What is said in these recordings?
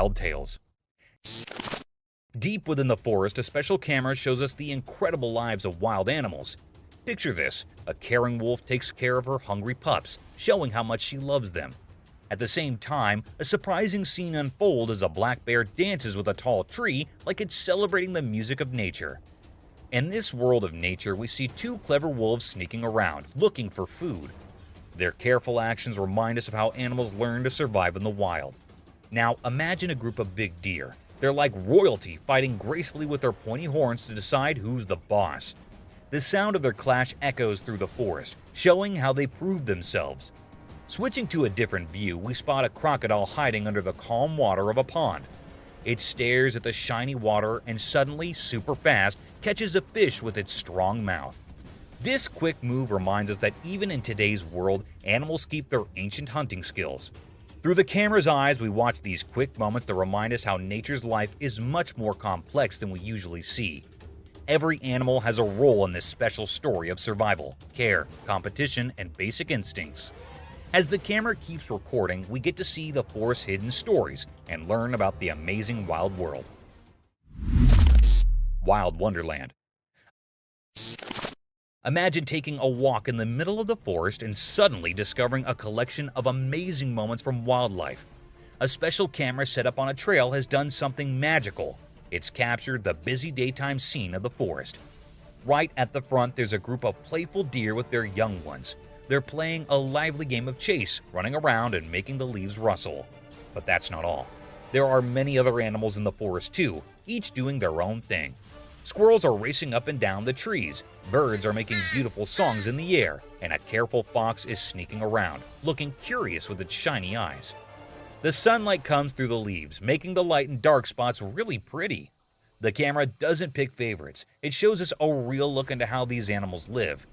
wild tales. Deep within the forest, a special camera shows us the incredible lives of wild animals. Picture this: a caring wolf takes care of her hungry pups, showing how much she loves them. At the same time, a surprising scene unfolds as a black bear dances with a tall tree like it's celebrating the music of nature. In this world of nature, we see two clever wolves sneaking around, looking for food. Their careful actions remind us of how animals learn to survive in the wild. Now, imagine a group of big deer. They're like royalty, fighting gracefully with their pointy horns to decide who's the boss. The sound of their clash echoes through the forest, showing how they proved themselves. Switching to a different view, we spot a crocodile hiding under the calm water of a pond. It stares at the shiny water and suddenly, super fast, catches a fish with its strong mouth. This quick move reminds us that even in today's world, animals keep their ancient hunting skills. Through the camera's eyes, we watch these quick moments that remind us how nature's life is much more complex than we usually see. Every animal has a role in this special story of survival, care, competition, and basic instincts. As the camera keeps recording, we get to see the forest's hidden stories and learn about the amazing wild world. Wild Wonderland. Imagine taking a walk in the middle of the forest and suddenly discovering a collection of amazing moments from wildlife. A special camera set up on a trail has done something magical. It's captured the busy daytime scene of the forest. Right at the front, there's a group of playful deer with their young ones. They're playing a lively game of chase, running around and making the leaves rustle. But that's not all. There are many other animals in the forest too, each doing their own thing. Squirrels are racing up and down the trees, birds are making beautiful songs in the air, and a careful fox is sneaking around, looking curious with its shiny eyes. The sunlight comes through the leaves, making the light and dark spots really pretty. The camera doesn't pick favorites, it shows us a real look into how these animals live.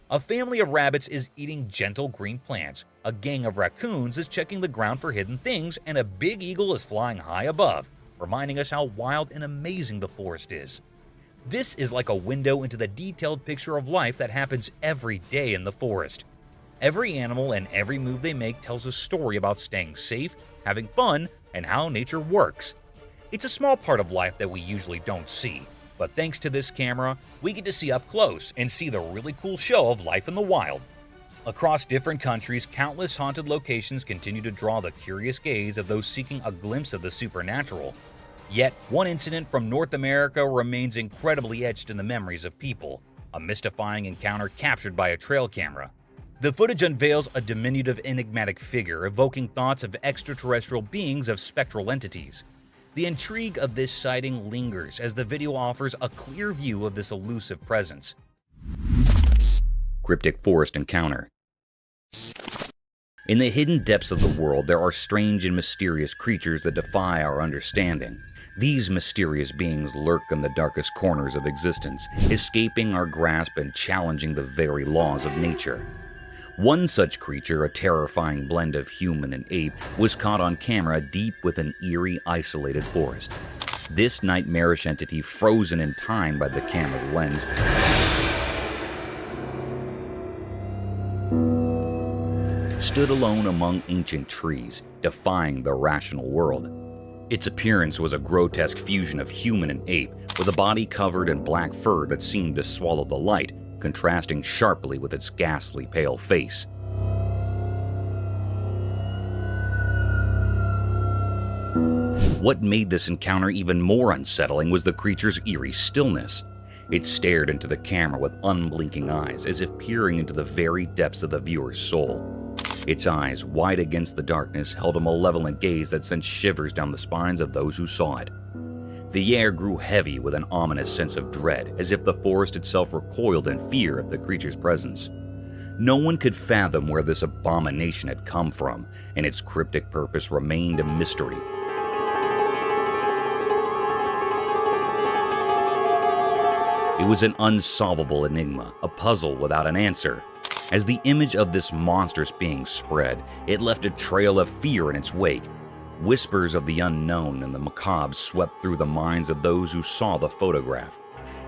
A family of rabbits is eating gentle green plants, a gang of raccoons is checking the ground for hidden things, and a big eagle is flying high above, reminding us how wild and amazing the forest is. This is like a window into the detailed picture of life that happens every day in the forest. Every animal and every move they make tells a story about staying safe, having fun, and how nature works. It's a small part of life that we usually don't see. But thanks to this camera, we get to see up close and see the really cool show of life in the wild. Across different countries, countless haunted locations continue to draw the curious gaze of those seeking a glimpse of the supernatural. Yet, one incident from North America remains incredibly etched in the memories of people, a mystifying encounter captured by a trail camera. The footage unveils a diminutive, enigmatic figure evoking thoughts of extraterrestrial beings of spectral entities. The intrigue of this sighting lingers as the video offers a clear view of this elusive presence. Cryptic Forest Encounter. In the hidden depths of the world, there are strange and mysterious creatures that defy our understanding. These mysterious beings lurk in the darkest corners of existence, escaping our grasp and challenging the very laws of nature. One such creature, a terrifying blend of human and ape, was caught on camera deep within Eerie, isolated forest. This nightmarish entity, frozen in time by the camera's lens, stood alone among ancient trees, defying the rational world. Its appearance was a grotesque fusion of human and ape, with a body covered in black fur that seemed to swallow the light, contrasting sharply with its ghastly pale face. What made this encounter even more unsettling was the creature's eerie stillness. It stared into the camera with unblinking eyes, as if peering into the very depths of the viewer's soul. Its eyes, wide against the darkness, held a malevolent gaze that sent shivers down the spines of those who saw it. The air grew heavy with an ominous sense of dread, as if the forest itself recoiled in fear of the creature's presence. No one could fathom where this abomination had come from, and its cryptic purpose remained a mystery. It was an unsolvable enigma, a puzzle without an answer. As the image of this monstrous being spread, it left a trail of fear in its wake. Whispers of the unknown and the macabre swept through the minds of those who saw the photograph.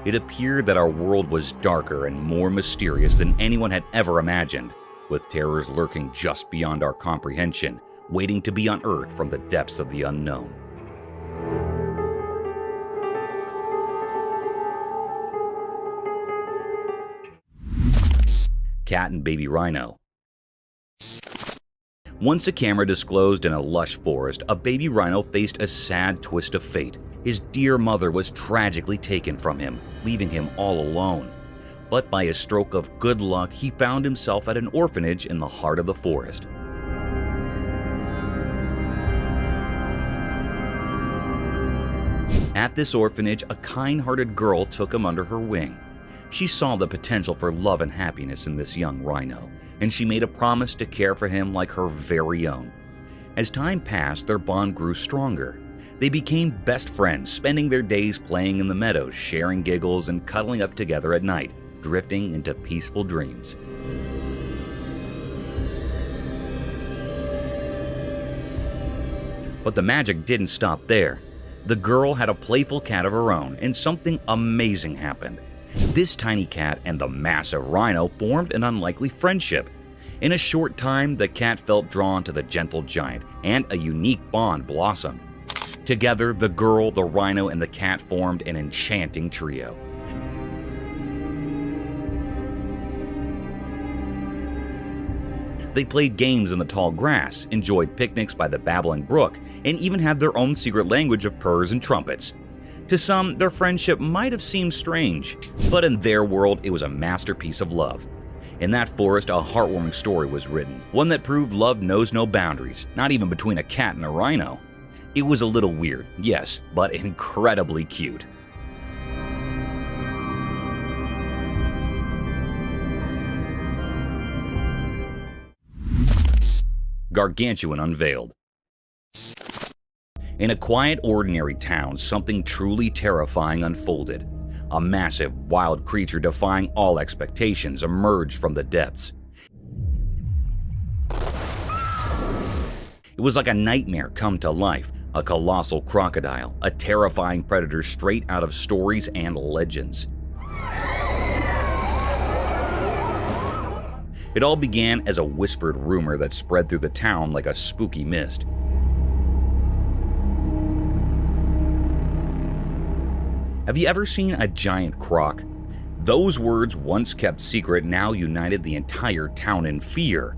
It appeared that our world was darker and more mysterious than anyone had ever imagined, with terrors lurking just beyond our comprehension, waiting to be unearthed from the depths of the unknown. cat and Baby Rhino. Once a camera disclosed in a lush forest, a baby rhino faced a sad twist of fate. His dear mother was tragically taken from him, leaving him all alone. But by a stroke of good luck, he found himself at an orphanage in the heart of the forest. At this orphanage, a kind-hearted girl took him under her wing. She saw the potential for love and happiness in this young rhino, and she made a promise to care for him like her very own. As time passed, their bond grew stronger. They became best friends, spending their days playing in the meadows, sharing giggles, and cuddling up together at night, drifting into peaceful dreams. But the magic didn't stop there. The girl had a playful cat of her own, and something amazing happened. This tiny cat and the massive rhino formed an unlikely friendship. In a short time, the cat felt drawn to the gentle giant, and a unique bond blossomed. Together, the girl, the rhino, and the cat formed an enchanting trio. They played games in the tall grass, enjoyed picnics by the babbling brook, and even had their own secret language of purrs and trumpets. To some, their friendship might have seemed strange, but in their world, it was a masterpiece of love. In that forest, a heartwarming story was written, one that proved love knows no boundaries, not even between a cat and a rhino. It was a little weird, yes, but incredibly cute. Gargantuan unveiled. In a quiet, ordinary town, something truly terrifying unfolded. A massive, wild creature defying all expectations emerged from the depths. It was like a nightmare come to life, a colossal crocodile, a terrifying predator straight out of stories and legends. It all began as a whispered rumor that spread through the town like a spooky mist. Have you ever seen a giant croc? Those words, once kept secret, now united the entire town in fear.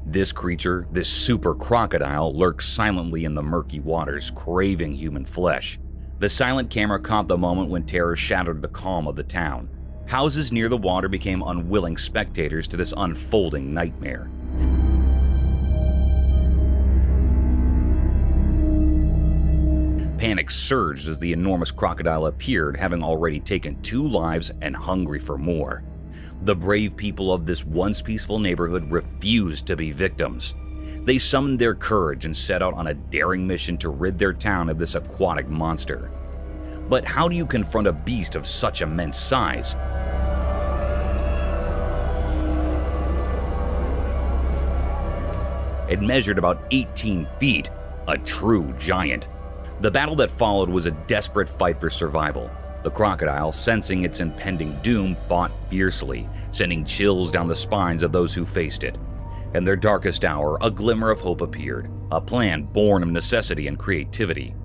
This creature, this super crocodile, lurks silently in the murky waters, craving human flesh. The silent camera caught the moment when terror shattered the calm of the town. Houses near the water became unwilling spectators to this unfolding nightmare. Panic surged as the enormous crocodile appeared, having already taken 2 lives and hungry for more. The brave people of this once peaceful neighborhood refused to be victims. They summoned their courage and set out on a daring mission to rid their town of this aquatic monster. But how do you confront a beast of such immense size? It measured about 18 feet, a true giant. The battle that followed was a desperate fight for survival. The crocodile, sensing its impending doom, fought fiercely, sending chills down the spines of those who faced it. In their darkest hour, a glimmer of hope appeared, a plan born of necessity and creativity.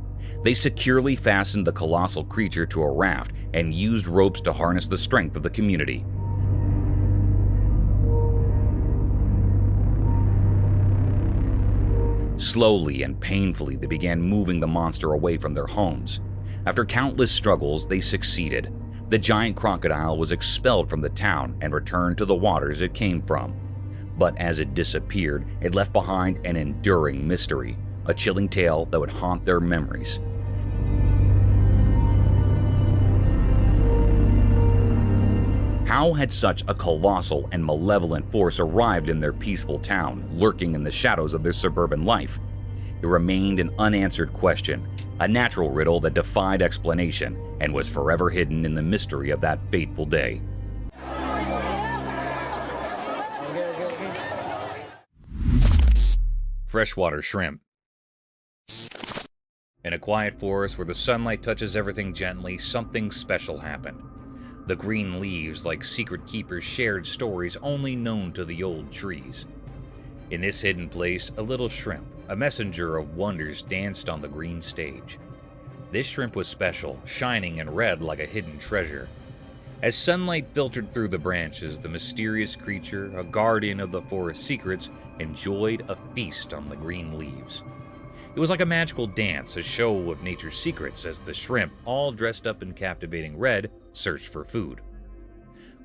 They securely fastened the colossal creature to a raft and used ropes to harness the strength of the community. Slowly and painfully, they began moving the monster away from their homes. After countless struggles, they succeeded. The giant crocodile was expelled from the town and returned to the waters it came from. But as it disappeared, it left behind an enduring mystery, a chilling tale that would haunt their memories. How had such a colossal and malevolent force arrived in their peaceful town, lurking in the shadows of their suburban life? It remained an unanswered question, a natural riddle that defied explanation and was forever hidden in the mystery of that fateful day. Freshwater Shrimp. In a quiet forest where the sunlight touches everything gently, something special happened. The green leaves, like secret keepers, shared stories only known to the old trees. In this hidden place, a little shrimp, a messenger of wonders, danced on the green stage. This shrimp was special, shining and red like a hidden treasure. As sunlight filtered through the branches, the mysterious creature, a guardian of the forest's secrets, enjoyed a feast on the green leaves. It was like a magical dance, a show of nature's secrets as the shrimp, all dressed up in captivating red, searched for food.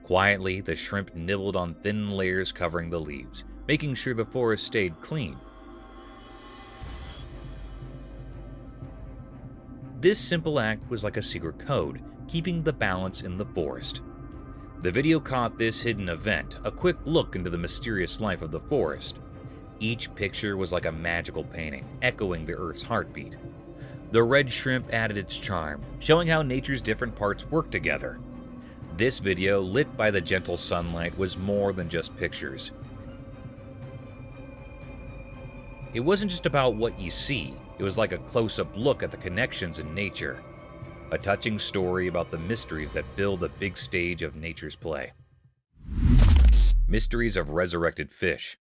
Quietly, the shrimp nibbled on thin layers covering the leaves, making sure the forest stayed clean. This simple act was like a secret code, keeping the balance in the forest. The video caught this hidden event, a quick look into the mysterious life of the forest. Each picture was like a magical painting, echoing the Earth's heartbeat. The red shrimp added its charm, showing how nature's different parts work together. This video, lit by the gentle sunlight, was more than just pictures. It wasn't just about what you see, it was like a close-up look at the connections in nature. A touching story about the mysteries that fill the big stage of nature's play. Mysteries of resurrected fish.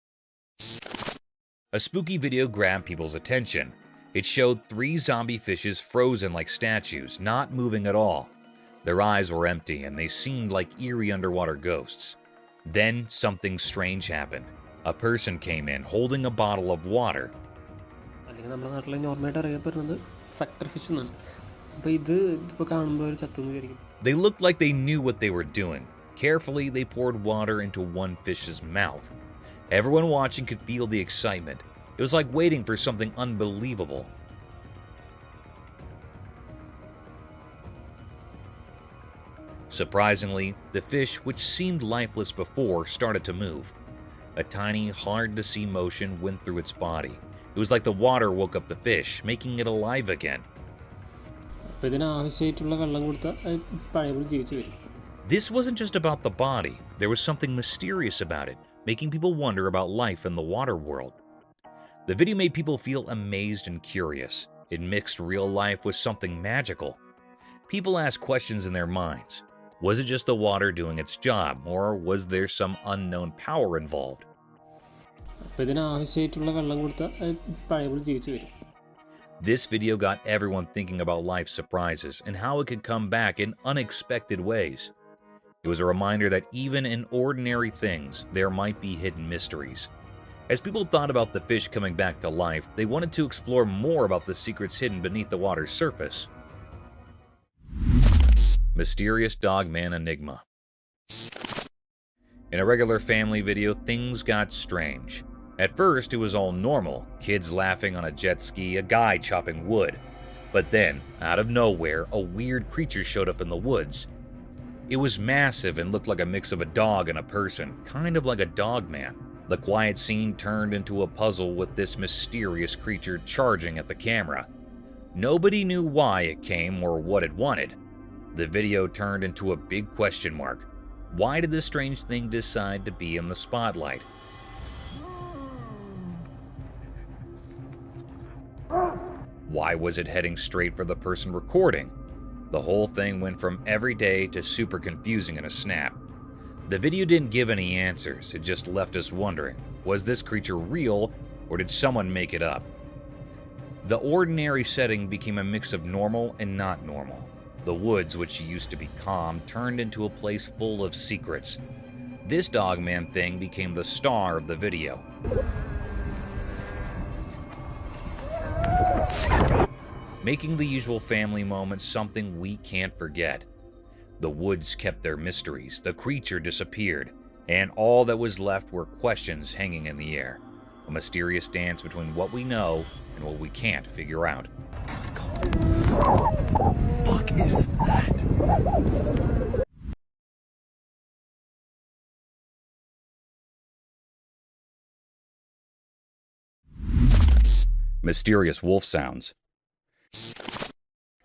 A spooky video grabbed people's attention. It showed 3 zombie fishes frozen like statues, not moving at all. Their eyes were empty and they seemed like eerie underwater ghosts. Then something strange happened. A person came in holding a bottle of water. They looked like they knew what they were doing. Carefully, they poured water into one fish's mouth. Everyone watching could feel the excitement. It was like waiting for something unbelievable. Surprisingly, the fish, which seemed lifeless before, started to move. A tiny, hard-to-see motion went through its body. It was like the water woke up the fish, making it alive again. This wasn't just about the body. There was something mysterious about it, making people wonder about life in the water world. The video made people feel amazed and curious. It mixed real life with something magical. People asked questions in their minds. Was it just the water doing its job, or was there some unknown power involved? This video got everyone thinking about life's surprises and how it could come back in unexpected ways. It was a reminder that even in ordinary things, there might be hidden mysteries. As people thought about the fish coming back to life, they wanted to explore more about the secrets hidden beneath the water's surface. Mysterious Dog Man Enigma. In a regular family video, things got strange. At first, it was all normal, kids laughing on a jet ski, a guy chopping wood. But then, out of nowhere, a weird creature showed up in the woods. It was massive and looked like a mix of a dog and a person, kind of like a dog man. The quiet scene turned into a puzzle with this mysterious creature charging at the camera. Nobody knew why it came or what it wanted. The video turned into a big question mark. Why did this strange thing decide to be in the spotlight? Why was it heading straight for the person recording? The whole thing went from everyday to super confusing in a snap. The video didn't give any answers, it just left us wondering, was this creature real or did someone make it up? The ordinary setting became a mix of normal and not normal. The woods, which used to be calm, turned into a place full of secrets. This dogman thing became the star of the video. Making the usual family moments something we can't forget. The woods kept their mysteries, the creature disappeared, and all that was left were questions hanging in the air. A mysterious dance between what we know and what we can't figure out. Fuck is that? Mysterious wolf sounds.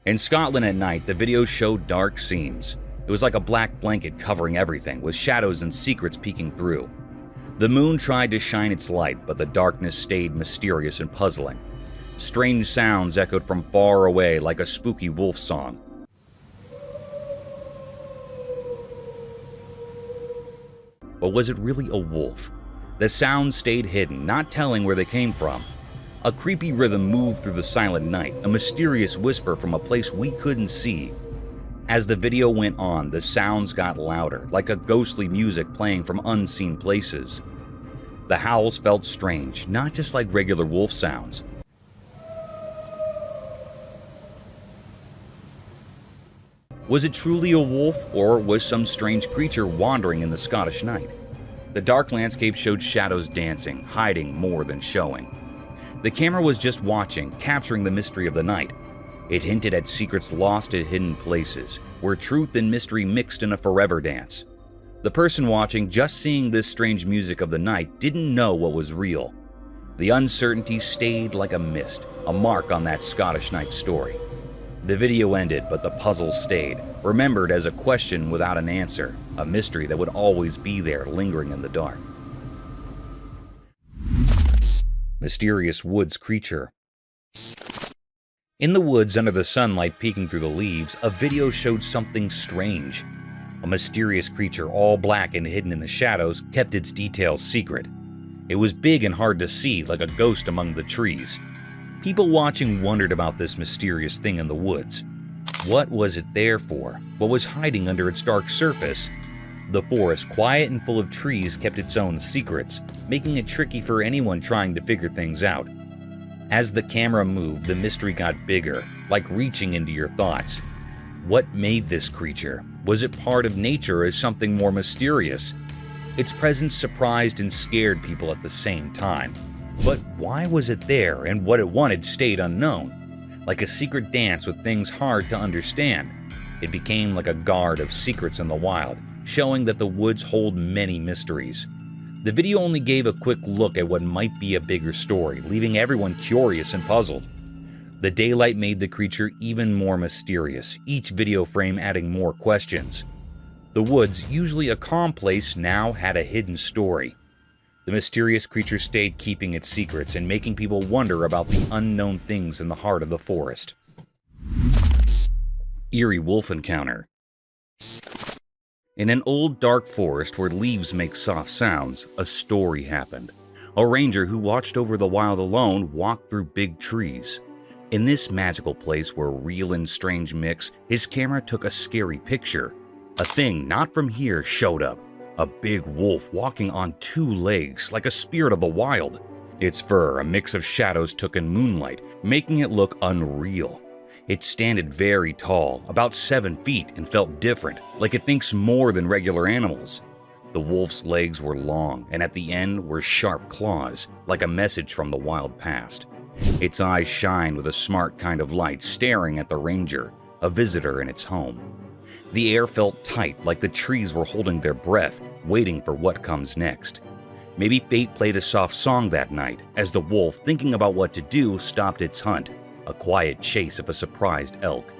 In Scotland at night, the video showed dark scenes. It was like a black blanket covering everything, with shadows and secrets peeking through. The moon tried to shine its light, but the darkness stayed mysterious and puzzling. Strange sounds echoed from far away like a spooky wolf song. But was it really a wolf? The sounds stayed hidden, not telling where they came from. A creepy rhythm moved through the silent night, a mysterious whisper from a place we couldn't see. As the video went on, the sounds got louder, like a ghostly music playing from unseen places. The howls felt strange, not just like regular wolf sounds. Was it truly a wolf, or was some strange creature wandering in the Scottish night? The dark landscape showed shadows dancing, hiding more than showing. The camera was just watching, capturing the mystery of the night. It hinted at secrets lost at hidden places, where truth and mystery mixed in a forever dance. The person watching, just seeing this strange music of the night, didn't know what was real. The uncertainty stayed like a mist, a mark on that Scottish night story. The video ended, but the puzzle stayed, remembered as a question without an answer, a mystery that would always be there, lingering in the dark. Mysterious woods creature. In the woods, under the sunlight peeking through the leaves, a video showed something strange. A mysterious creature, all black and hidden in the shadows, kept its details secret. It was big and hard to see, like a ghost among the trees. People watching wondered about this mysterious thing in the woods. What was it there for? What was hiding under its dark surface? The forest, quiet and full of trees, kept its own secrets, making it tricky for anyone trying to figure things out. As the camera moved, the mystery got bigger, like reaching into your thoughts. What made this creature? Was it part of nature or something more mysterious? Its presence surprised and scared people at the same time. But why was it there, and what it wanted stayed unknown? Like a secret dance with things hard to understand. It became like a guard of secrets in the wild, showing that the woods hold many mysteries. The video only gave a quick look at what might be a bigger story, leaving everyone curious and puzzled. The daylight made the creature even more mysterious, each video frame adding more questions. The woods, usually a calm place, now had a hidden story. The mysterious creature stayed keeping its secrets and making people wonder about the unknown things in the heart of the forest. Eerie wolf encounter. In an old dark forest where leaves make soft sounds, a story happened. A ranger who watched over the wild alone walked through big trees. In this magical place where real and strange mix, his camera took a scary picture. A thing not from here showed up. A big wolf walking on two legs, like a spirit of the wild. Its fur, a mix of shadows, took in moonlight, making it look unreal. It standed very tall, about 7 feet, and felt different, like it thinks more than regular animals. The wolf's legs were long, and at the end were sharp claws, like a message from the wild past. Its eyes shined with a smart kind of light, staring at the ranger, a visitor in its home. The air felt tight, like the trees were holding their breath, waiting for what comes next. Maybe fate played a soft song that night, as the wolf, thinking about what to do, stopped its hunt. A quiet chase of a surprised elk.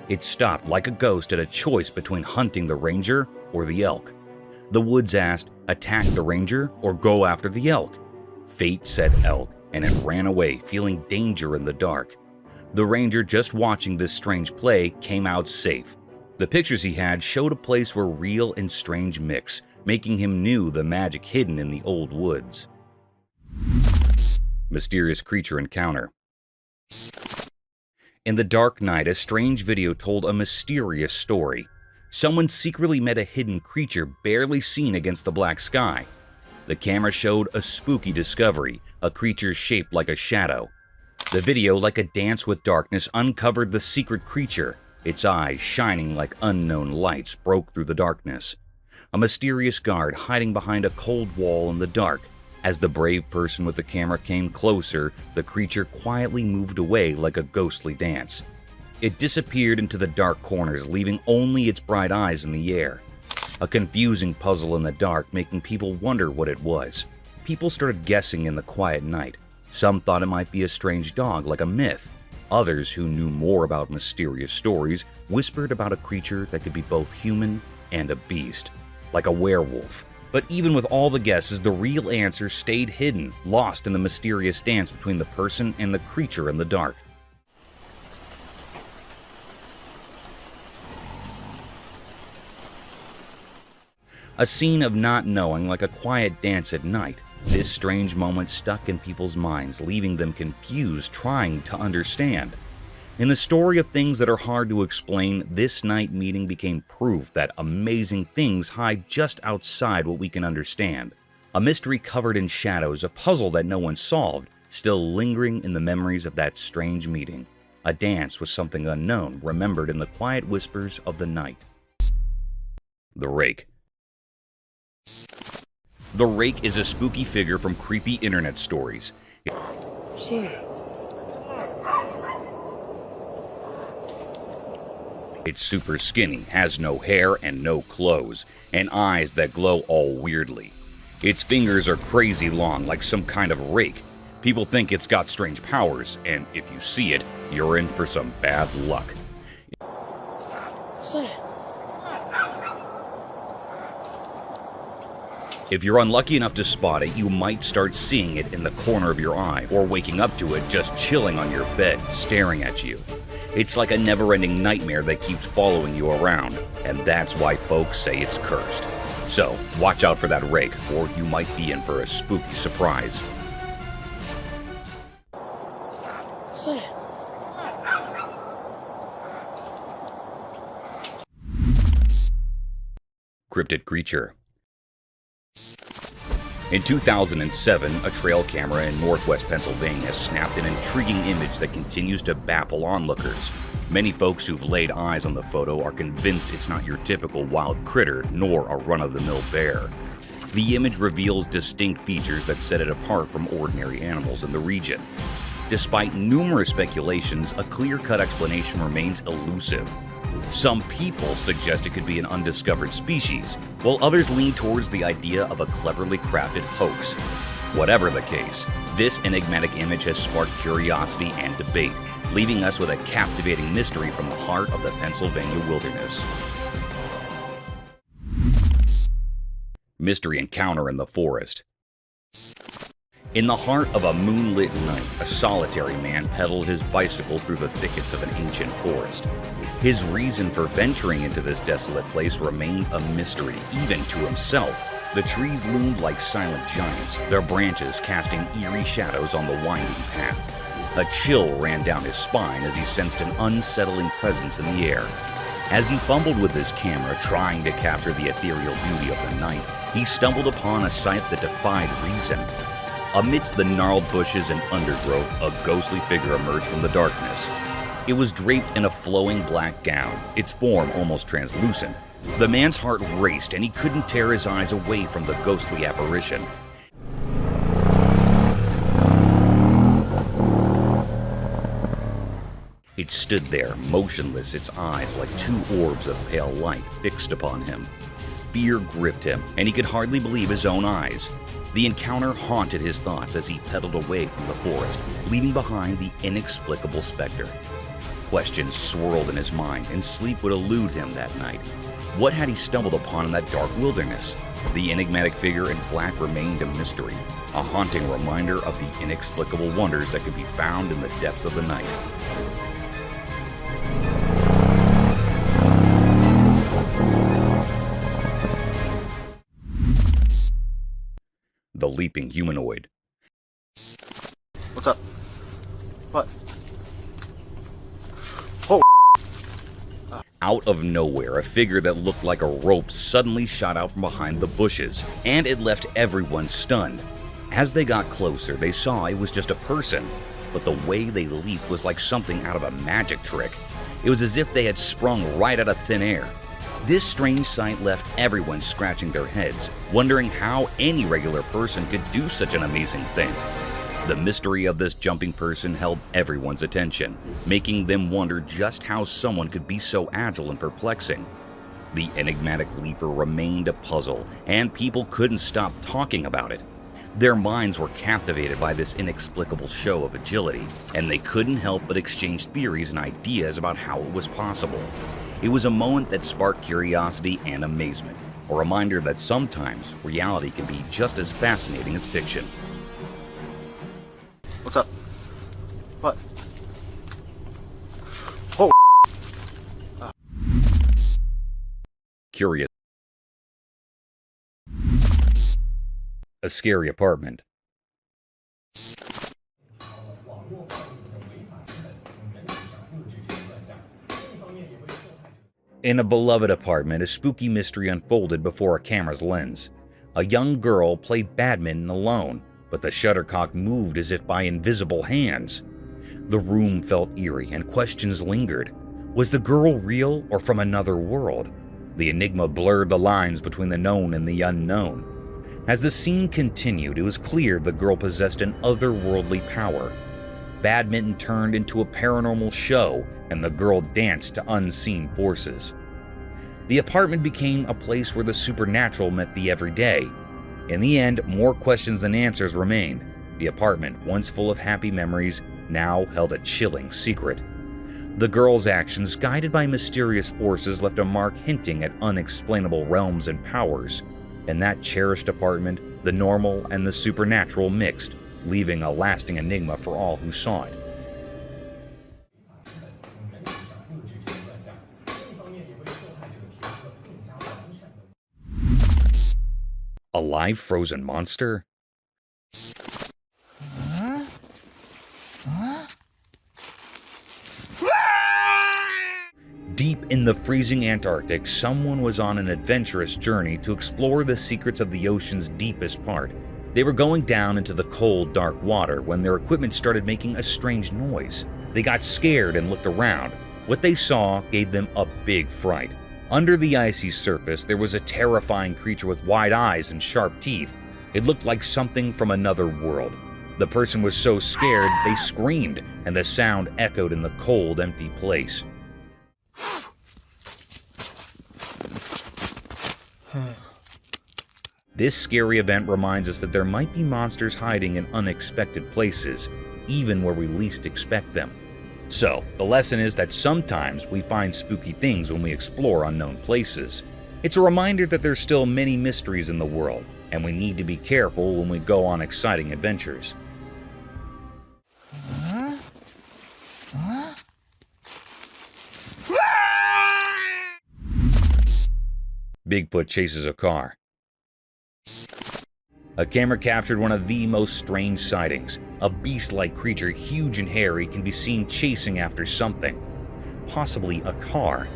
It stopped like a ghost at a choice between hunting the ranger or the elk. The woods asked, attack the ranger or go after the elk? Fate said elk, and it ran away, feeling danger in the dark. The ranger, just watching this strange play, came out safe. The pictures he had showed a place where real and strange mix, making him knew the magic hidden in the old woods. Mysterious creature encounter. In the dark night, a strange video told a mysterious story. Someone secretly met a hidden creature barely seen against the black sky. The camera showed a spooky discovery, a creature shaped like a shadow. The video, like a dance with darkness, uncovered the secret creature. Its eyes, shining like unknown lights, broke through the darkness. A mysterious guard hiding behind a cold wall in the dark. As the brave person with the camera came closer, the creature quietly moved away like a ghostly dance. It disappeared into the dark corners, leaving only its bright eyes in the air. A confusing puzzle in the dark, making people wonder what it was. People started guessing in the quiet night. Some thought it might be a strange dog, like a myth. Others, who knew more about mysterious stories, whispered about a creature that could be both human and a beast, like a werewolf. But even with all the guesses, the real answer stayed hidden, lost in the mysterious dance between the person and the creature in the dark. A scene of not knowing, like a quiet dance at night. This strange moment stuck in people's minds, leaving them confused, trying to understand. In the story of things that are hard to explain, this night meeting became proof that amazing things hide just outside what we can understand. A mystery covered in shadows, a puzzle that no one solved, still lingering in the memories of that strange meeting. A dance with something unknown, remembered in the quiet whispers of the night. The Rake. The Rake is a spooky figure from creepy internet stories. It's super skinny, has no hair and no clothes, and eyes that glow all weirdly. Its fingers are crazy long, like some kind of rake. People think it's got strange powers, and if you see it, you're in for some bad luck. If you're unlucky enough to spot it, you might start seeing it in the corner of your eye, or waking up to it just chilling on your bed, staring at you. It's like a never-ending nightmare that keeps following you around, and that's why folks say it's cursed. So, watch out for that rake, or you might be in for a spooky surprise. Crypted Creature. In 2007, a trail camera in northwest Pennsylvania snapped an intriguing image that continues to baffle onlookers. Many folks who've laid eyes on the photo are convinced it's not your typical wild critter, nor a run-of-the-mill bear. The image reveals distinct features that set it apart from ordinary animals in the region. Despite numerous speculations, a clear-cut explanation remains elusive. Some people suggest it could be an undiscovered species, while others lean towards the idea of a cleverly crafted hoax. Whatever the case, this enigmatic image has sparked curiosity and debate, leaving us with a captivating mystery from the heart of the Pennsylvania wilderness. Mystery encounter in the forest. In the heart of a moonlit night, a solitary man pedaled his bicycle through the thickets of an ancient forest. His reason for venturing into this desolate place remained a mystery, even to himself. The trees loomed like silent giants, their branches casting eerie shadows on the winding path. A chill ran down his spine as he sensed an unsettling presence in the air. As he fumbled with his camera, trying to capture the ethereal beauty of the night, he stumbled upon a sight that defied reason. Amidst the gnarled bushes and undergrowth, a ghostly figure emerged from the darkness. It was draped in a flowing black gown, its form almost translucent. The man's heart raced, and he couldn't tear his eyes away from the ghostly apparition. It stood there, motionless, its eyes like two orbs of pale light fixed upon him. Fear gripped him, and he could hardly believe his own eyes. The encounter haunted his thoughts as he pedaled away from the forest, leaving behind the inexplicable specter. Questions swirled in his mind, and sleep would elude him that night. What had he stumbled upon in that dark wilderness? The enigmatic figure in black remained a mystery, a haunting reminder of the inexplicable wonders that could be found in the depths of the night. The Leaping Humanoid. What's up? What? Oh! Out of nowhere, a figure that looked like a rope suddenly shot out from behind the bushes, and it left everyone stunned. As they got closer, they saw it was just a person, but the way they leaped was like something out of a magic trick. It was as if they had sprung right out of thin air. This strange sight left everyone scratching their heads, wondering how any regular person could do such an amazing thing. The mystery of this jumping person held everyone's attention, making them wonder just how someone could be so agile and perplexing. The enigmatic leaper remained a puzzle, and people couldn't stop talking about it. Their minds were captivated by this inexplicable show of agility, and they couldn't help but exchange theories and ideas about how it was possible. It was a moment that sparked curiosity and amazement, a reminder that sometimes reality can be just as fascinating as fiction. What's up? What? Oh! Curious. A scary apartment. In a beloved apartment, a spooky mystery unfolded before a camera's lens. A young girl played badminton alone, but the shuttlecock moved as if by invisible hands. The room felt eerie and questions lingered. Was the girl real or from another world? The enigma blurred the lines between the known and the unknown. As the scene continued, it was clear the girl possessed an otherworldly power. Badminton turned into a paranormal show, and the girl danced to unseen forces. The apartment became a place where the supernatural met the everyday. In the end, more questions than answers remained. The apartment, once full of happy memories, now held a chilling secret. The girl's actions, guided by mysterious forces, left a mark hinting at unexplainable realms and powers. In that cherished apartment, the normal and the supernatural mixed, leaving a lasting enigma for all who saw it. A live frozen monster? Deep in the freezing Antarctic, someone was on an adventurous journey to explore the secrets of the ocean's deepest part. They were going down into the cold, dark water when their equipment started making a strange noise. They got scared and looked around. What they saw gave them a big fright. Under the icy surface, there was a terrifying creature with wide eyes and sharp teeth. It looked like something from another world. The person was so scared, they screamed, and the sound echoed in the cold, empty place. This scary event reminds us that there might be monsters hiding in unexpected places, even where we least expect them. So, the lesson is that sometimes we find spooky things when we explore unknown places. It's a reminder that there's still many mysteries in the world, and we need to be careful when we go on exciting adventures. Bigfoot chases a car. A camera captured one of the most strange sightings. A beast-like creature, huge and hairy, can be seen chasing after something, possibly a car.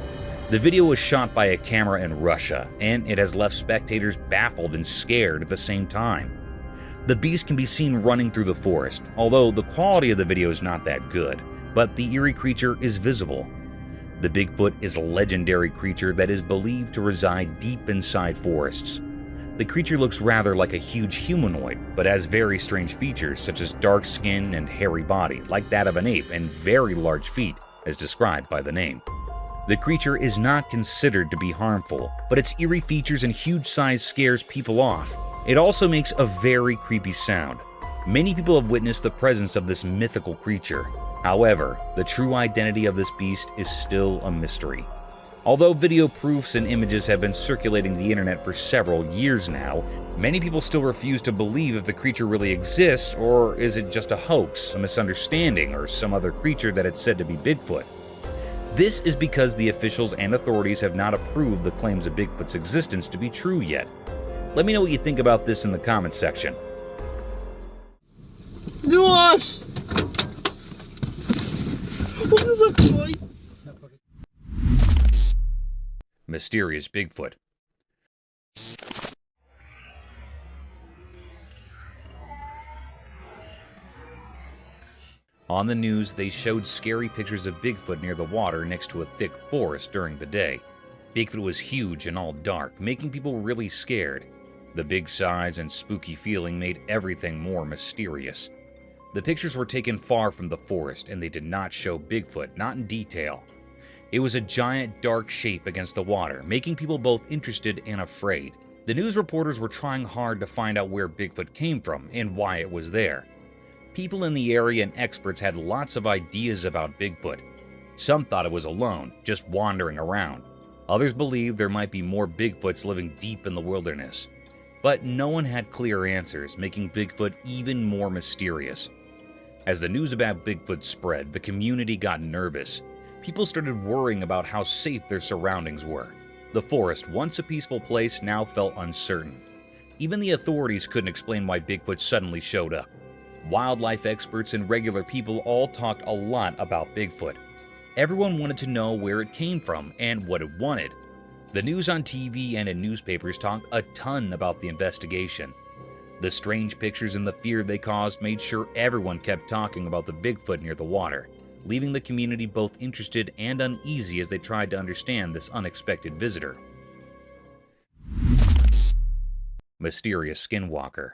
The video was shot by a camera in Russia, and it has left spectators baffled and scared at the same time. The beast can be seen running through the forest, although the quality of the video is not that good, but the eerie creature is visible. The Bigfoot is a legendary creature that is believed to reside deep inside forests. The creature looks rather like a huge humanoid, but has very strange features such as dark skin and hairy body, like that of an ape, and very large feet, as described by the name. The creature is not considered to be harmful, but its eerie features and huge size scares people off. It also makes a very creepy sound. Many people have witnessed the presence of this mythical creature. However, the true identity of this beast is still a mystery. Although video proofs and images have been circulating the internet for several years now, many people still refuse to believe if the creature really exists, or is it just a hoax, a misunderstanding, or some other creature that it's said to be Bigfoot. This is because the officials and authorities have not approved the claims of Bigfoot's existence to be true yet. Let me know what you think about this in the comments section. Nuance! What is that boy? Mysterious Bigfoot. On the news, they showed scary pictures of Bigfoot near the water next to a thick forest during the day. Bigfoot was huge and all dark, making people really scared. The big size and spooky feeling made everything more mysterious. The pictures were taken far from the forest, and they did not show Bigfoot, not in detail. It was a giant dark shape against the water, making people both interested and afraid. The news reporters were trying hard to find out where Bigfoot came from and why it was there. People in the area and experts had lots of ideas about Bigfoot. Some thought it was alone, just wandering around. Others believed there might be more Bigfoots living deep in the wilderness. But no one had clear answers, making Bigfoot even more mysterious. As the news about Bigfoot spread, the community got nervous. People started worrying about how safe their surroundings were. The forest, once a peaceful place, now felt uncertain. Even the authorities couldn't explain why Bigfoot suddenly showed up. Wildlife experts and regular people all talked a lot about Bigfoot. Everyone wanted to know where it came from and what it wanted. The news on TV and in newspapers talked a ton about the investigation. The strange pictures and the fear they caused made sure everyone kept talking about the Bigfoot near the water, leaving the community both interested and uneasy as they tried to understand this unexpected visitor. Mysterious Skinwalker.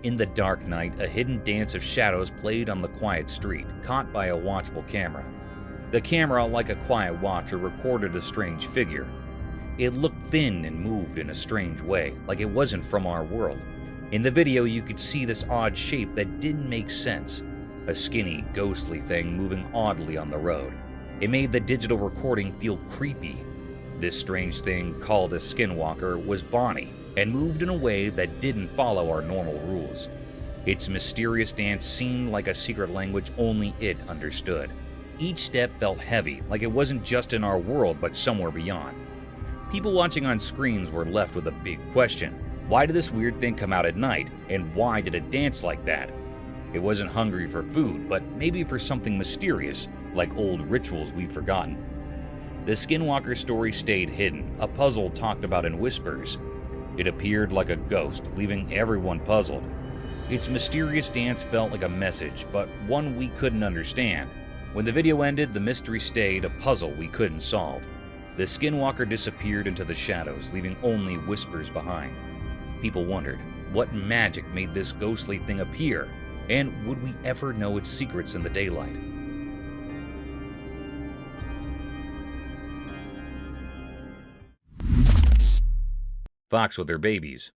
In the dark night, a hidden dance of shadows played on the quiet street, caught by a watchful camera. The camera, like a quiet watcher, recorded a strange figure. It looked thin and moved in a strange way, like it wasn't from our world. In the video, you could see this odd shape that didn't make sense. A skinny, ghostly thing moving oddly on the road. It made the digital recording feel creepy. This strange thing, called a Skinwalker, was Bonnie, and moved in a way that didn't follow our normal rules. Its mysterious dance seemed like a secret language only it understood. Each step felt heavy, like it wasn't just in our world but somewhere beyond. People watching on screens were left with a big question. Why did this weird thing come out at night, and why did it dance like that? It wasn't hungry for food, but maybe for something mysterious, like old rituals we've forgotten. The Skinwalker story stayed hidden, a puzzle talked about in whispers. It appeared like a ghost, leaving everyone puzzled. Its mysterious dance felt like a message, but one we couldn't understand. When the video ended, the mystery stayed, a puzzle we couldn't solve. The Skinwalker disappeared into the shadows, leaving only whispers behind. People wondered, what magic made this ghostly thing appear? And would we ever know its secrets in the daylight? Fox with their babies.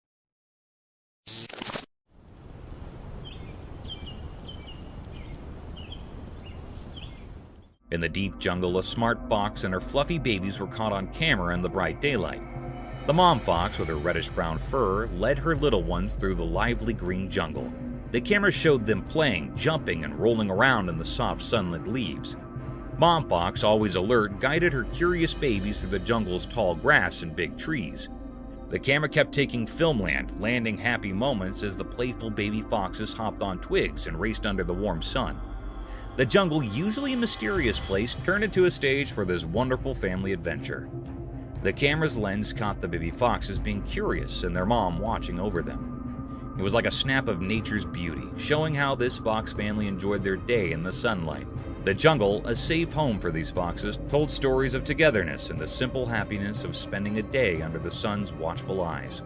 In the deep jungle, a smart fox and her fluffy babies were caught on camera in the bright daylight. The mom fox, with her reddish-brown fur, led her little ones through the lively green jungle. The camera showed them playing, jumping, and rolling around in the soft sunlit leaves. Mom fox, always alert, guided her curious babies through the jungle's tall grass and big trees. The camera kept taking filmland, landing happy moments as the playful baby foxes hopped on twigs and raced under the warm sun. The jungle, usually a mysterious place, turned into a stage for this wonderful family adventure. The camera's lens caught the baby foxes being curious and their mom watching over them. It was like a snap of nature's beauty, showing how this fox family enjoyed their day in the sunlight. The jungle, a safe home for these foxes, told stories of togetherness and the simple happiness of spending a day under the sun's watchful eyes.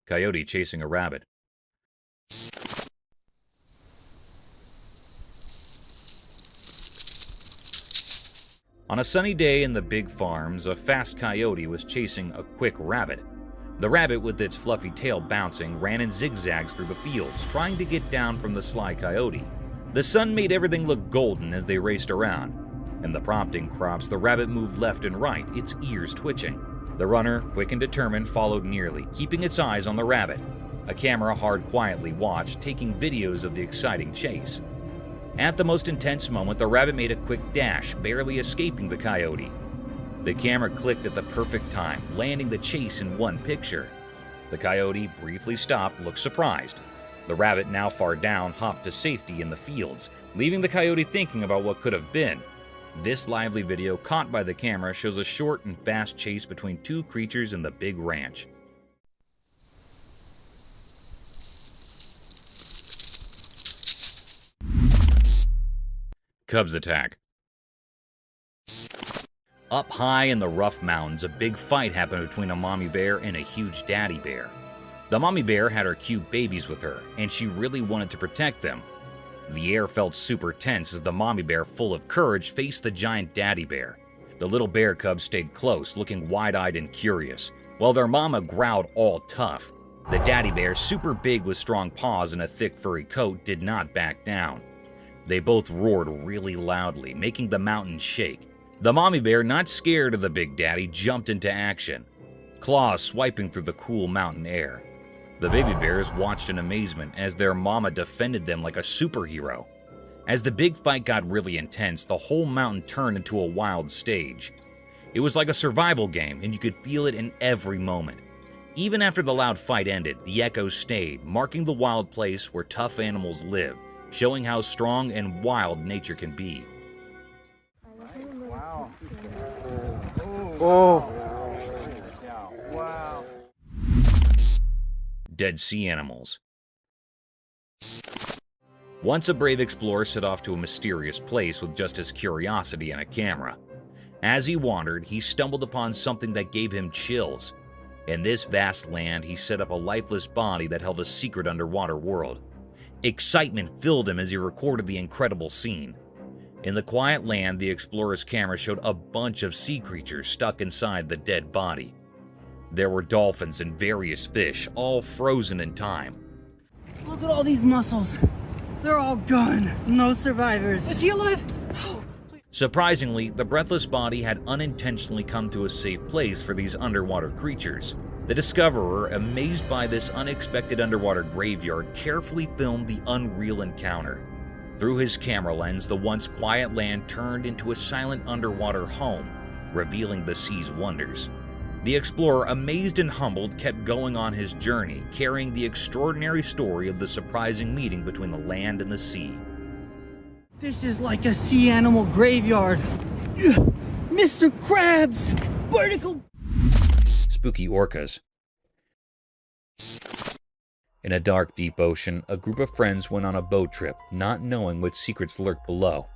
Coyote chasing a rabbit. On a sunny day in the big farms, a fast coyote was chasing a quick rabbit. The rabbit, with its fluffy tail bouncing, ran in zigzags through the fields, trying to get down from the sly coyote. The sun made everything look golden as they raced around. In the prompting crops, the rabbit moved left and right, its ears twitching. The runner, quick and determined, followed nearly, keeping its eyes on the rabbit. A camera hard quietly watched, taking videos of the exciting chase. At the most intense moment, the rabbit made a quick dash, barely escaping the coyote. The camera clicked at the perfect time, landing the chase in one picture. The coyote briefly stopped, looked surprised. The rabbit, now far down, hopped to safety in the fields, leaving the coyote thinking about what could have been. This lively video, caught by the camera, shows a short and fast chase between two creatures in the big ranch. Cubs attack. Up high in the rough mountains, a big fight happened between a mommy bear and a huge daddy bear. The mommy bear had her cute babies with her, and she really wanted to protect them. The air felt super tense as the mommy bear, full of courage, faced the giant daddy bear. The little bear cubs stayed close, looking wide-eyed and curious, while their mama growled all tough. The daddy bear, super big with strong paws and a thick furry coat, did not back down. They both roared really loudly, making the mountains shake. The mommy bear, not scared of the big daddy, jumped into action, claws swiping through the cool mountain air. The baby bears watched in amazement as their mama defended them like a superhero. As the big fight got really intense, the whole mountain turned into a wild stage. It was like a survival game, and you could feel it in every moment. Even after the loud fight ended, the echoes stayed, marking the wild place where tough animals live, showing how strong and wild nature can be. Wow. Oh. Wow. Dead sea animals. Once a brave explorer set off to a mysterious place with just his curiosity and a camera. As he wandered, he stumbled upon something that gave him chills. In this vast land, he set up a lifeless body that held a secret underwater world. Excitement filled him as he recorded the incredible scene. In the quiet land, the explorer's camera showed a bunch of sea creatures stuck inside the dead body. There were dolphins and various fish, all frozen in time. Look at all these mussels. They're all gone. No survivors. Is he alive? Oh, Surprisingly, the breathless body had unintentionally come to a safe place for these underwater creatures. The discoverer, amazed by this unexpected underwater graveyard, carefully filmed the unreal encounter. Through his camera lens, the once quiet land turned into a silent underwater home, revealing the sea's wonders. The explorer, amazed and humbled, kept going on his journey, carrying the extraordinary story of the surprising meeting between the land and the sea. this is like a sea animal graveyard. Mr. Krabs! Vertical! Spooky orcas. In a dark, deep ocean, a group of friends went on a boat trip, not knowing what secrets lurked below.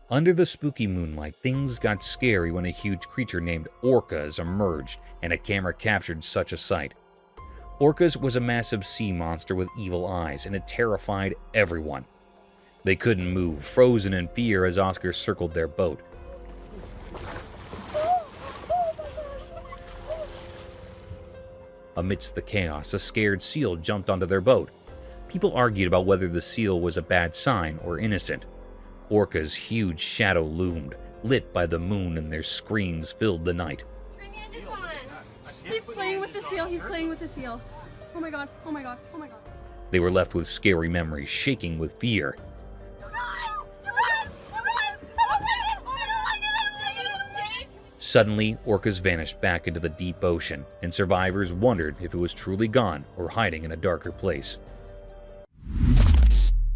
Under the spooky moonlight, things got scary when a huge creature named Orcas emerged, and a camera captured such a sight. Orcas was a massive sea monster with evil eyes, and it terrified everyone. They couldn't move, frozen in fear as Oscar circled their boat. Amidst the chaos, a scared seal jumped onto their boat. People argued about whether the seal was a bad sign or innocent. Orca's huge shadow loomed, lit by the moon, and their screams filled the night. It's on. He's playing with the seal. He's playing with the seal. Oh my god. Oh my god. Oh my god. They were left with scary memories, shaking with fear. Suddenly, Orcas vanished back into the deep ocean, and survivors wondered if it was truly gone or hiding in a darker place.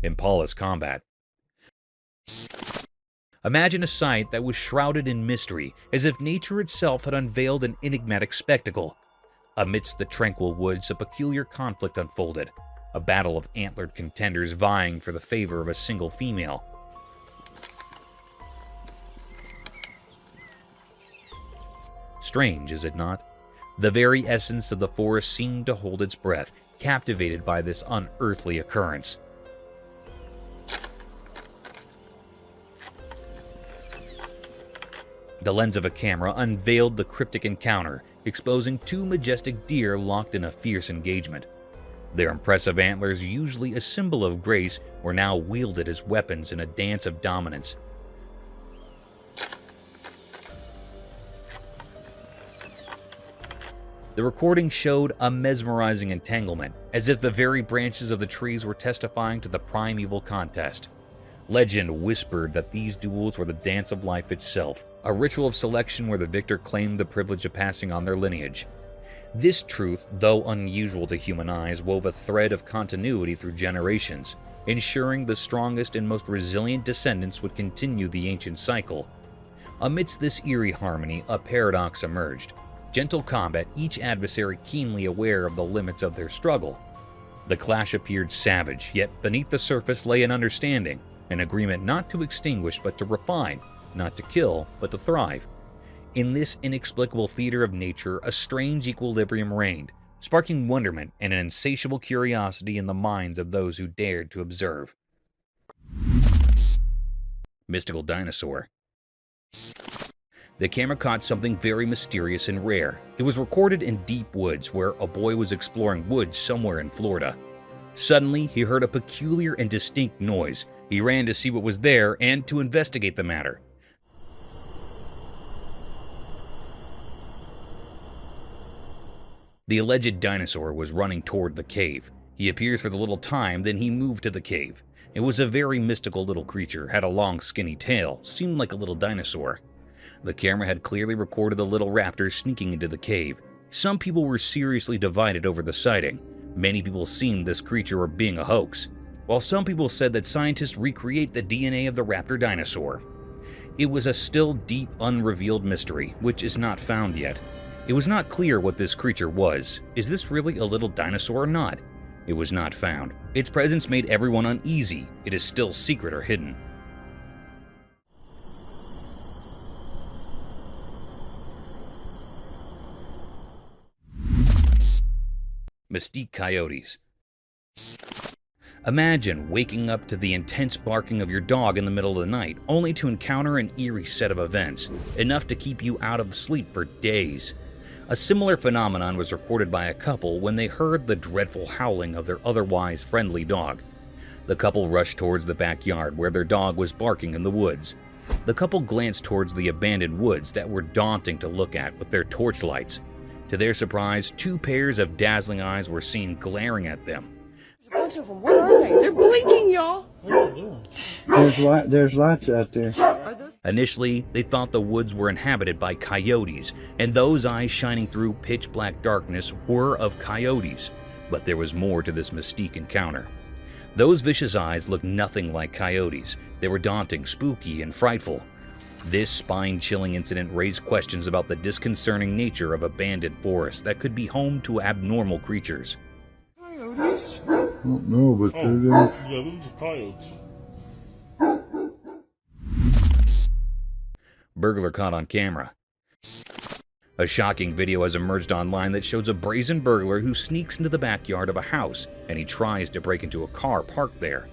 Imp Pauls Combat. Imagine a sight that was shrouded in mystery, as if nature itself had unveiled an enigmatic spectacle. Amidst the tranquil woods, a peculiar conflict unfolded, a battle of antlered contenders vying for the favor of a single female. Strange, is it not? The very essence of the forest seemed to hold its breath, captivated by this unearthly occurrence. The lens of a camera unveiled the cryptic encounter, exposing two majestic deer locked in a fierce engagement. Their impressive antlers, usually a symbol of grace, were now wielded as weapons in a dance of dominance. The recording showed a mesmerizing entanglement, as if the very branches of the trees were testifying to the primeval contest. Legend whispered that these duels were the dance of life itself, a ritual of selection where the victor claimed the privilege of passing on their lineage. This truth, though unusual to human eyes, wove a thread of continuity through generations, ensuring the strongest and most resilient descendants would continue the ancient cycle. Amidst this eerie harmony, a paradox emerged. Gentle combat, each adversary keenly aware of the limits of their struggle. The clash appeared savage, yet beneath the surface lay an understanding, an agreement not to extinguish but to refine, not to kill but to thrive. In this inexplicable theater of nature, a strange equilibrium reigned, sparking wonderment and an insatiable curiosity in the minds of those who dared to observe. Mystical Dinosaur. The camera caught something very mysterious and rare. It was recorded in deep woods where a boy was exploring woods somewhere in Florida. Suddenly, he heard a peculiar and distinct noise. He ran to see what was there and to investigate the matter. The alleged dinosaur was running toward the cave. He appears for the little time, then he moved to the cave. It was a very mystical little creature, had a long skinny tail, seemed like a little dinosaur. The camera had clearly recorded the little raptor sneaking into the cave. Some people were seriously divided over the sighting. Many people seen this creature being a hoax, while some people said that scientists recreate the DNA of the raptor dinosaur. It was a still deep, unrevealed mystery, which is not found yet. It was not clear what this creature was. Is this really a little dinosaur or not? It was not found. Its presence made everyone uneasy. It is still secret or hidden. Mystique Coyotes. Imagine waking up to the intense barking of your dog in the middle of the night, only to encounter an eerie set of events, enough to keep you out of sleep for days. A similar phenomenon was recorded by a couple when they heard the dreadful howling of their otherwise friendly dog. The couple rushed towards the backyard where their dog was barking in the woods. The couple glanced towards the abandoned woods that were daunting to look at with their torchlights. To their surprise, 2 pairs of dazzling eyes were seen glaring at them. A bunch of them. Where are they? They're blinking, y'all. There's lights out there. Initially, they thought the woods were inhabited by coyotes, and those eyes shining through pitch-black darkness were of coyotes. But there was more to this mystique encounter. Those vicious eyes looked nothing like coyotes. They were daunting, spooky, and frightful. This spine-chilling incident raised questions about the disconcerting nature of abandoned forests that could be home to abnormal creatures. Coyotes? I don't know, but they're there. Yeah, those are coyotes. Burglar caught on camera. A shocking video has emerged online that shows a brazen burglar who sneaks into the backyard of a house and he tries to break into a car parked there.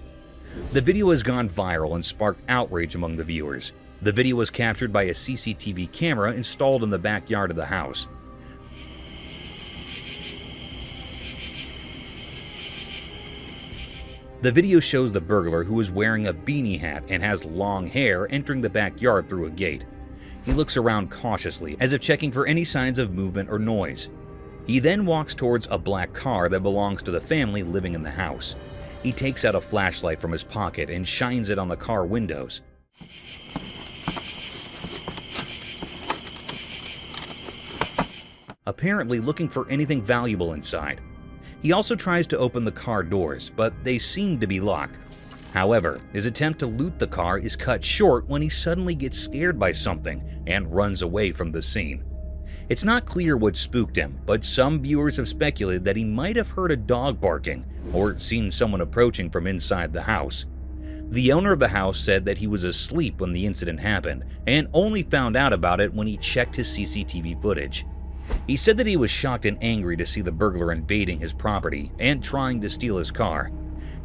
The video has gone viral and sparked outrage among the viewers. The video was captured by a CCTV camera installed in the backyard of the house. The video shows the burglar, who is wearing a beanie hat and has long hair, entering the backyard through a gate. He looks around cautiously, as if checking for any signs of movement or noise. He then walks towards a black car that belongs to the family living in the house. He takes out a flashlight from his pocket and shines it on the car windows. Apparently looking for anything valuable inside. He also tries to open the car doors, but they seem to be locked. However, his attempt to loot the car is cut short when he suddenly gets scared by something and runs away from the scene. It's not clear what spooked him, but some viewers have speculated that he might have heard a dog barking or seen someone approaching from inside the house. The owner of the house said that he was asleep when the incident happened and only found out about it when he checked his CCTV footage. He said that he was shocked and angry to see the burglar invading his property and trying to steal his car.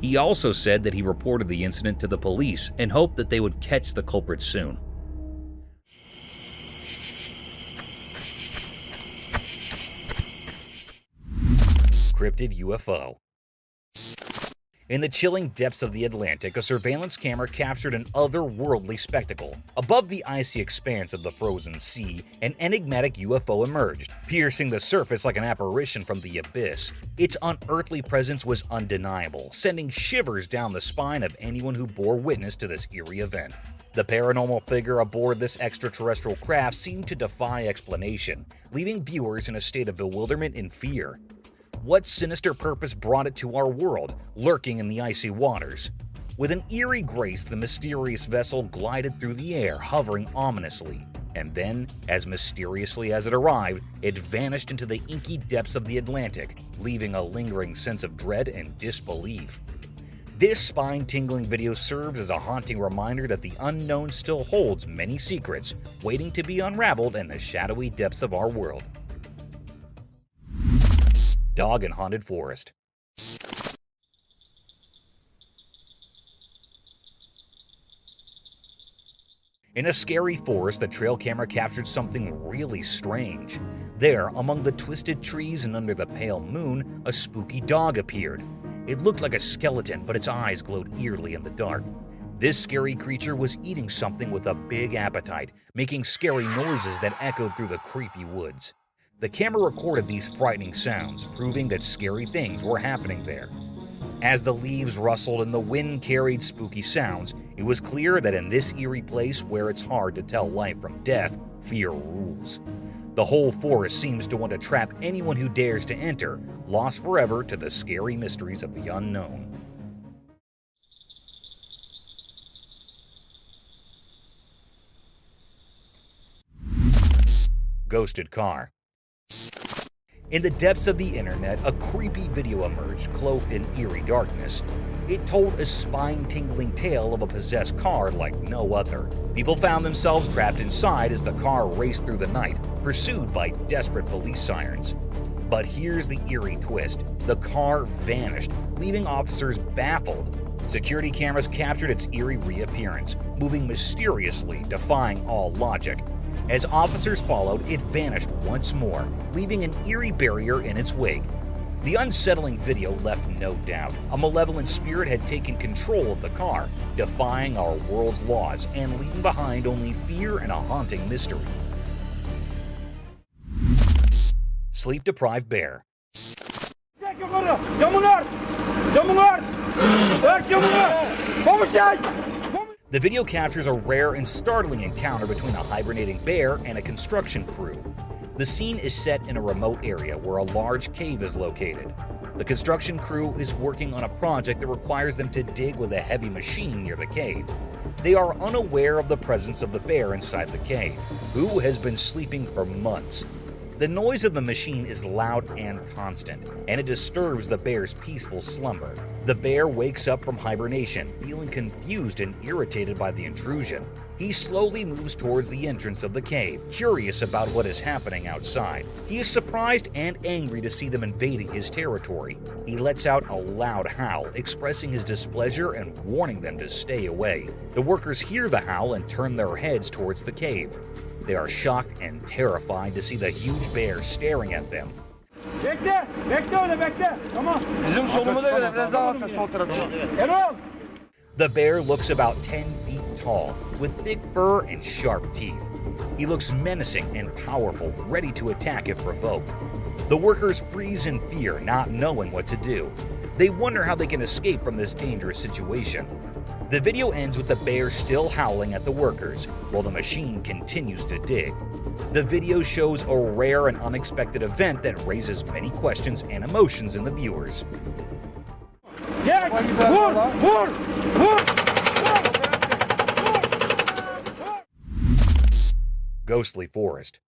He also said that he reported the incident to the police and hoped that they would catch the culprit soon. Crypted UFO. In the chilling depths of the Atlantic, a surveillance camera captured an otherworldly spectacle. Above the icy expanse of the frozen sea, an enigmatic UFO emerged, piercing the surface like an apparition from the abyss. Its unearthly presence was undeniable, sending shivers down the spine of anyone who bore witness to this eerie event. The paranormal figure aboard this extraterrestrial craft seemed to defy explanation, leaving viewers in a state of bewilderment and fear. What sinister purpose brought it to our world, lurking in the icy waters? With an eerie grace, the mysterious vessel glided through the air, hovering ominously. And then, as mysteriously as it arrived, it vanished into the inky depths of the Atlantic, leaving a lingering sense of dread and disbelief. This spine-tingling video serves as a haunting reminder that the unknown still holds many secrets waiting to be unraveled in the shadowy depths of our world. Dog in Haunted Forest. In a scary forest, the trail camera captured something really strange. There, among the twisted trees and under the pale moon, a spooky dog appeared. It looked like a skeleton, but its eyes glowed eerily in the dark. This scary creature was eating something with a big appetite, making scary noises that echoed through the creepy woods. The camera recorded these frightening sounds, proving that scary things were happening there. As the leaves rustled and the wind carried spooky sounds, it was clear that in this eerie place where it's hard to tell life from death, fear rules. The whole forest seems to want to trap anyone who dares to enter, lost forever to the scary mysteries of the unknown. Ghosted car. In the depths of the internet, a creepy video emerged, cloaked in eerie darkness. It told a spine-tingling tale of a possessed car like no other. People found themselves trapped inside as the car raced through the night, pursued by desperate police sirens. But here's the eerie twist. The car vanished, leaving officers baffled. Security cameras captured its eerie reappearance, moving mysteriously, defying all logic. As officers followed, it vanished once more, leaving an eerie barrier in its wake. The unsettling video left no doubt. A malevolent spirit had taken control of the car, defying our world's laws and leaving behind only fear and a haunting mystery. Sleep-deprived bear. The video captures a rare and startling encounter between a hibernating bear and a construction crew. The scene is set in a remote area where a large cave is located. The construction crew is working on a project that requires them to dig with a heavy machine near the cave. They are unaware of the presence of the bear inside the cave, who has been sleeping for months. The noise of the machine is loud and constant, and it disturbs the bear's peaceful slumber. The bear wakes up from hibernation, feeling confused and irritated by the intrusion. He slowly moves towards the entrance of the cave, curious about what is happening outside. He is surprised and angry to see them invading his territory. He lets out a loud howl, expressing his displeasure and warning them to stay away. The workers hear the howl and turn their heads towards the cave. They are shocked and terrified to see the huge bear staring at them. The bear looks about 10 feet tall, with thick fur and sharp teeth. He looks menacing and powerful, ready to attack if provoked. The workers freeze in fear, not knowing what to do. They wonder how they can escape from this dangerous situation. The video ends with the bear still howling at the workers, while the machine continues to dig. The video shows a rare and unexpected event that raises many questions and emotions in the viewers. Ghostly Forest.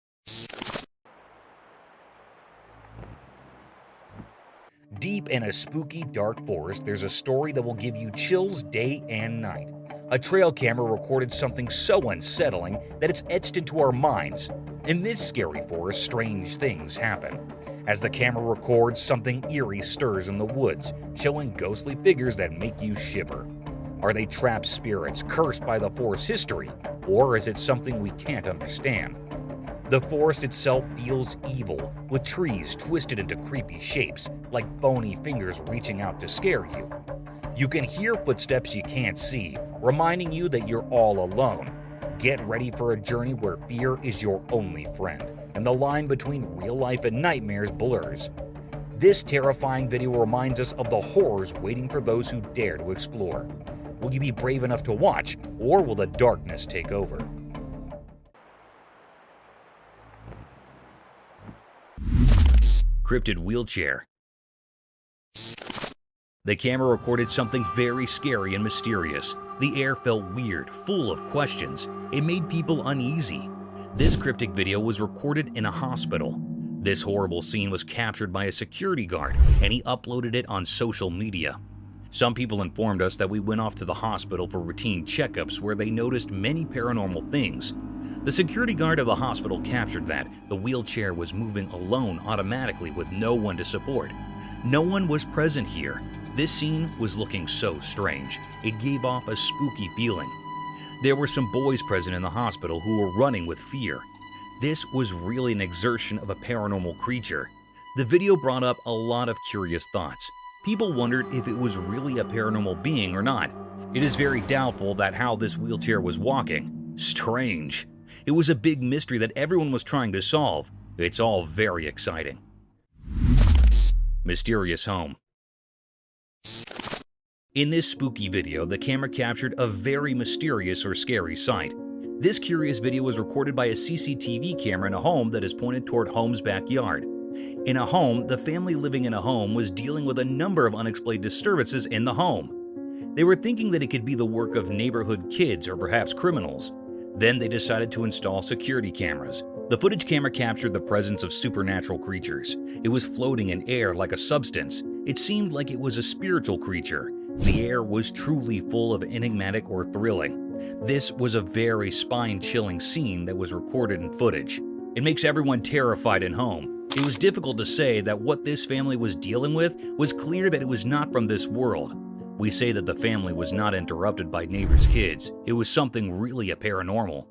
Deep in a spooky, dark forest, there's a story that will give you chills day and night. A trail camera recorded something so unsettling that it's etched into our minds. In this scary forest, strange things happen. As the camera records, something eerie stirs in the woods, showing ghostly figures that make you shiver. Are they trapped spirits cursed by the forest's history, or is it something we can't understand? The forest itself feels evil, with trees twisted into creepy shapes, like bony fingers reaching out to scare you. You can hear footsteps you can't see, reminding you that you're all alone. Get ready for a journey where fear is your only friend, and the line between real life and nightmares blurs. This terrifying video reminds us of the horrors waiting for those who dare to explore. Will you be brave enough to watch, or will the darkness take over? Crypted Wheelchair. The camera recorded something very scary and mysterious. The air felt weird, full of questions. It made people uneasy. This cryptic video was recorded in a hospital. This horrible scene was captured by a security guard, and he uploaded it on social media. Some people informed us that we went off to the hospital for routine checkups where they noticed many paranormal things. The security guard of the hospital captured that the wheelchair was moving alone automatically with no one to support. No one was present here. This scene was looking so strange. It gave off a spooky feeling. There were some boys present in the hospital who were running with fear. This was really an exertion of a paranormal creature. The video brought up a lot of curious thoughts. People wondered if it was really a paranormal being or not. It is very doubtful that how this wheelchair was walking. Strange. It was a big mystery that everyone was trying to solve. It's all very exciting. Mysterious Home. In this spooky video, the camera captured a very mysterious or scary sight. This curious video was recorded by a CCTV camera in a home that is pointed toward Holmes' backyard. In a home, the family living in a home was dealing with a number of unexplained disturbances in the home. They were thinking that it could be the work of neighborhood kids or perhaps criminals. Then they decided to install security cameras. The footage camera captured the presence of supernatural creatures. It was floating in air like a substance. It seemed like it was a spiritual creature. The air was truly full of enigmatic or thrilling. This was a very spine-chilling scene that was recorded in footage. It makes everyone terrified in home. It was difficult to say that what this family was dealing with was clear that it was not from this world. We say that the family was not interrupted by neighbors' kids. It was something really paranormal.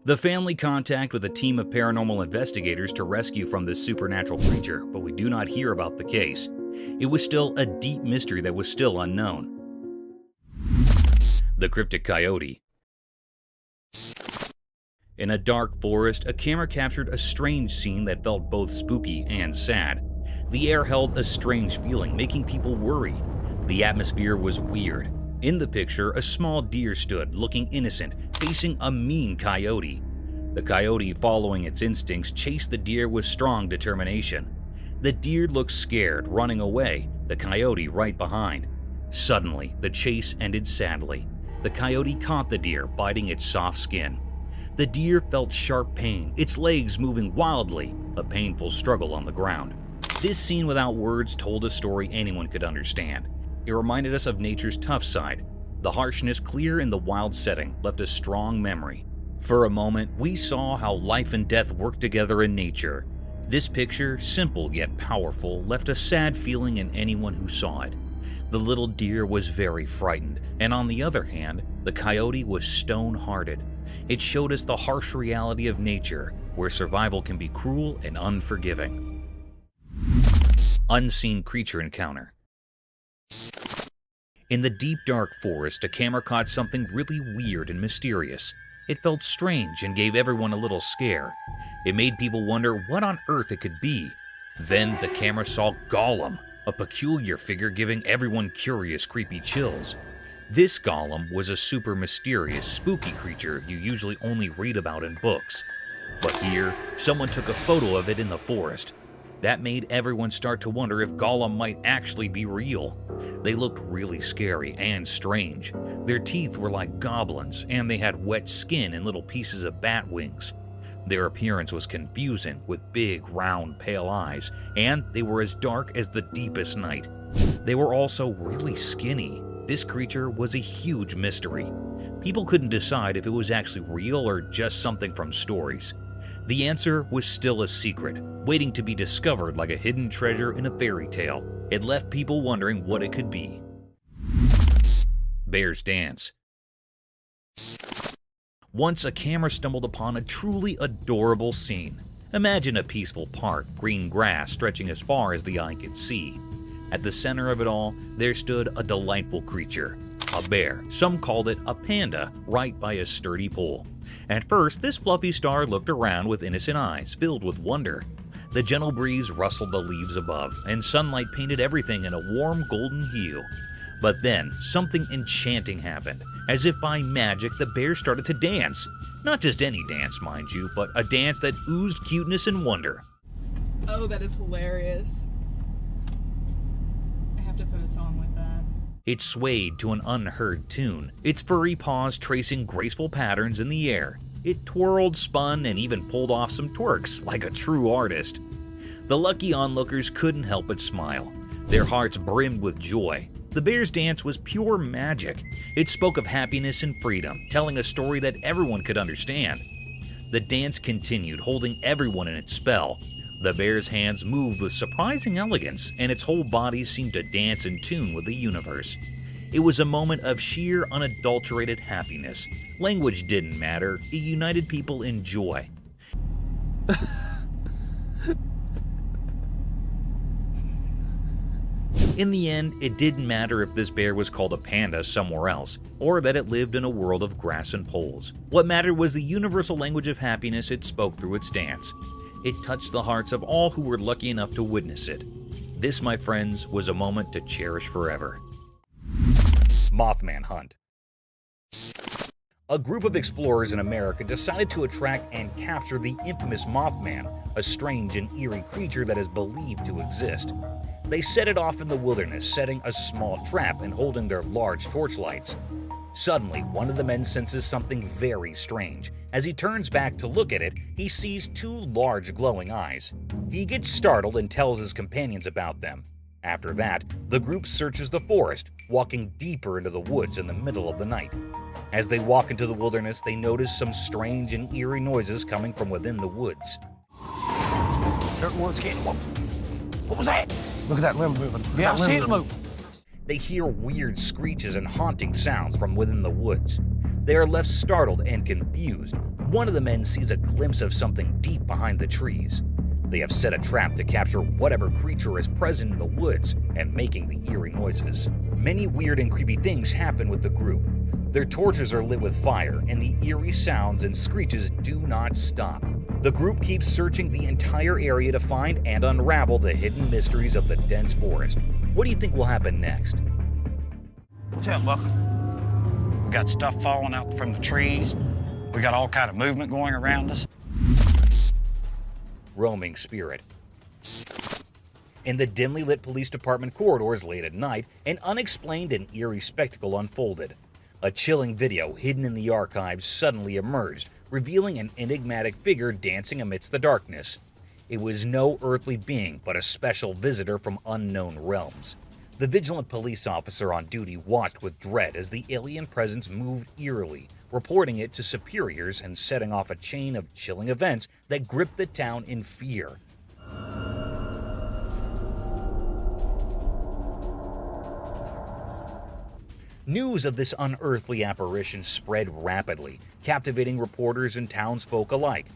The family contacted with a team of paranormal investigators to rescue from this supernatural creature, but we do not hear about the case. It was still a deep mystery that was still unknown. The Cryptic Coyote. In a dark forest, a camera captured a strange scene that felt both spooky and sad. The air held a strange feeling, making people worry. The atmosphere was weird. In the picture, a small deer stood, looking innocent, facing a mean coyote. The coyote, following its instincts, chased the deer with strong determination. The deer looked scared, running away, the coyote right behind. Suddenly, the chase ended sadly. The coyote caught the deer, biting its soft skin. The deer felt sharp pain, its legs moving wildly, a painful struggle on the ground. This scene without words told a story anyone could understand. It reminded us of nature's tough side. The harshness, clear in the wild setting, left a strong memory. For a moment, we saw how life and death work together in nature. This picture, simple yet powerful, left a sad feeling in anyone who saw it. The little deer was very frightened, and on the other hand, the coyote was stone-hearted. It showed us the harsh reality of nature, where survival can be cruel and unforgiving. Unseen creature encounter. In the deep dark forest, a camera caught something really weird and mysterious. It felt strange and gave everyone a little scare. It made people wonder what on earth it could be. Then the camera saw Golem, a peculiar figure giving everyone curious, creepy chills. This Golem was a super mysterious, spooky creature you usually only read about in books. But here, someone took a photo of it in the forest. That made everyone start to wonder if Golem might actually be real. They looked really scary and strange. Their teeth were like goblins, and they had wet skin and little pieces of bat wings. Their appearance was confusing, with big, round, pale eyes, and they were as dark as the deepest night. They were also really skinny. This creature was a huge mystery. People couldn't decide if it was actually real or just something from stories. The answer was still a secret, waiting to be discovered like a hidden treasure in a fairy tale. It left people wondering what it could be. Bear's Dance. Once a camera stumbled upon a truly adorable scene. Imagine a peaceful park, green grass stretching as far as the eye could see. At the center of it all, there stood a delightful creature, a bear. Some called it a panda, right by a sturdy pole. At first, this fluffy star looked around with innocent eyes, filled with wonder. The gentle breeze rustled the leaves above, and sunlight painted everything in a warm golden hue. But then, something enchanting happened. As if by magic, the bear started to dance. Not just any dance, mind you, but a dance that oozed cuteness and wonder. Oh, that is hilarious. I have to put a song with that. It swayed to an unheard tune, its furry paws tracing graceful patterns in the air. It twirled, spun, and even pulled off some twerks like a true artist. The lucky onlookers couldn't help but smile. Their hearts brimmed with joy. The bear's dance was pure magic. It spoke of happiness and freedom, telling a story that everyone could understand. The dance continued, holding everyone in its spell. The bear's hands moved with surprising elegance, and its whole body seemed to dance in tune with the universe. It was a moment of sheer, unadulterated happiness. Language didn't matter. It united people in joy. In the end, it didn't matter if this bear was called a panda somewhere else, or that it lived in a world of grass and poles. What mattered was the universal language of happiness it spoke through its dance. It touched the hearts of all who were lucky enough to witness it. This, my friends, was a moment to cherish forever. Moth Man Hunt. A group of explorers in America decided to attract and capture the infamous Mothman, a strange and eerie creature that is believed to exist. They set it off in the wilderness, setting a small trap and holding their large torchlights. Suddenly, one of the men senses something very strange. As he turns back to look at it, he sees two large glowing eyes. He gets startled and tells his companions about them. After that, the group searches the forest, walking deeper into the woods in the middle of the night. As they walk into the wilderness, they notice some strange and eerie noises coming from within the woods. Everyone's getting what was that? Look at that limb moving. Yeah, I see it move. They hear weird screeches and haunting sounds from within the woods. They are left startled and confused. One of the men sees a glimpse of something deep behind the trees. They have set a trap to capture whatever creature is present in the woods and making the eerie noises. Many weird and creepy things happen with the group. Their torches are lit with fire, and the eerie sounds and screeches do not stop. The group keeps searching the entire area to find and unravel the hidden mysteries of the dense forest. What do you think will happen next? What's up, Buck? We got stuff falling out from the trees. We got all kind of movement going around us. Roaming spirit. In the dimly lit police department corridors late at night, an unexplained and eerie spectacle unfolded. A chilling video hidden in the archives suddenly emerged, revealing an enigmatic figure dancing amidst the darkness. It was no earthly being, but a special visitor from unknown realms. The vigilant police officer on duty watched with dread as the alien presence moved eerily, reporting it to superiors and setting off a chain of chilling events that gripped the town in fear. News of this unearthly apparition spread rapidly, captivating reporters and townsfolk alike.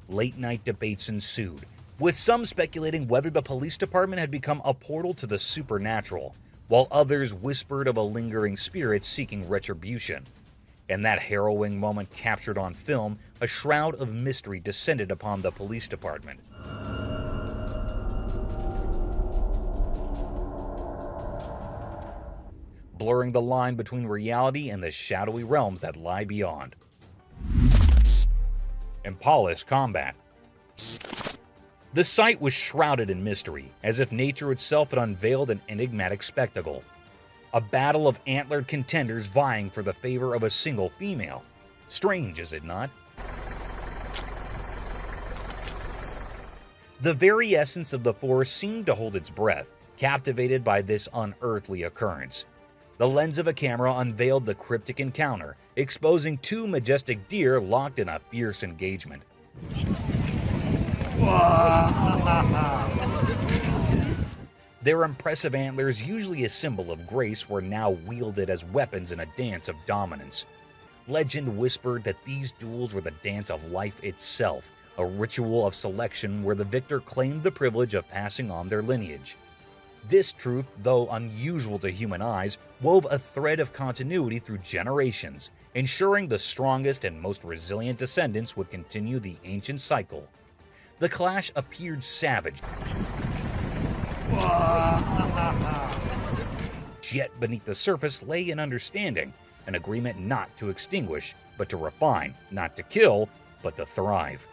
Late-night debates ensued, with some speculating whether the police department had become a portal to the supernatural, while others whispered of a lingering spirit seeking retribution. In that harrowing moment captured on film, a shroud of mystery descended upon the police department. Blurring the line between reality and the shadowy realms that lie beyond. Imp Pauls Combat. The site was shrouded in mystery, as if nature itself had unveiled an enigmatic spectacle. A battle of antlered contenders vying for the favor of a single female. Strange, is it not? The very essence of the forest seemed to hold its breath, captivated by this unearthly occurrence. The lens of a camera unveiled the cryptic encounter, exposing two majestic deer locked in a fierce engagement. Their impressive antlers, usually a symbol of grace, were now wielded as weapons in a dance of dominance. Legend whispered that these duels were the dance of life itself, a ritual of selection where the victor claimed the privilege of passing on their lineage. This truth, though unusual to human eyes, wove a thread of continuity through generations, ensuring the strongest and most resilient descendants would continue the ancient cycle. The clash appeared savage, yet beneath the surface lay an understanding, an agreement not to extinguish, but to refine, not to kill, but to thrive.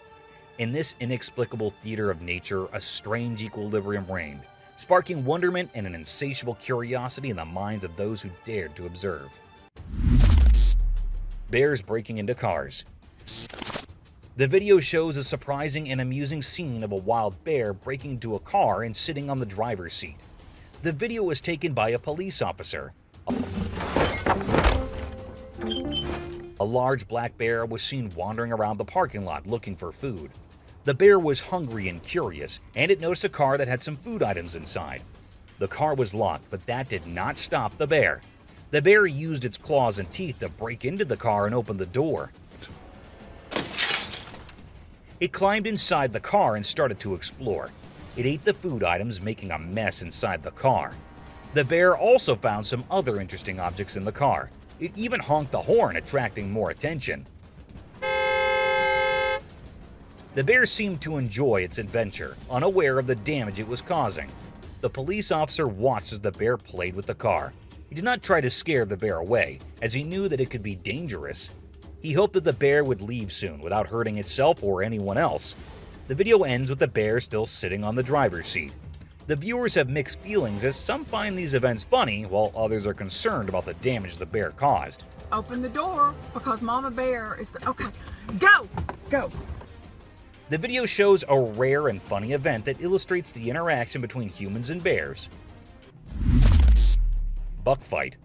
In this inexplicable theater of nature, a strange equilibrium reigned, sparking wonderment and an insatiable curiosity in the minds of those who dared to observe. Bears breaking into cars. The video shows a surprising and amusing scene of a wild bear breaking into a car and sitting on the driver's seat. The video was taken by a police officer. A large black bear was seen wandering around the parking lot looking for food. The bear was hungry and curious, and it noticed a car that had some food items inside. The car was locked, but that did not stop the bear. The bear used its claws and teeth to break into the car and open the door. It climbed inside the car and started to explore. It ate the food items, making a mess inside the car. The bear also found some other interesting objects in the car. It even honked the horn, attracting more attention. The bear seemed to enjoy its adventure, unaware of the damage it was causing. The police officer watched as the bear played with the car. He did not try to scare the bear away, as he knew that it could be dangerous. He hoped that the bear would leave soon without hurting itself or anyone else. The video ends with the bear still sitting on the driver's seat. The viewers have mixed feelings as some find these events funny while others are concerned about the damage the bear caused. Open the door because Mama Bear is... Okay, go! Go! The video shows a rare and funny event that illustrates the interaction between humans and bears. Buck fight.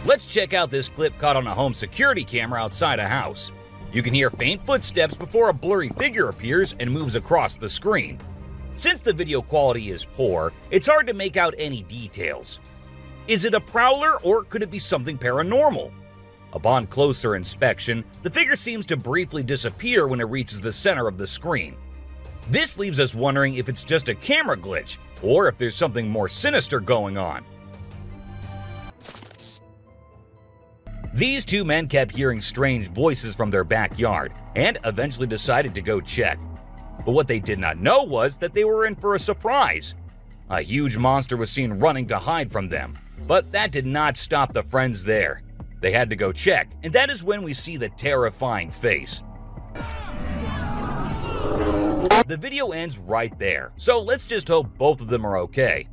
Let's check out this clip caught on a home security camera outside a house. You can hear faint footsteps before a blurry figure appears and moves across the screen. Since the video quality is poor, it's hard to make out any details. Is it a prowler or could it be something paranormal? Upon closer inspection, the figure seems to briefly disappear when it reaches the center of the screen. This leaves us wondering if it's just a camera glitch or if there's something more sinister going on. These two men kept hearing strange voices from their backyard and eventually decided to go check. But what they did not know was that they were in for a surprise. A huge monster was seen running to hide from them, but that did not stop the friends there. They had to go check, and that is when we see the terrifying face. The video ends right there, so let's just hope both of them are okay.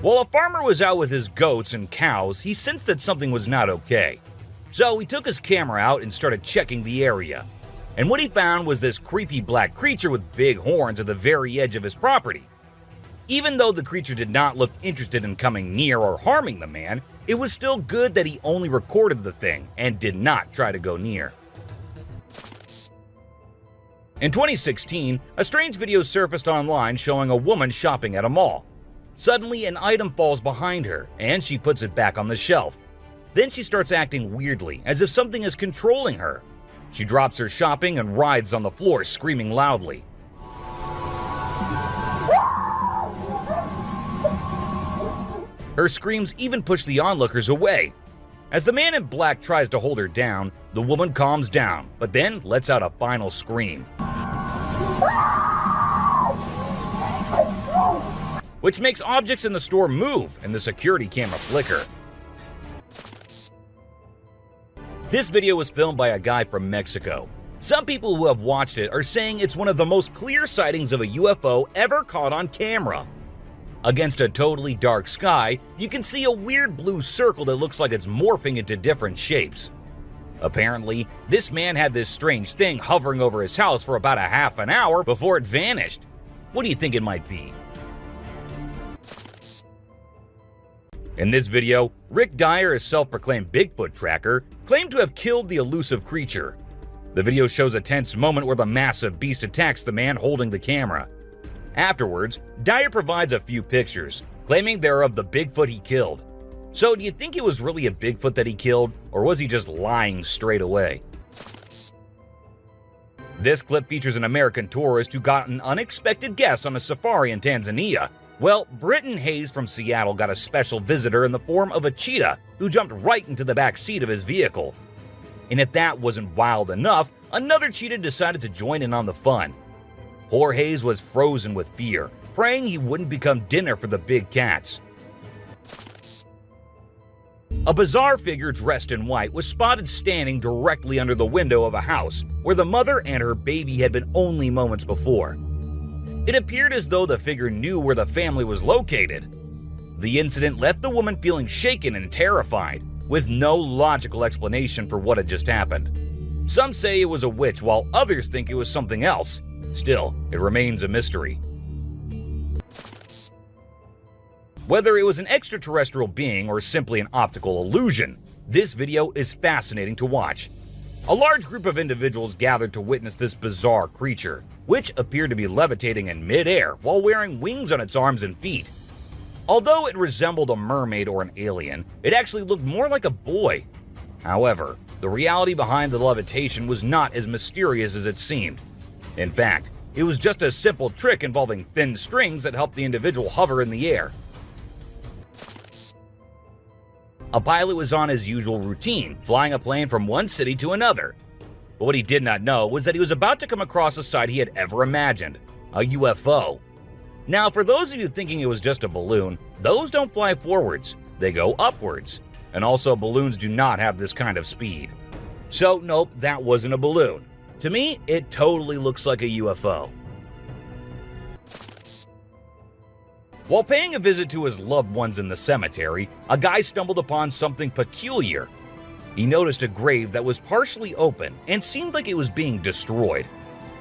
While a farmer was out with his goats and cows, he sensed that something was not okay. So he took his camera out and started checking the area. And what he found was this creepy black creature with big horns at the very edge of his property. Even though the creature did not look interested in coming near or harming the man, it was still good that he only recorded the thing and did not try to go near. In 2016, a strange video surfaced online showing a woman shopping at a mall. Suddenly, an item falls behind her, and she puts it back on the shelf. Then she starts acting weirdly, as if something is controlling her. She drops her shopping and writhes on the floor, screaming loudly. Her screams even push the onlookers away. As the man in black tries to hold her down, the woman calms down, but then lets out a final scream, which makes objects in the store move and the security camera flicker. This video was filmed by a guy from Mexico. Some people who have watched it are saying it's one of the most clear sightings of a UFO ever caught on camera. Against a totally dark sky, you can see a weird blue circle that looks like it's morphing into different shapes. Apparently, this man had this strange thing hovering over his house for about a half an hour before it vanished. What do you think it might be? In this video, Rick Dyer, a self-proclaimed Bigfoot tracker, claimed to have killed the elusive creature. The video shows a tense moment where the massive beast attacks the man holding the camera. Afterwards, Dyer provides a few pictures, claiming they're of the Bigfoot he killed. So do you think it was really a Bigfoot that he killed, or was he just lying straight away? This clip features an American tourist who got an unexpected guest on a safari in Tanzania. Well, Britton Hayes from Seattle got a special visitor in the form of a cheetah who jumped right into the back seat of his vehicle. And if that wasn't wild enough, another cheetah decided to join in on the fun. Poor Hayes was frozen with fear, praying he wouldn't become dinner for the big cats. A bizarre figure dressed in white was spotted standing directly under the window of a house where the mother and her baby had been only moments before. It appeared as though the figure knew where the family was located. The incident left the woman feeling shaken and terrified, with no logical explanation for what had just happened. Some say it was a witch, while others think it was something else. Still, it remains a mystery. Whether it was an extraterrestrial being or simply an optical illusion, this video is fascinating to watch. A large group of individuals gathered to witness this bizarre creature, which appeared to be levitating in mid-air while wearing wings on its arms and feet. Although it resembled a mermaid or an alien, it actually looked more like a boy. However, the reality behind the levitation was not as mysterious as it seemed. In fact, It was just a simple trick involving thin strings that helped the individual hover in the air. A pilot was on his usual routine, flying a plane from one city to another. But what he did not know was that he was about to come across a sight he had ever imagined, a UFO. Now, for those of you thinking it was just a balloon, those don't fly forwards, they go upwards. And also, balloons do not have this kind of speed. So nope, that wasn't a balloon. To me, it totally looks like a UFO. While paying a visit to his loved ones in the cemetery, a guy stumbled upon something peculiar. He noticed a grave that was partially open and seemed like it was being destroyed.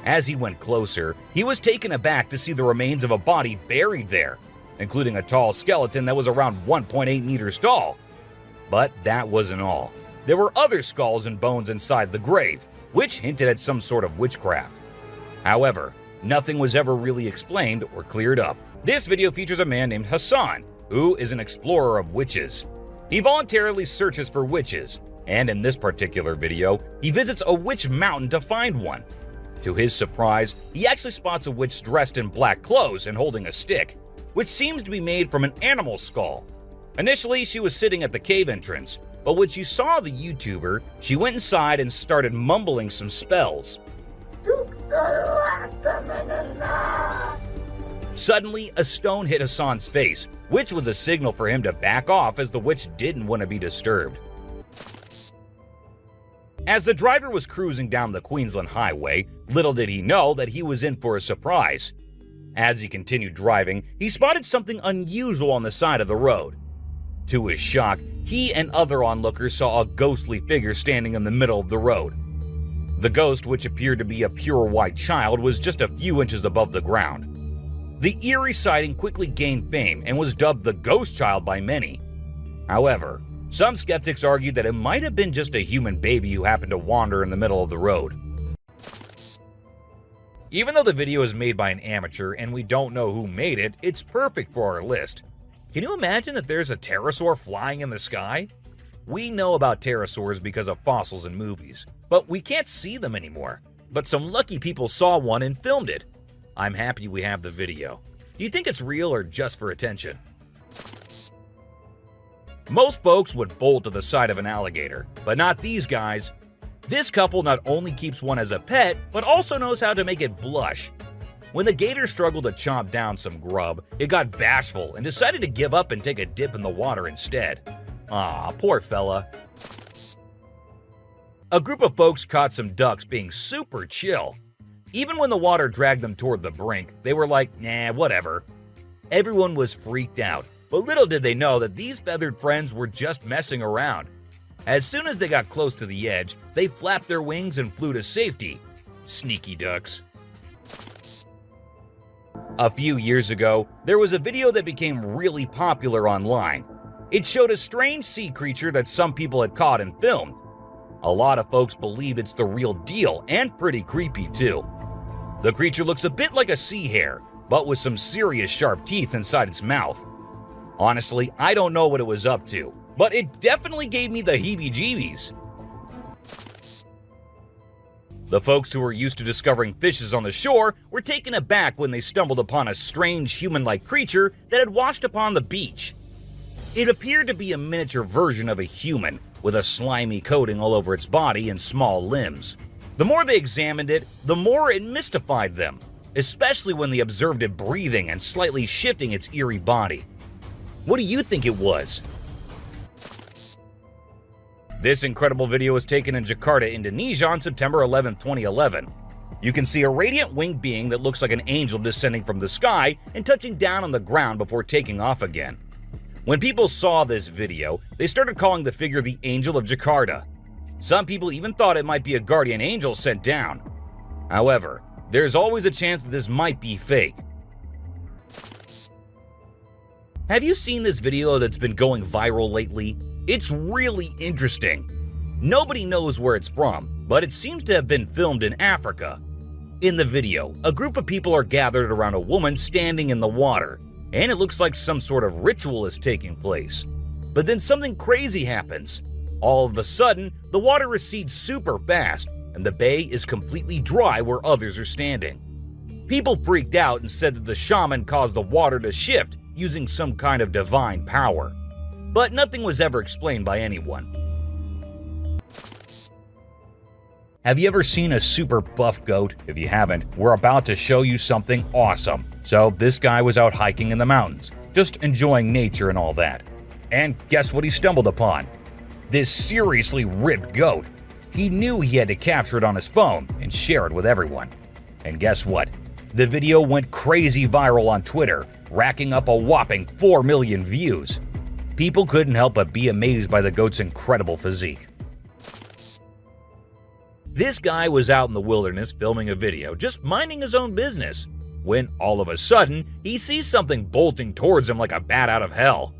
As he went closer, he was taken aback to see the remains of a body buried there, including a tall skeleton that was around 1.8 meters tall. But that wasn't all. There were other skulls and bones inside the grave, which hinted at some sort of witchcraft. However, nothing was ever really explained or cleared up. This video features a man named Hassan, who is an explorer of witches. He voluntarily searches for witches, and in this particular video, he visits a witch mountain to find one. To his surprise, he actually spots a witch dressed in black clothes and holding a stick, which seems to be made from an animal skull. Initially, she was sitting at the cave entrance, but when she saw the YouTuber, she went inside and started mumbling some spells. Suddenly, a stone hit Hassan's face, which was a signal for him to back off as the witch didn't want to be disturbed. As the driver was cruising down the Queensland Highway, little did he know that he was in for a surprise. As he continued driving, he spotted something unusual on the side of the road. To his shock, he and other onlookers saw a ghostly figure standing in the middle of the road. The ghost, which appeared to be a pure white child, was just a few inches above the ground. The Eerie sighting quickly gained fame and was dubbed the Ghost Child by many. However, some skeptics argued that it might have been just a human baby who happened to wander in the middle of the road. Even though the video is made by an amateur and we don't know who made it, it's perfect for our list. Can you imagine that there's a pterosaur flying in the sky? We know about pterosaurs because of fossils in movies, but we can't see them anymore. But some lucky people saw one and filmed it. I'm happy we have the video. Do you think it's real or just for attention? Most folks would bolt to the side of an alligator, but not these guys. This couple not only keeps one as a pet, but also knows how to make it blush. When the gator struggled to chomp down some grub, it got bashful and decided to give up and take a dip in the water instead. Aw, poor fella. A group of folks caught some ducks being super chill. Even when the water dragged them toward the brink, they were like, nah, whatever. Everyone was freaked out, but little did they know that these feathered friends were just messing around. As soon as they got close to the edge, they flapped their wings and flew to safety. Sneaky ducks. A few years ago, there was a video that became really popular online. It showed a strange sea creature that some people had caught and filmed. A lot of folks believe it's the real deal and pretty creepy too. The creature looks a bit like a sea hare, but with some serious sharp teeth inside its mouth. Honestly, I don't know what it was up to, but it definitely gave me the heebie-jeebies. The folks who were used to discovering fishes on the shore were taken aback when they stumbled upon a strange human-like creature that had washed upon the beach. It appeared to be a miniature version of a human, with a slimy coating all over its body and small limbs. The more they examined it, the more it mystified them, especially when they observed it breathing and slightly shifting its eerie body. What do you think it was? This incredible video was taken in Jakarta, Indonesia on September 11, 2011. You can see a radiant winged being that looks like an angel descending from the sky and touching down on the ground before taking off again. When people saw this video, they started calling the figure the Angel of Jakarta. Some people even thought it might be a guardian angel sent down. However, there's always a chance that this might be fake. Have you seen this video that's been going viral lately? It's really interesting. Nobody knows where it's from, but it seems to have been filmed in Africa. In the video, a group of people are gathered around a woman standing in the water, and it looks like some sort of ritual is taking place. But then something crazy happens. All of a sudden, the water recedes super fast, and the bay is completely dry where others are standing. People freaked out and said that the shaman caused the water to shift using some kind of divine power. But nothing was ever explained by anyone. Have you ever seen a super buff goat? If you haven't, we're about to show you something awesome. So this guy was out hiking in the mountains, just enjoying nature and all that. And guess what he stumbled upon? This seriously ripped goat. He knew he had to capture it on his phone and share it with everyone. And guess what? The video went crazy viral on Twitter, racking up a whopping 4 million views. People couldn't help but be amazed by the goat's incredible physique. This guy was out in the wilderness filming a video, just minding his own business, when all of a sudden, he sees something bolting towards him like a bat out of hell.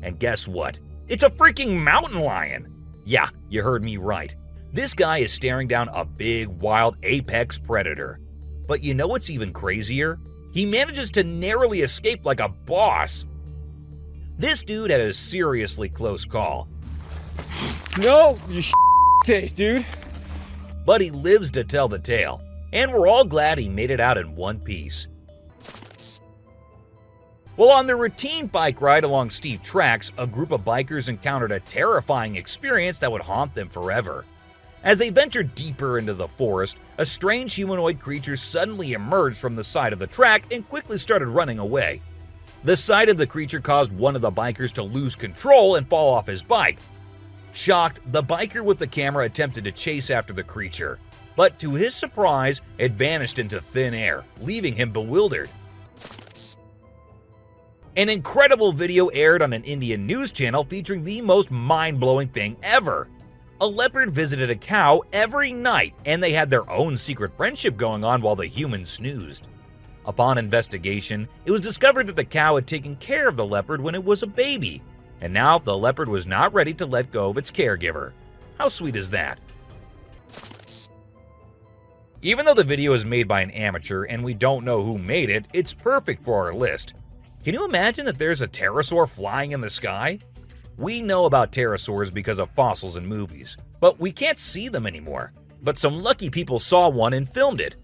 And guess what? It's a freaking mountain lion! Yeah, you heard me right. This guy is staring down a big, wild apex predator. But you know what's even crazier? He manages to narrowly escape like a boss. This dude had a seriously close call. No, you face, dude. But he lives to tell the tale, and we're all glad he made it out in one piece. Well, on their routine bike ride along steep tracks, a group of bikers encountered a terrifying experience that would haunt them forever. As they ventured deeper into the forest, a strange humanoid creature suddenly emerged from the side of the track and quickly started running away. The sight of the creature caused one of the bikers to lose control and fall off his bike. Shocked, the biker with the camera attempted to chase after the creature, but to his surprise, it vanished into thin air, leaving him bewildered. An incredible video aired on an Indian news channel featuring the most mind-blowing thing ever. A leopard visited a cow every night, and they had their own secret friendship going on while the human snoozed. Upon investigation, it was discovered that the cow had taken care of the leopard when it was a baby, and now the leopard was not ready to let go of its caregiver. How sweet is that? Even though the video is made by an amateur and we don't know who made it, it's perfect for our list. Can you imagine that there's a pterosaur flying in the sky? We know about pterosaurs because of fossils in movies, but we can't see them anymore. But some lucky people saw one and filmed it.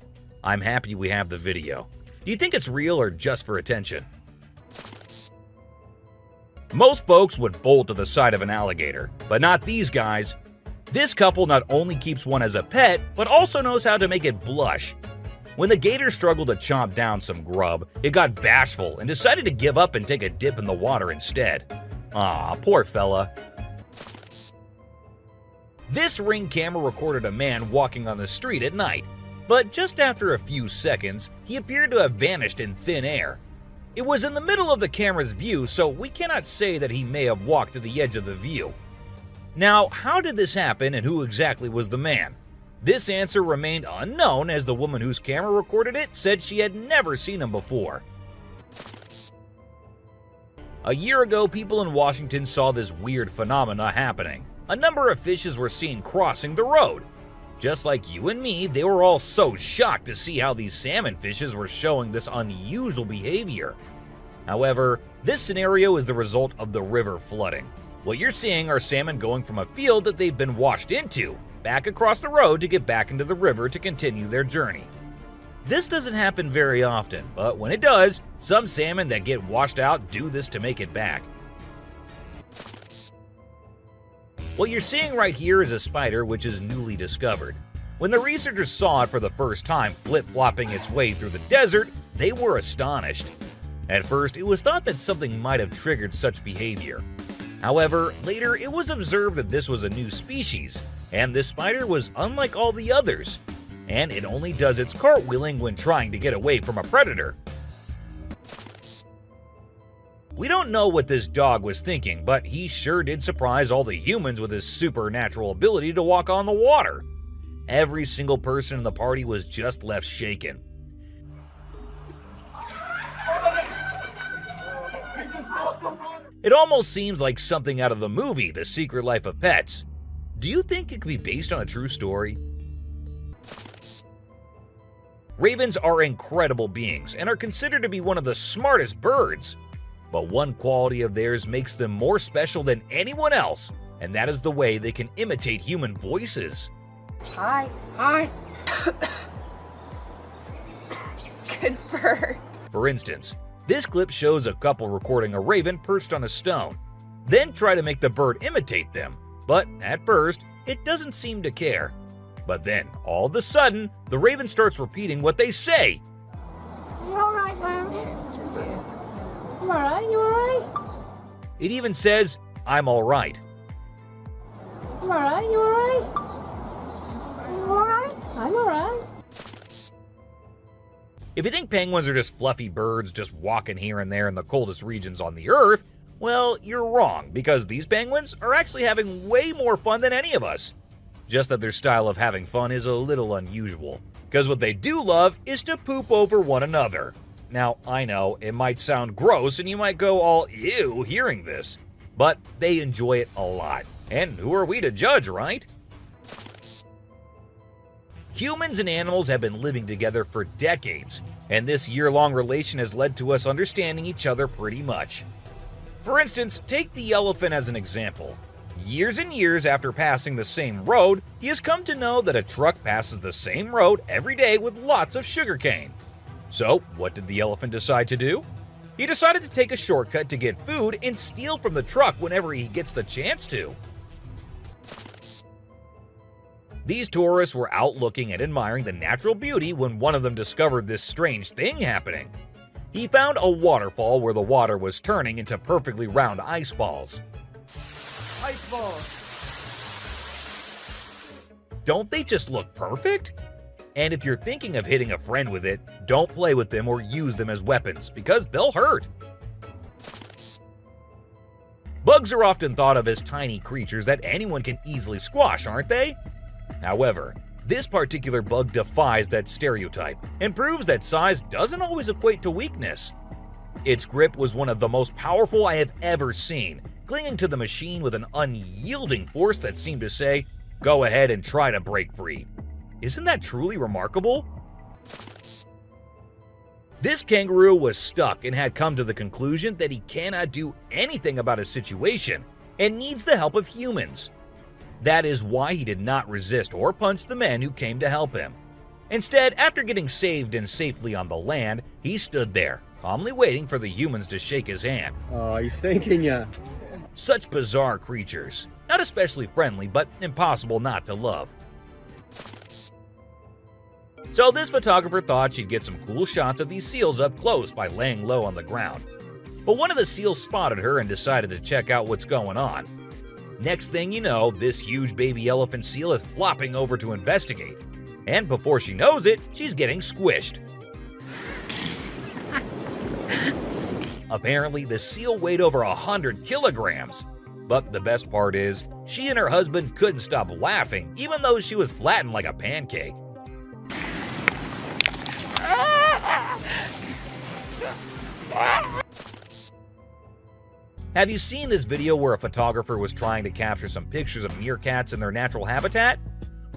I'm happy we have the video. Do you think it's real or just for attention? Most folks would bolt to the side of an alligator, but not these guys. This couple not only keeps one as a pet, but also knows how to make it blush. When the gator struggled to chomp down some grub, it got bashful and decided to give up and take a dip in the water instead. Aw, poor fella. This Ring camera recorded a man walking on the street at night, but just after a few seconds, he appeared to have vanished in thin air. It was in the middle of the camera's view, so we cannot say that he may have walked to the edge of the view. Now, how did this happen and who exactly was the man? This answer remained unknown as the woman whose camera recorded it said she had never seen him before. A year ago, people in Washington saw this weird phenomena happening. A number of fishes were seen crossing the road. Just like you and me, they were all so shocked to see how these salmon fishes were showing this unusual behavior. However, this scenario is the result of the river flooding. What you're seeing are salmon going from a field that they've been washed into, back across the road to get back into the river to continue their journey. This doesn't happen very often, but when it does, some salmon that get washed out do this to make it back. What you're seeing right here is a spider which is newly discovered. When the researchers saw it for the first time flip-flopping its way through the desert, they were astonished. At first, it was thought that something might have triggered such behavior. However, later it was observed that this was a new species, and this spider was unlike all the others, and it only does its cartwheeling when trying to get away from a predator. We don't know what this dog was thinking, but he sure did surprise all the humans with his supernatural ability to walk on the water. Every single person in the party was just left shaken. It almost seems like something out of the movie The Secret Life of Pets. Do you think it could be based on a true story? Ravens are incredible beings and are considered to be one of the smartest birds. But one quality of theirs makes them more special than anyone else, and that is the way they can imitate human voices. Hi. Hi. good bird. For instance, this clip shows a couple recording a raven perched on a stone, then try to make the bird imitate them, but at first, it doesn't seem to care. But then, all of a sudden, the raven starts repeating what they say. You all right, Lamb? You alright? You alright? It even says, "I'm alright." You alright? You alright? You all right? I'm alright. If you think penguins are just fluffy birds just walking here and there in the coldest regions on the Earth, well, you're wrong, because these penguins are actually having way more fun than any of us. Just that their style of having fun is a little unusual, because what they do love is to poop over one another. Now, I know, it might sound gross and you might go all ew hearing this, but they enjoy it a lot. And who are we to judge, right? Humans and animals have been living together for decades, and this year-long relation has led to us understanding each other pretty much. For instance, take the elephant as an example. Years and years after passing the same road, he has come to know that a truck passes the same road every day with lots of sugarcane. So, what did the elephant decide to do? He decided to take a shortcut to get food and steal from the truck whenever he gets the chance to. These tourists were out looking and admiring the natural beauty when one of them discovered this strange thing happening. He found a waterfall where the water was turning into perfectly round ice balls. Ice balls. Don't they just look perfect? And if you're thinking of hitting a friend with it, don't play with them or use them as weapons, because they'll hurt. Bugs are often thought of as tiny creatures that anyone can easily squash, aren't they? However, this particular bug defies that stereotype and proves that size doesn't always equate to weakness. Its grip was one of the most powerful I have ever seen, clinging to the machine with an unyielding force that seemed to say, "Go ahead and try to break free." Isn't that truly remarkable? This kangaroo was stuck and had come to the conclusion that he cannot do anything about his situation and needs the help of humans. That is why he did not resist or punch the men who came to help him. Instead, after getting saved and safely on the land, he stood there, calmly waiting for the humans to shake his hand. Oh, he's thanking ya. Such bizarre creatures, not especially friendly, but impossible not to love. So this photographer thought she'd get some cool shots of these seals up close by laying low on the ground. But one of the seals spotted her and decided to check out what's going on. Next thing you know, this huge baby elephant seal is flopping over to investigate. And before she knows it, she's getting squished. Apparently, the seal weighed over 100 kilograms. But the best part is, she and her husband couldn't stop laughing even though she was flattened like a pancake. Have you seen this video where a photographer was trying to capture some pictures of meerkats in their natural habitat?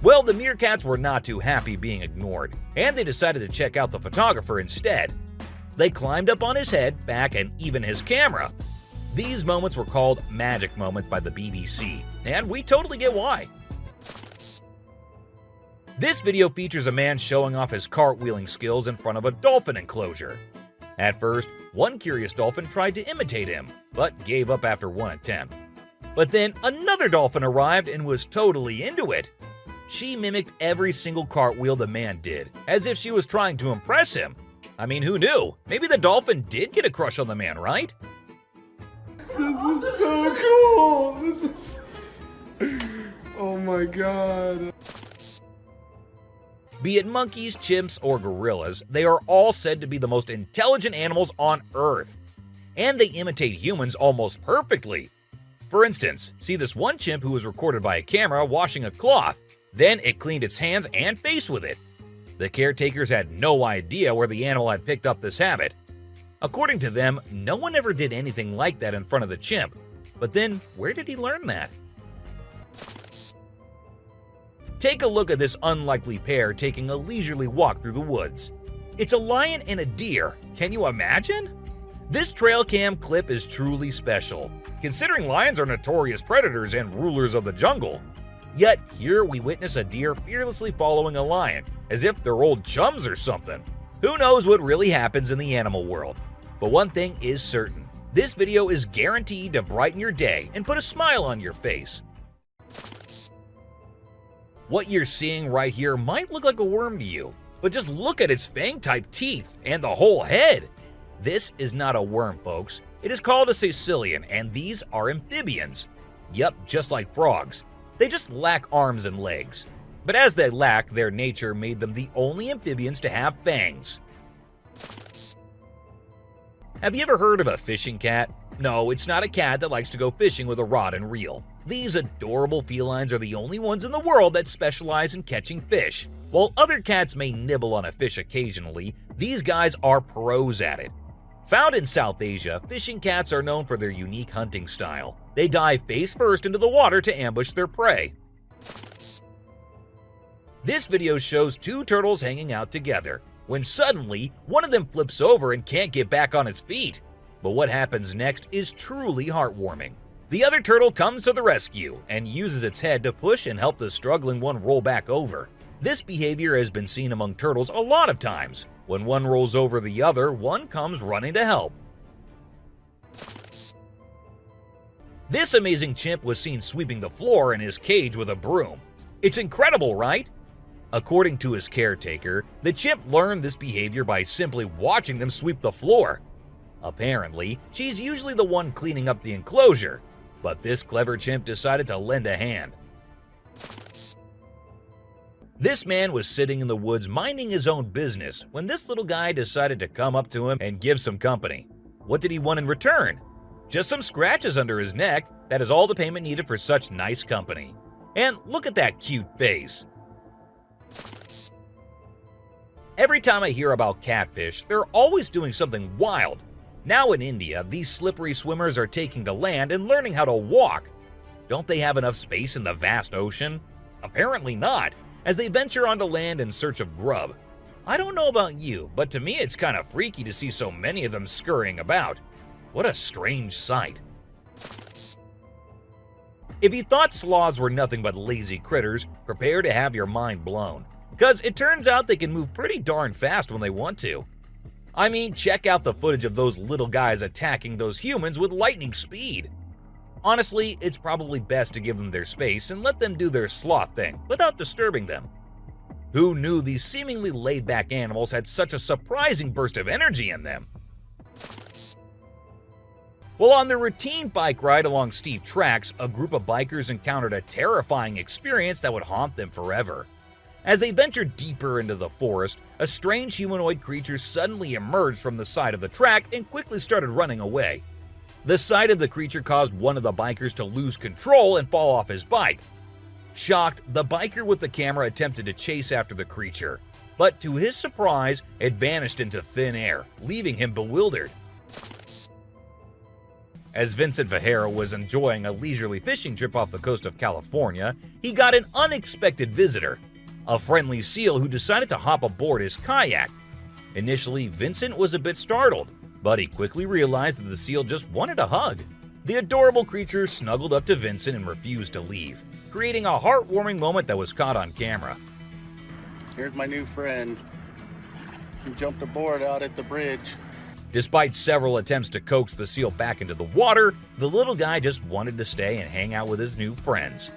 Well, the meerkats were not too happy being ignored, and they decided to check out the photographer instead. They climbed up on his head, back, and even his camera. These moments were called magic moments by the BBC, and we totally get why. This video features a man showing off his cartwheeling skills in front of a dolphin enclosure. At first, one curious dolphin tried to imitate him, but gave up after one attempt. But then another dolphin arrived and was totally into it. She mimicked every single cartwheel the man did, as if she was trying to impress him. I mean, who knew? Maybe the dolphin did get a crush on the man, right? This is so cool! This is... Oh my god. Be it monkeys, chimps, or gorillas, they are all said to be the most intelligent animals on Earth. And they imitate humans almost perfectly. For instance, see this one chimp who was recorded by a camera washing a cloth. Then it cleaned its hands and face with it. The caretakers had no idea where the animal had picked up this habit. According to them, no one ever did anything like that in front of the chimp. But then, where did he learn that? Take a look at this unlikely pair taking a leisurely walk through the woods. It's a lion and a deer. Can you imagine? This trail cam clip is truly special, considering lions are notorious predators and rulers of the jungle. Yet here we witness a deer fearlessly following a lion, as if they're old chums or something. Who knows what really happens in the animal world? But one thing is certain. This video is guaranteed to brighten your day and put a smile on your face. What you're seeing right here might look like a worm to you, but just look at its fang-type teeth and the whole head. This is not a worm, folks. It is called a caecilian, and these are amphibians. Yup, just like frogs. They just lack arms and legs. But as they lack, their nature made them the only amphibians to have fangs. Have you ever heard of a fishing cat? No, it's not a cat that likes to go fishing with a rod and reel. These adorable felines are the only ones in the world that specialize in catching fish. While other cats may nibble on a fish occasionally, these guys are pros at it. Found in South Asia, fishing cats are known for their unique hunting style. They dive face first into the water to ambush their prey. This video shows two turtles hanging out together, when suddenly one of them flips over and can't get back on its feet. But what happens next is truly heartwarming. The other turtle comes to the rescue and uses its head to push and help the struggling one roll back over. This behavior has been seen among turtles a lot of times. When one rolls over the other, one comes running to help. This amazing chimp was seen sweeping the floor in his cage with a broom. It's incredible, right? According to his caretaker, the chimp learned this behavior by simply watching them sweep the floor. Apparently, she's usually the one cleaning up the enclosure, but this clever chimp decided to lend a hand. This man was sitting in the woods minding his own business when this little guy decided to come up to him and give some company. What did he want in return? Just some scratches under his neck. That is all the payment needed for such nice company. And look at that cute face. Every time I hear about catfish, they're always doing something wild. Now in India, these slippery swimmers are taking to land and learning how to walk. Don't they have enough space in the vast ocean? Apparently not, as they venture onto land in search of grub. I don't know about you, but to me it's kind of freaky to see so many of them scurrying about. What a strange sight. If you thought sloths were nothing but lazy critters, prepare to have your mind blown. Because it turns out they can move pretty darn fast when they want to. I mean, check out the footage of those little guys attacking those humans with lightning speed. Honestly, it's probably best to give them their space and let them do their sloth thing without disturbing them. Who knew these seemingly laid-back animals had such a surprising burst of energy in them? While on their routine bike ride along steep tracks, a group of bikers encountered a terrifying experience that would haunt them forever. As they ventured deeper into the forest, a strange humanoid creature suddenly emerged from the side of the track and quickly started running away. The sight of the creature caused one of the bikers to lose control and fall off his bike. Shocked, the biker with the camera attempted to chase after the creature, but to his surprise, it vanished into thin air, leaving him bewildered. As Vincent Vajera was enjoying a leisurely fishing trip off the coast of California, he got an unexpected visitor. A friendly seal who decided to hop aboard his kayak. Initially, Vincent was a bit startled, but he quickly realized that the seal just wanted a hug. The adorable creature snuggled up to Vincent and refused to leave, creating a heartwarming moment that was caught on camera. Here's my new friend. He jumped aboard out at the bridge. Despite several attempts to coax the seal back into the water, the little guy just wanted to stay and hang out with his new friends.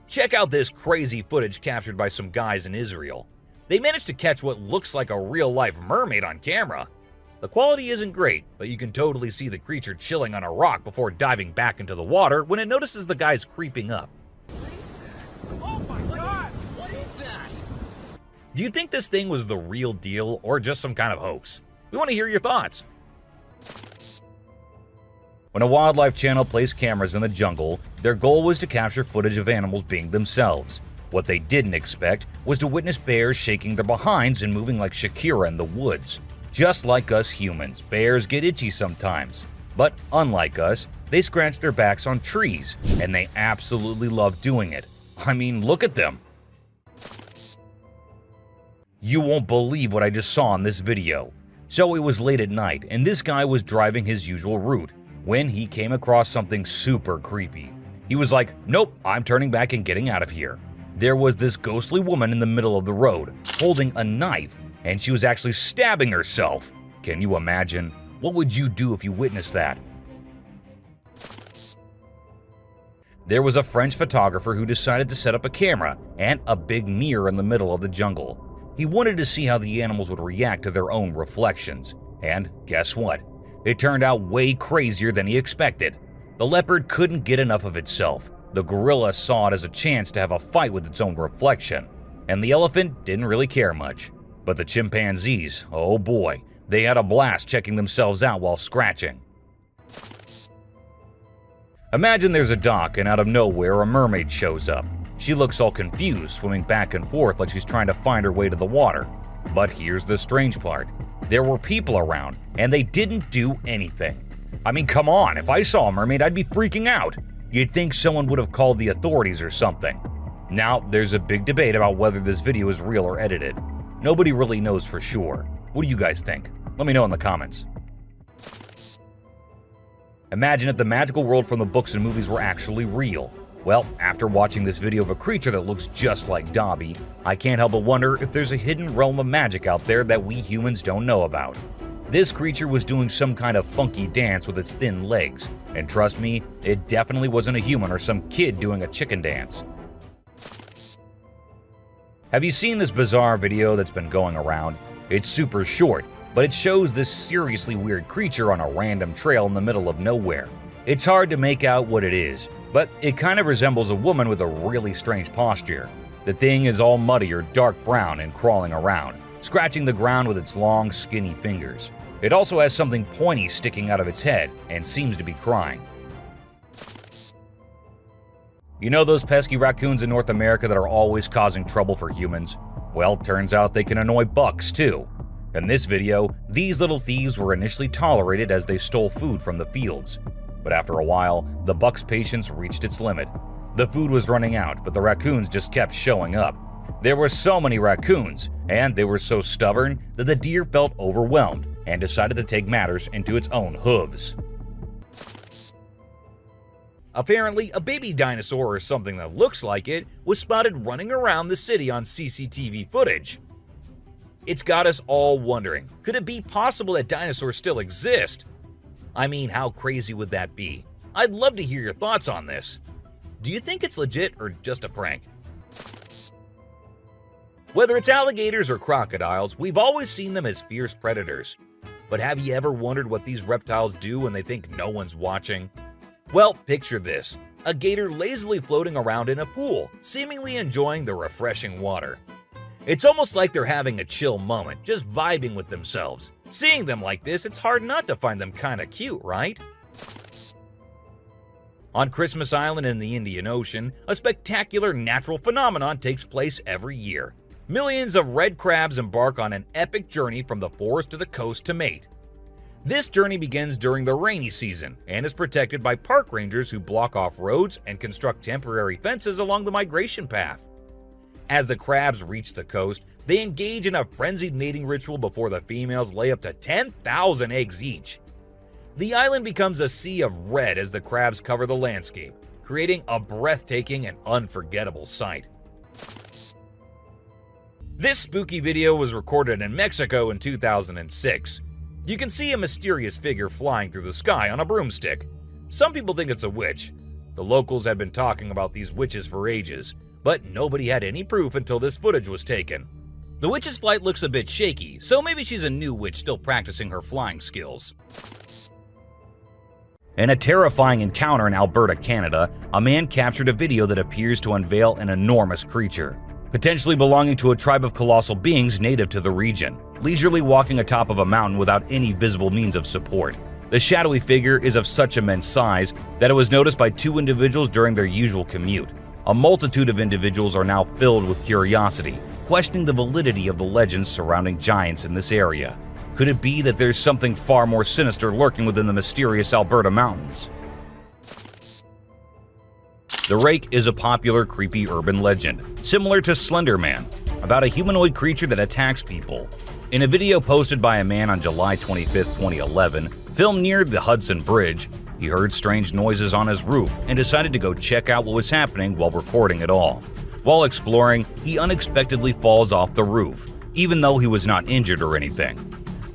Check out this crazy footage captured by some guys in Israel. They managed to catch what looks like a real-life mermaid on camera. The quality isn't great, but you can totally see the creature chilling on a rock before diving back into the water when it notices the guys creeping up. What is that? Oh my god! What is that? Do you think this thing was the real deal or just some kind of hoax? We want to hear your thoughts. When a wildlife channel placed cameras in the jungle, their goal was to capture footage of animals being themselves. What they didn't expect was to witness bears shaking their behinds and moving like Shakira in the woods. Just like us humans, bears get itchy sometimes. But unlike us, they scratch their backs on trees, and they absolutely love doing it. I mean, look at them. You won't believe what I just saw in this video. So it was late at night, and this guy was driving his usual route when he came across something super creepy. He was like, nope, I'm turning back and getting out of here. There was this ghostly woman in the middle of the road, holding a knife, and she was actually stabbing herself. Can you imagine? What would you do if you witnessed that? There was a French photographer who decided to set up a camera and a big mirror in the middle of the jungle. He wanted to see how the animals would react to their own reflections. And guess what? It turned out way crazier than he expected. The leopard couldn't get enough of itself. The gorilla saw it as a chance to have a fight with its own reflection. And the elephant didn't really care much. But the chimpanzees, oh boy, they had a blast checking themselves out while scratching. Imagine there's a dock and out of nowhere a mermaid shows up. She looks all confused, swimming back and forth like she's trying to find her way to the water. But here's the strange part. There were people around, and they didn't do anything. I mean, come on, if I saw a mermaid, I'd be freaking out. You'd think someone would have called the authorities or something. Now, there's a big debate about whether this video is real or edited. Nobody really knows for sure. What do you guys think? Let me know in the comments. Imagine if the magical world from the books and movies were actually real. Well, after watching this video of a creature that looks just like Dobby, I can't help but wonder if there's a hidden realm of magic out there that we humans don't know about. This creature was doing some kind of funky dance with its thin legs, and trust me, it definitely wasn't a human or some kid doing a chicken dance. Have you seen this bizarre video that's been going around? It's super short, but it shows this seriously weird creature on a random trail in the middle of nowhere. It's hard to make out what it is, but it kind of resembles a woman with a really strange posture. The thing is all muddy or dark brown and crawling around, scratching the ground with its long, skinny fingers. It also has something pointy sticking out of its head and seems to be crying. You know those pesky raccoons in North America that are always causing trouble for humans? Well, turns out they can annoy bucks too. In this video, these little thieves were initially tolerated as they stole food from the fields. But after a while, the buck's patience reached its limit. The food was running out, but the raccoons just kept showing up. There were so many raccoons, and they were so stubborn that the deer felt overwhelmed and decided to take matters into its own hooves. Apparently, a baby dinosaur or something that looks like it was spotted running around the city on CCTV footage. It's got us all wondering, could it be possible that dinosaurs still exist? I mean, how crazy would that be? I'd love to hear your thoughts on this. Do you think it's legit or just a prank? Whether it's alligators or crocodiles, we've always seen them as fierce predators. But have you ever wondered what these reptiles do when they think no one's watching? Well, picture this. A gator lazily floating around in a pool, seemingly enjoying the refreshing water. It's almost like they're having a chill moment, just vibing with themselves. Seeing them like this, it's hard not to find them kinda cute, right? On Christmas Island in the Indian Ocean, a spectacular natural phenomenon takes place every year. Millions of red crabs embark on an epic journey from the forest to the coast to mate. This journey begins during the rainy season and is protected by park rangers who block off roads and construct temporary fences along the migration path. As the crabs reach the coast, they engage in a frenzied mating ritual before the females lay up to 10,000 eggs each. The island becomes a sea of red as the crabs cover the landscape, creating a breathtaking and unforgettable sight. This spooky video was recorded in Mexico in 2006. You can see a mysterious figure flying through the sky on a broomstick. Some people think it's a witch. The locals had been talking about these witches for ages, but nobody had any proof until this footage was taken. The witch's flight looks a bit shaky, so maybe she's a new witch still practicing her flying skills. In a terrifying encounter in Alberta, Canada, a man captured a video that appears to unveil an enormous creature, potentially belonging to a tribe of colossal beings native to the region, leisurely walking atop of a mountain without any visible means of support. The shadowy figure is of such immense size that it was noticed by two individuals during their usual commute. A multitude of individuals are now filled with curiosity, questioning the validity of the legends surrounding giants in this area. Could it be that there's something far more sinister lurking within the mysterious Alberta mountains? The Rake is a popular creepy urban legend, similar to Slender Man, about a humanoid creature that attacks people. In a video posted by a man on July 25, 2011, filmed near the Hudson Bridge, he heard strange noises on his roof and decided to go check out what was happening while recording it all. While exploring, he unexpectedly falls off the roof, even though he was not injured or anything.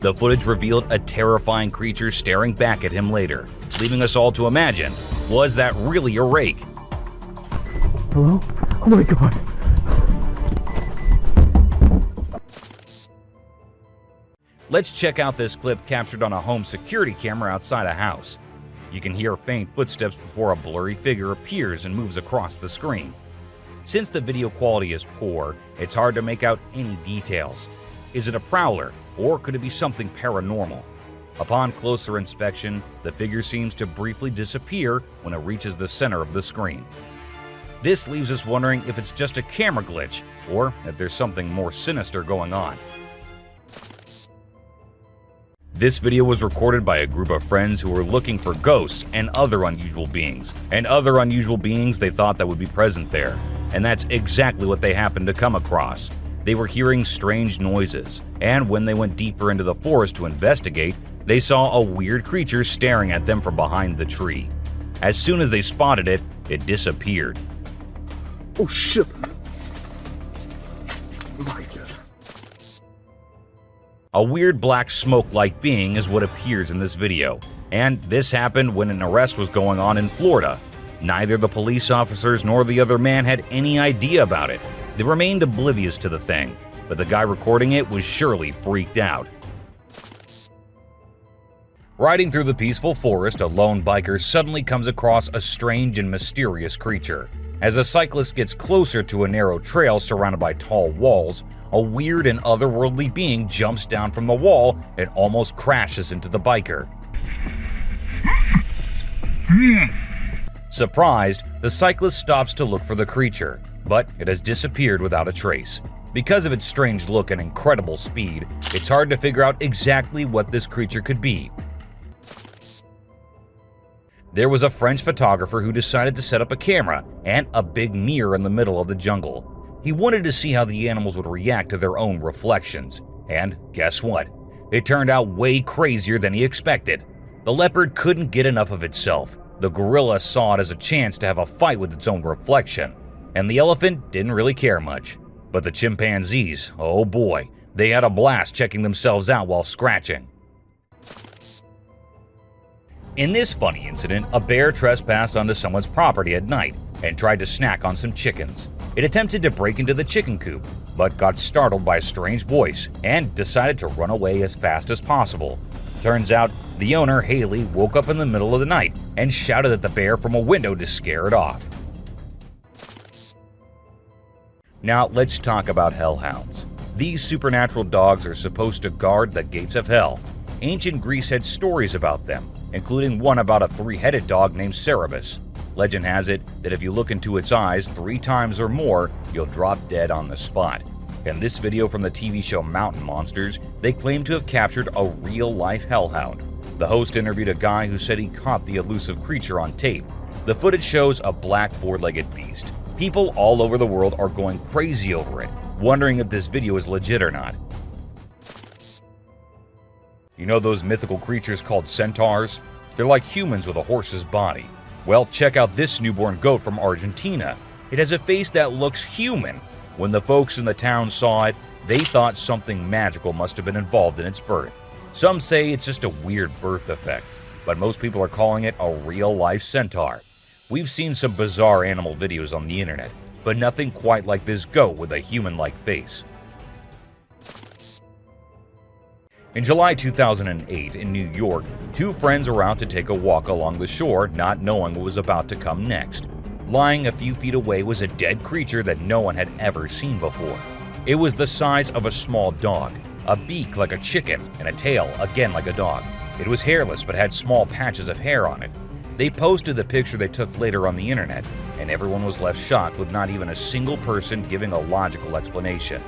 The footage revealed a terrifying creature staring back at him later, leaving us all to imagine, was that really a rake? Hello? Oh my god. Let's check out this clip captured on a home security camera outside a house. You can hear faint footsteps before a blurry figure appears and moves across the screen. Since the video quality is poor, it's hard to make out any details. Is it a prowler, or could it be something paranormal? Upon closer inspection, the figure seems to briefly disappear when it reaches the center of the screen. This leaves us wondering if it's just a camera glitch, or if there's something more sinister going on. This video was recorded by a group of friends who were looking for ghosts and other unusual beings they thought that would be present there. And that's exactly what they happened to come across. They were hearing strange noises, and when they went deeper into the forest to investigate, they saw a weird creature staring at them from behind the tree. As soon as they spotted it, it disappeared. Oh shit! My god. A weird black smoke-like being is what appears in this video, and this happened when an arrest was going on in Florida. Neither the police officers nor the other man had any idea about it. They remained oblivious to the thing, but the guy recording it was surely freaked out. Riding through the peaceful forest, a lone biker suddenly comes across a strange and mysterious creature. As a cyclist gets closer to a narrow trail surrounded by tall walls, a weird and otherworldly being jumps down from the wall and almost crashes into the biker. Surprised, the cyclist stops to look for the creature, but it has disappeared without a trace. Because of its strange look and incredible speed, it's hard to figure out exactly what this creature could be. There was a French photographer who decided to set up a camera and a big mirror in the middle of the jungle. He wanted to see how the animals would react to their own reflections. And guess what? It turned out way crazier than he expected. The leopard couldn't get enough of itself. The gorilla saw it as a chance to have a fight with its own reflection. And the elephant didn't really care much. But the chimpanzees, oh boy, they had a blast checking themselves out while scratching. In this funny incident, a bear trespassed onto someone's property at night and tried to snack on some chickens. It attempted to break into the chicken coop, but got startled by a strange voice and decided to run away as fast as possible. Turns out, the owner, Haley, woke up in the middle of the night and shouted at the bear from a window to scare it off. Now let's talk about hellhounds. These supernatural dogs are supposed to guard the gates of hell. Ancient Greece had stories about them, including one about a three-headed dog named Cerberus. Legend has it that if you look into its eyes 3 times or more, you'll drop dead on the spot. In this video from the TV show Mountain Monsters, they claim to have captured a real-life hellhound. The host interviewed a guy who said he caught the elusive creature on tape. The footage shows a black 4-legged beast. People all over the world are going crazy over it, wondering if this video is legit or not. You know those mythical creatures called centaurs? They're like humans with a horse's body. Well, check out this newborn goat from Argentina. It has a face that looks human. When the folks in the town saw it, they thought something magical must have been involved in its birth. Some say it's just a weird birth defect, but most people are calling it a real-life centaur. We've seen some bizarre animal videos on the internet, but nothing quite like this goat with a human-like face. In July 2008 in New York, 2 friends were out to take a walk along the shore, not knowing what was about to come next. Lying a few feet away was a dead creature that no one had ever seen before. It was the size of a small dog, a beak like a chicken, and a tail again like a dog. It was hairless but had small patches of hair on it. They posted the picture they took later on the internet, and everyone was left shocked with not even a single person giving a logical explanation.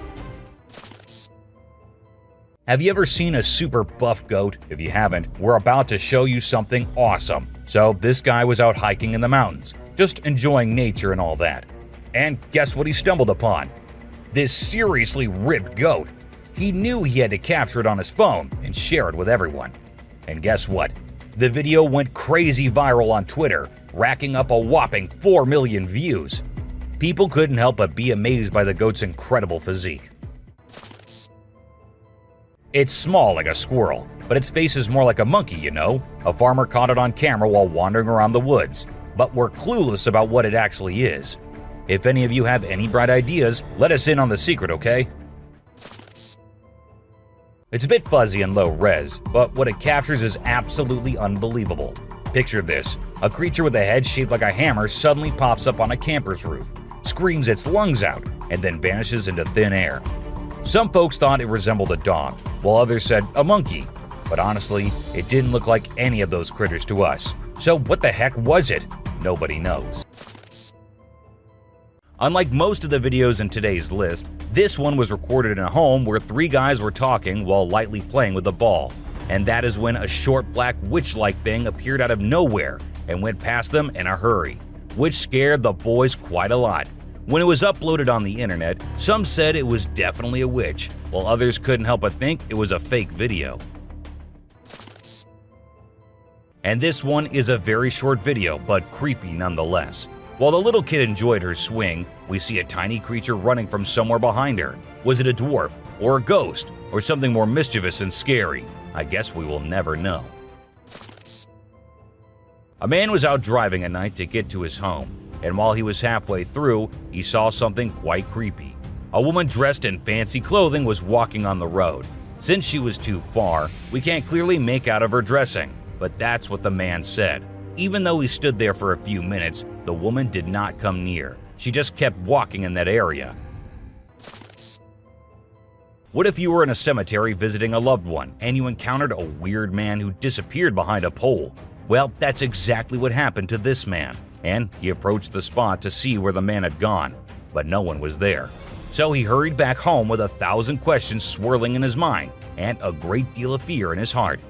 Have you ever seen a super buff goat? If you haven't, we're about to show you something awesome. So this guy was out hiking in the mountains, just enjoying nature and all that. And guess what he stumbled upon? This seriously ripped goat. He knew he had to capture it on his phone and share it with everyone. And guess what? The video went crazy viral on Twitter, racking up a whopping 4 million views. People couldn't help but be amazed by the goat's incredible physique. It's small like a squirrel, but its face is more like a monkey, you know? A farmer caught it on camera while wandering around the woods, but we're clueless about what it actually is. If any of you have any bright ideas, let us in on the secret, okay? It's a bit fuzzy and low res, but what it captures is absolutely unbelievable. Picture this: a creature with a head shaped like a hammer suddenly pops up on a camper's roof, screams its lungs out, and then vanishes into thin air. Some folks thought it resembled a dog, while others said a monkey, but honestly, it didn't look like any of those critters to us. So what the heck was it? Nobody knows. Unlike most of the videos in today's list, this one was recorded in a home where 3 guys were talking while lightly playing with a ball. And that is when a short black witch-like thing appeared out of nowhere and went past them in a hurry, which scared the boys quite a lot. When it was uploaded on the internet, some said it was definitely a witch, while others couldn't help but think it was a fake video. And this one is a very short video, but creepy nonetheless. While the little kid enjoyed her swing, we see a tiny creature running from somewhere behind her. Was it a dwarf, or a ghost, or something more mischievous and scary? I guess we will never know. A man was out driving at night to get to his home, and while he was halfway through, he saw something quite creepy. A woman dressed in fancy clothing was walking on the road. Since she was too far, we can't clearly make out of her dressing, but that's what the man said. Even though he stood there for a few minutes, the woman did not come near. She just kept walking in that area. What if you were in a cemetery visiting a loved one and you encountered a weird man who disappeared behind a pole? Well, that's exactly what happened to this man, and he approached the spot to see where the man had gone, but no one was there. So he hurried back home with 1,000 questions swirling in his mind and a great deal of fear in his heart.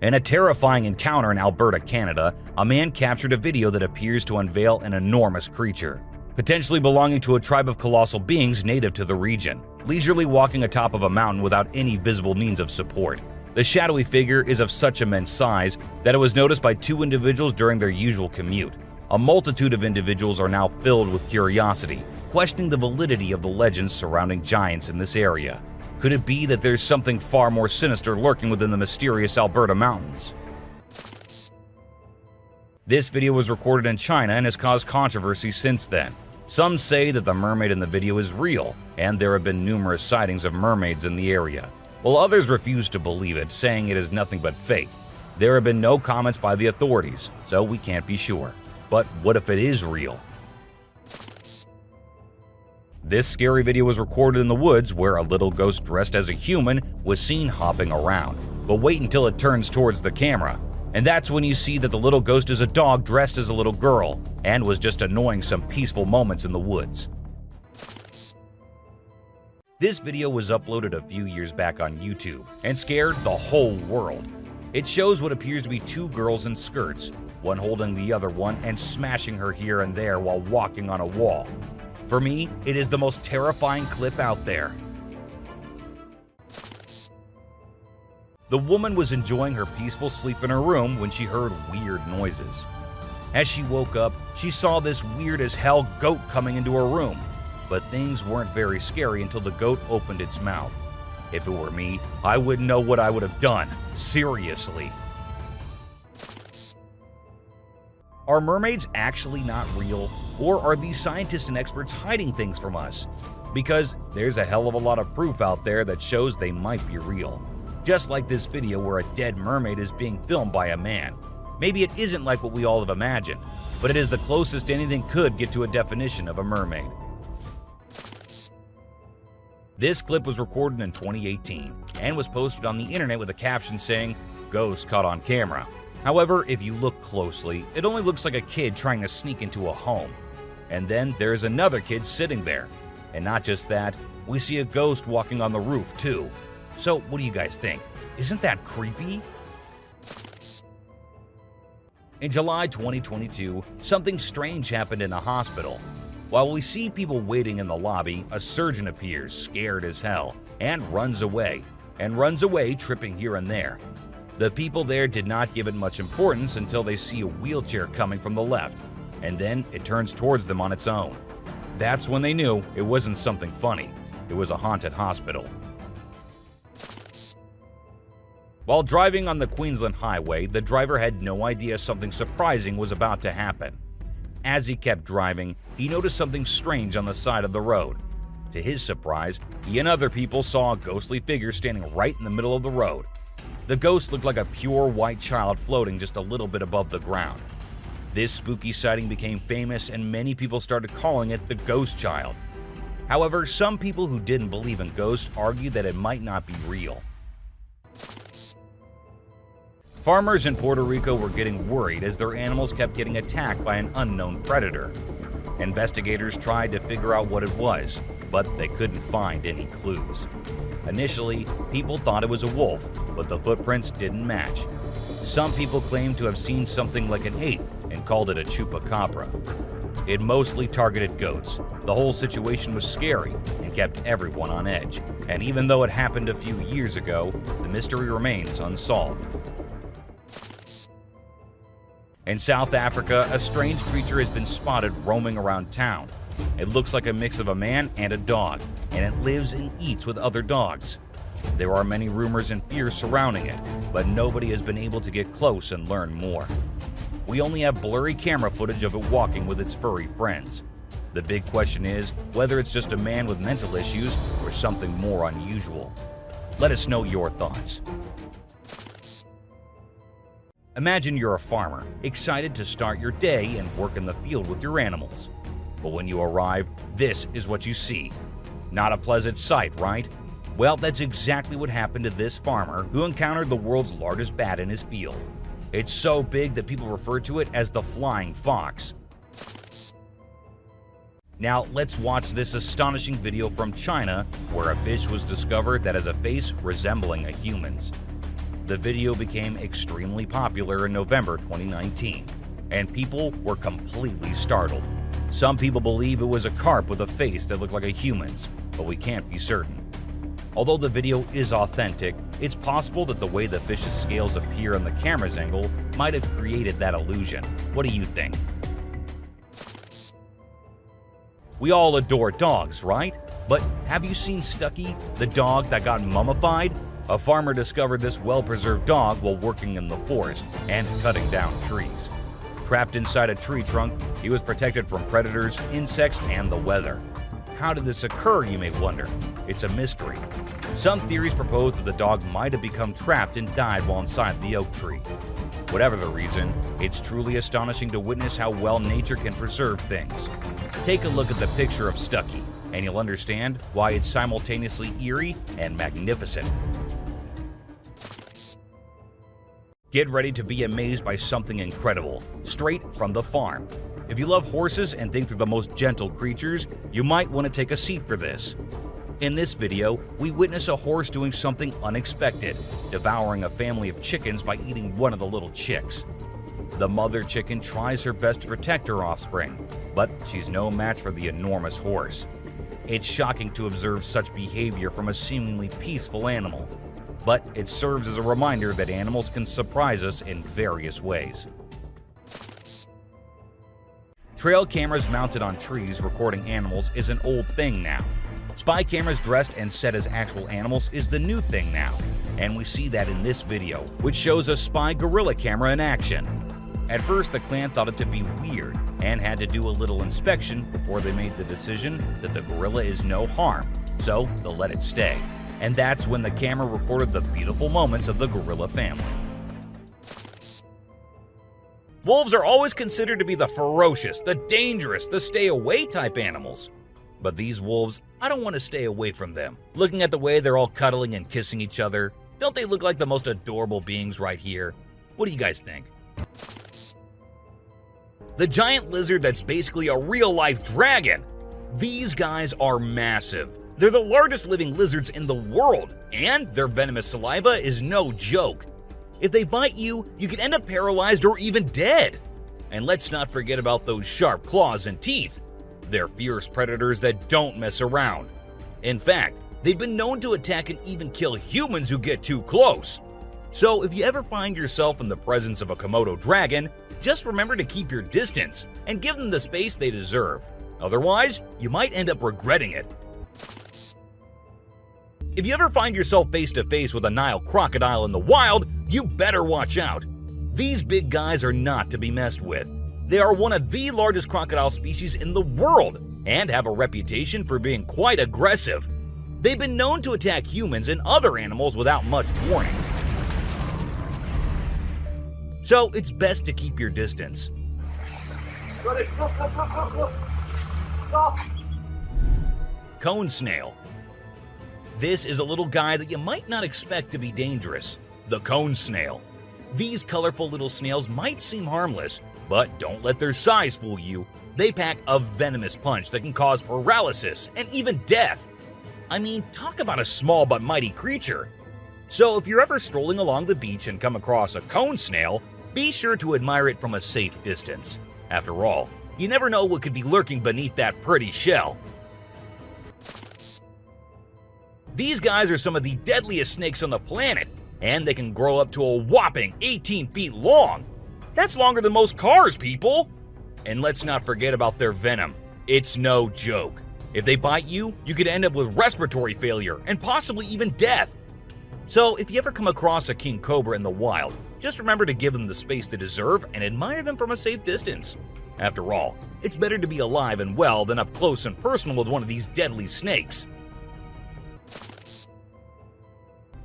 In a terrifying encounter in Alberta, Canada, a man captured a video that appears to unveil an enormous creature, potentially belonging to a tribe of colossal beings native to the region, leisurely walking atop of a mountain without any visible means of support. The shadowy figure is of such immense size that it was noticed by 2 individuals during their usual commute. A multitude of individuals are now filled with curiosity, questioning the validity of the legends surrounding giants in this area. Could it be that there's something far more sinister lurking within the mysterious Alberta mountains? This video was recorded in China and has caused controversy since then. Some say that the mermaid in the video is real, and there have been numerous sightings of mermaids in the area, while others refuse to believe it, saying it is nothing but fake. There have been no comments by the authorities, so we can't be sure. But what if it is real? This scary video was recorded in the woods where a little ghost dressed as a human was seen hopping around. But wait until it turns towards the camera, and that's when you see that the little ghost is a dog dressed as a little girl and was just annoying some peaceful moments in the woods. This video was uploaded a few years back on YouTube and scared the whole world. It shows what appears to be 2 girls in skirts, one holding the other one and smashing her here and there while walking on a wall. For me, it is the most terrifying clip out there. The woman was enjoying her peaceful sleep in her room when she heard weird noises. As she woke up, she saw this weird as hell goat coming into her room, but things weren't very scary until the goat opened its mouth. If it were me, I wouldn't know what I would have done. Seriously. Are mermaids actually not real? Or are these scientists and experts hiding things from us? Because there's a hell of a lot of proof out there that shows they might be real. Just like this video where a dead mermaid is being filmed by a man. Maybe it isn't like what we all have imagined, but it is the closest anything could get to a definition of a mermaid. This clip was recorded in 2018 and was posted on the internet with a caption saying, "Ghost caught on camera." However, if you look closely, it only looks like a kid trying to sneak into a home. And then there's another kid sitting there. And not just that, we see a ghost walking on the roof too. So what do you guys think? Isn't that creepy? In July 2022, something strange happened in a hospital. While we see people waiting in the lobby, a surgeon appears, scared as hell, and runs away, tripping here and there. The people there did not give it much importance until they see a wheelchair coming from the left. and then it turns towards them on its own. That's when they knew it wasn't something funny. It was a haunted hospital. While driving on the Queensland Highway, the driver had no idea something surprising was about to happen. As he kept driving, he noticed something strange on the side of the road. To his surprise, he and other people saw a ghostly figure standing right in the middle of the road. The ghost looked like a pure white child floating just a little bit above the ground. This spooky sighting became famous and many people started calling it the Ghost Child. However, some people who didn't believe in ghosts argued that it might not be real. Farmers in Puerto Rico were getting worried as their animals kept getting attacked by an unknown predator. Investigators tried to figure out what it was, but they couldn't find any clues. Initially, people thought it was a wolf, but the footprints didn't match. Some people claimed to have seen something like an ape and called it a chupacabra. It mostly targeted goats. The whole situation was scary and kept everyone on edge. And even though it happened a few years ago, the mystery remains unsolved. In South Africa, a strange creature has been spotted roaming around town. It looks like a mix of a man and a dog, and it lives and eats with other dogs. There are many rumors and fears surrounding it, but nobody has been able to get close and learn more. We only have blurry camera footage of it walking with its furry friends. The big question is whether it's just a man with mental issues or something more unusual. Let us know your thoughts. Imagine you're a farmer, excited to start your day and work in the field with your animals. But when you arrive, this is what you see. Not a pleasant sight, right? Well, that's exactly what happened to this farmer who encountered the world's largest bat in his field. It's so big that people refer to it as the flying fox. Now, let's watch this astonishing video from China where a fish was discovered that has a face resembling a human's. The video became extremely popular in November 2019, and people were completely startled. Some people believe it was a carp with a face that looked like a human's, but we can't be certain. Although the video is authentic, it's possible that the way the fish's scales appear on the camera's angle might have created that illusion. What do you think? We all adore dogs, right? But have you seen Stucky, the dog that got mummified? A farmer discovered this well-preserved dog while working in the forest and cutting down trees. Trapped inside a tree trunk, he was protected from predators, insects, and the weather. How did this occur, you may wonder? It's a mystery. Some theories propose that the dog might have become trapped and died while inside the oak tree. Whatever the reason, it's truly astonishing to witness how well nature can preserve things. Take a look at the picture of Stucky, and you'll understand why it's simultaneously eerie and magnificent. Get ready to be amazed by something incredible, straight from the farm. If you love horses and think they're the most gentle creatures, you might want to take a seat for this. In this video, we witness a horse doing something unexpected, devouring a family of chickens by eating one of the little chicks. The mother chicken tries her best to protect her offspring, but she's no match for the enormous horse. It's shocking to observe such behavior from a seemingly peaceful animal, but it serves as a reminder that animals can surprise us in various ways. Trail cameras mounted on trees recording animals is an old thing now. Spy cameras dressed and set as actual animals is the new thing now, and we see that in this video, which shows a spy gorilla camera in action. At first, the clan thought it to be weird and had to do a little inspection before they made the decision that the gorilla is no harm, so they'll let it stay. And that's when the camera recorded the beautiful moments of the gorilla family. Wolves are always considered to be the ferocious, the dangerous, the stay-away type animals. But these wolves, I don't want to stay away from them. Looking at the way they're all cuddling and kissing each other, don't they look like the most adorable beings right here? What do you guys think? The giant lizard that's basically a real-life dragon. These guys are massive. They're the largest living lizards in the world, and their venomous saliva is no joke. If they bite you, you can end up paralyzed or even dead. And let's not forget about those sharp claws and teeth. They're fierce predators that don't mess around. In fact, they've been known to attack and even kill humans who get too close. So if you ever find yourself in the presence of a Komodo dragon, just remember to keep your distance and give them the space they deserve. Otherwise, you might end up regretting it. If you ever find yourself face to face with a Nile crocodile in the wild, you better watch out. These big guys are not to be messed with. They are one of the largest crocodile species in the world and have a reputation for being quite aggressive. They've been known to attack humans and other animals without much warning. So it's best to keep your distance. Stop. Cone snail. This is a little guy that you might not expect to be dangerous. The cone snail. These colorful little snails might seem harmless, but don't let their size fool you. They pack a venomous punch that can cause paralysis and even death. I mean, talk about a small but mighty creature. So if you're ever strolling along the beach and come across a cone snail, be sure to admire it from a safe distance. After all, you never know what could be lurking beneath that pretty shell. These guys are some of the deadliest snakes on the planet, and they can grow up to a whopping 18 feet long. That's longer than most cars, people! And let's not forget about their venom. It's no joke. If they bite you, you could end up with respiratory failure and possibly even death. So if you ever come across a king cobra in the wild, just remember to give them the space they deserve and admire them from a safe distance. After all, it's better to be alive and well than up close and personal with one of these deadly snakes.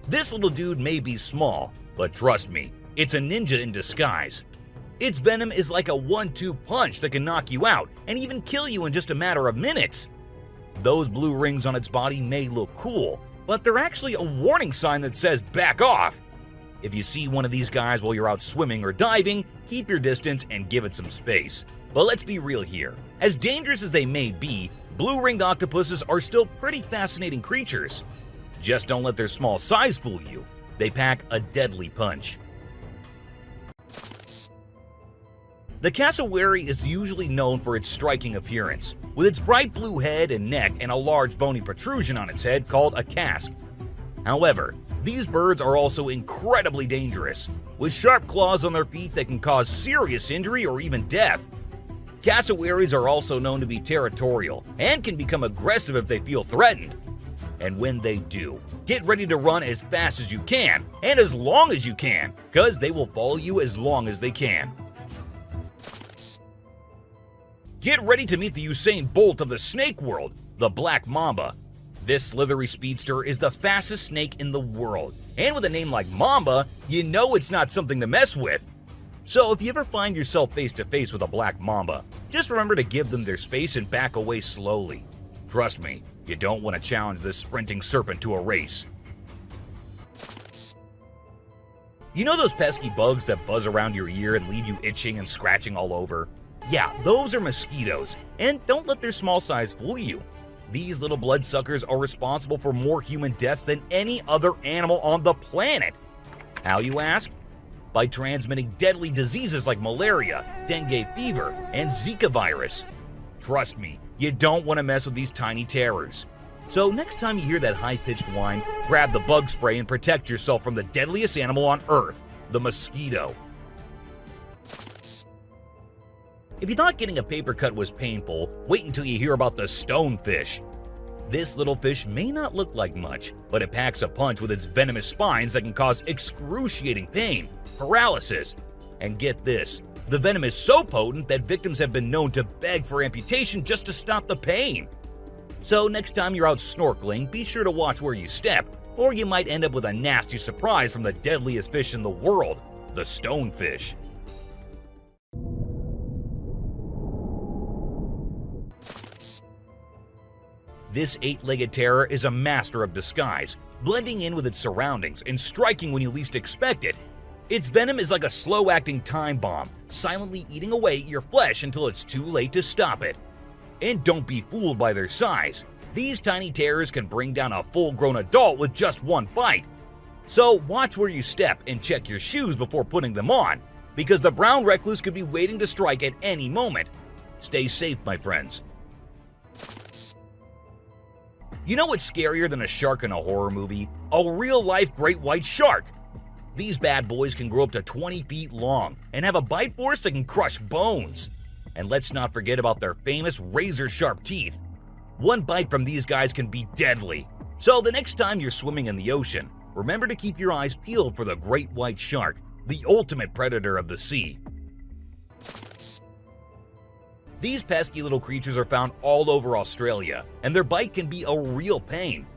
This little dude may be small, but trust me, it's a ninja in disguise. Its venom is like a 1-2 punch that can knock you out and even kill you in just a matter of minutes. Those blue rings on its body may look cool, but they're actually a warning sign that says back off. If you see one of these guys while you're out swimming or diving, keep your distance and give it some space. But let's be real here. As dangerous as they may be, blue-ringed octopuses are still pretty fascinating creatures. Just don't let their small size fool you. They pack a deadly punch. The cassowary is usually known for its striking appearance, with its bright blue head and neck and a large bony protrusion on its head called a casque. However, these birds are also incredibly dangerous, with sharp claws on their feet that can cause serious injury or even death. Cassowaries are also known to be territorial and can become aggressive if they feel threatened. And when they do, get ready to run as fast as you can and as long as you can, because they will follow you as long as they can. Get ready to meet the Usain Bolt of the snake world, the black mamba. This slithery speedster is the fastest snake in the world, and with a name like Mamba, you know it's not something to mess with. So if you ever find yourself face to face with a black mamba, just remember to give them their space and back away slowly. Trust me, you don't want to challenge this sprinting serpent to a race. You know those pesky bugs that buzz around your ear and leave you itching and scratching all over? Yeah, those are mosquitoes, and don't let their small size fool you. These little bloodsuckers are responsible for more human deaths than any other animal on the planet. How, you ask? By transmitting deadly diseases like malaria, dengue fever, and Zika virus. Trust me, you don't want to mess with these tiny terrors. So next time you hear that high-pitched whine, grab the bug spray and protect yourself from the deadliest animal on Earth, the mosquito. If you thought getting a paper cut was painful, wait until you hear about the stonefish. This little fish may not look like much, but it packs a punch with its venomous spines that can cause excruciating pain, paralysis, and get this, the venom is so potent that victims have been known to beg for amputation just to stop the pain. So next time you're out snorkeling, be sure to watch where you step, or you might end up with a nasty surprise from the deadliest fish in the world, the stonefish. This 8-legged terror is a master of disguise, blending in with its surroundings and striking when you least expect it. Its venom is like a slow-acting time bomb, silently eating away at your flesh until it's too late to stop it. And don't be fooled by their size. These tiny terrors can bring down a full-grown adult with just one bite. So watch where you step and check your shoes before putting them on, because the brown recluse could be waiting to strike at any moment. Stay safe, my friends. You know what's scarier than a shark in a horror movie? A real-life great white shark. These bad boys can grow up to 20 feet long and have a bite force that can crush bones. And let's not forget about their famous razor-sharp teeth. One bite from these guys can be deadly. So the next time you're swimming in the ocean, remember to keep your eyes peeled for the great white shark, the ultimate predator of the sea. These pesky little creatures are found all over Australia, and their bite can be a real pain.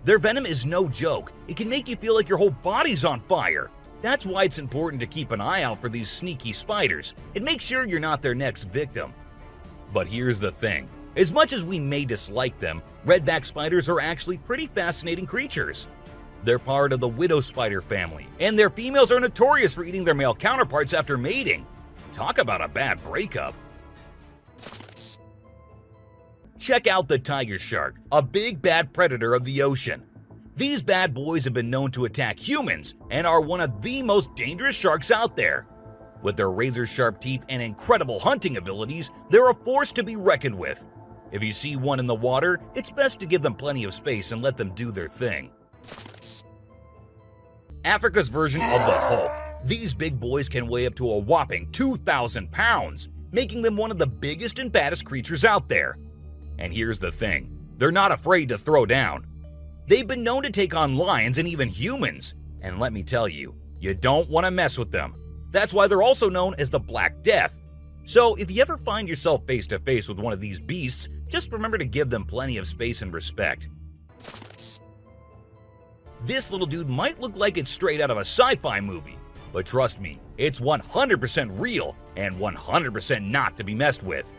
Their venom is no joke. It can make you feel like your whole body's on fire. That's why it's important to keep an eye out for these sneaky spiders and make sure you're not their next victim. But here's the thing. As much as we may dislike them, redback spiders are actually pretty fascinating creatures. They're part of the widow spider family, and their females are notorious for eating their male counterparts after mating. Talk about a bad breakup. Check out the tiger shark, a big bad predator of the ocean. These bad boys have been known to attack humans and are one of the most dangerous sharks out there. With their razor-sharp teeth and incredible hunting abilities, they're a force to be reckoned with. If you see one in the water, it's best to give them plenty of space and let them do their thing. Africa's version of the Hulk. These big boys can weigh up to a whopping 2,000 pounds, making them one of the biggest and baddest creatures out there. And here's the thing, they're not afraid to throw down. They've been known to take on lions and even humans, and let me tell you, you don't want to mess with them. That's why they're also known as the Black Death. So if you ever find yourself face to face with one of these beasts, just remember to give them plenty of space and respect. This little dude might look like it's straight out of a sci-fi movie, but trust me, it's 100% real and 100% not to be messed with.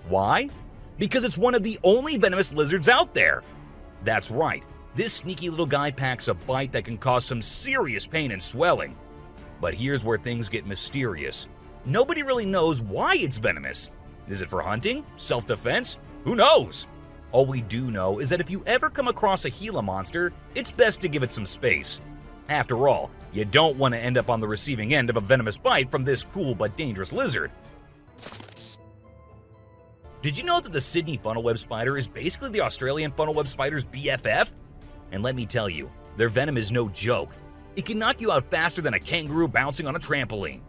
Why? Because it's one of the only venomous lizards out there. That's right, this sneaky little guy packs a bite that can cause some serious pain and swelling. But here's where things get mysterious. Nobody really knows why it's venomous. Is it for hunting? Self-defense? Who knows? All we do know is that if you ever come across a Gila monster, it's best to give it some space. After all, you don't want to end up on the receiving end of a venomous bite from this cool but dangerous lizard. Did you know that the Sydney funnel-web spider is basically the Australian funnel-web spider's BFF? And let me tell you, their venom is no joke. It can knock you out faster than a kangaroo bouncing on a trampoline.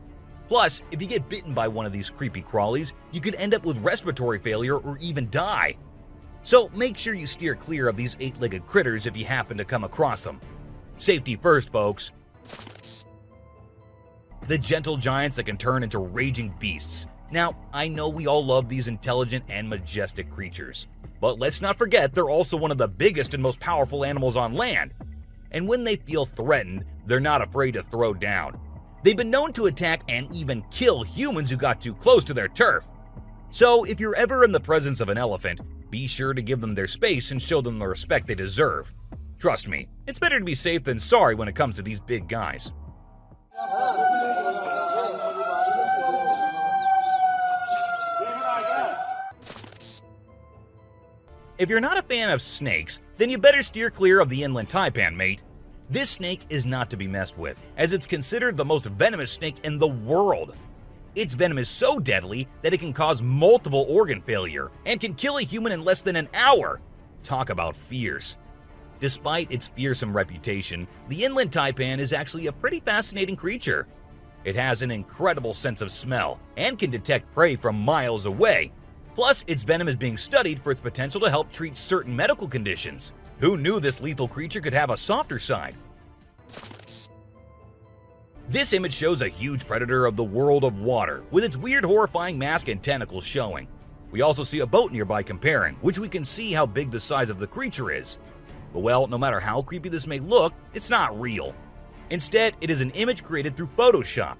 Plus, if you get bitten by one of these creepy crawlies, you could end up with respiratory failure or even die. So make sure you steer clear of these 8-legged critters if you happen to come across them. Safety first, folks. The gentle giants that can turn into raging beasts. Now, I know we all love these intelligent and majestic creatures, but let's not forget they're also one of the biggest and most powerful animals on land. And when they feel threatened, they're not afraid to throw down. They've been known to attack and even kill humans who got too close to their turf. So if you're ever in the presence of an elephant, be sure to give them their space and show them the respect they deserve. Trust me, it's better to be safe than sorry when it comes to these big guys. If you're not a fan of snakes, then you better steer clear of the inland taipan, mate. This snake is not to be messed with, as it's considered the most venomous snake in the world. Its venom is so deadly that it can cause multiple organ failure and can kill a human in less than an hour. Talk about fierce. Despite its fearsome reputation, the inland taipan is actually a pretty fascinating creature. It has an incredible sense of smell and can detect prey from miles away. Plus, its venom is being studied for its potential to help treat certain medical conditions. Who knew this lethal creature could have a softer side? This image shows a huge predator of the world of water, with its weird horrifying mask and tentacles showing. We also see a boat nearby comparing, which we can see how big the size of the creature is. But well, no matter how creepy this may look, it's not real. Instead, it is an image created through Photoshop.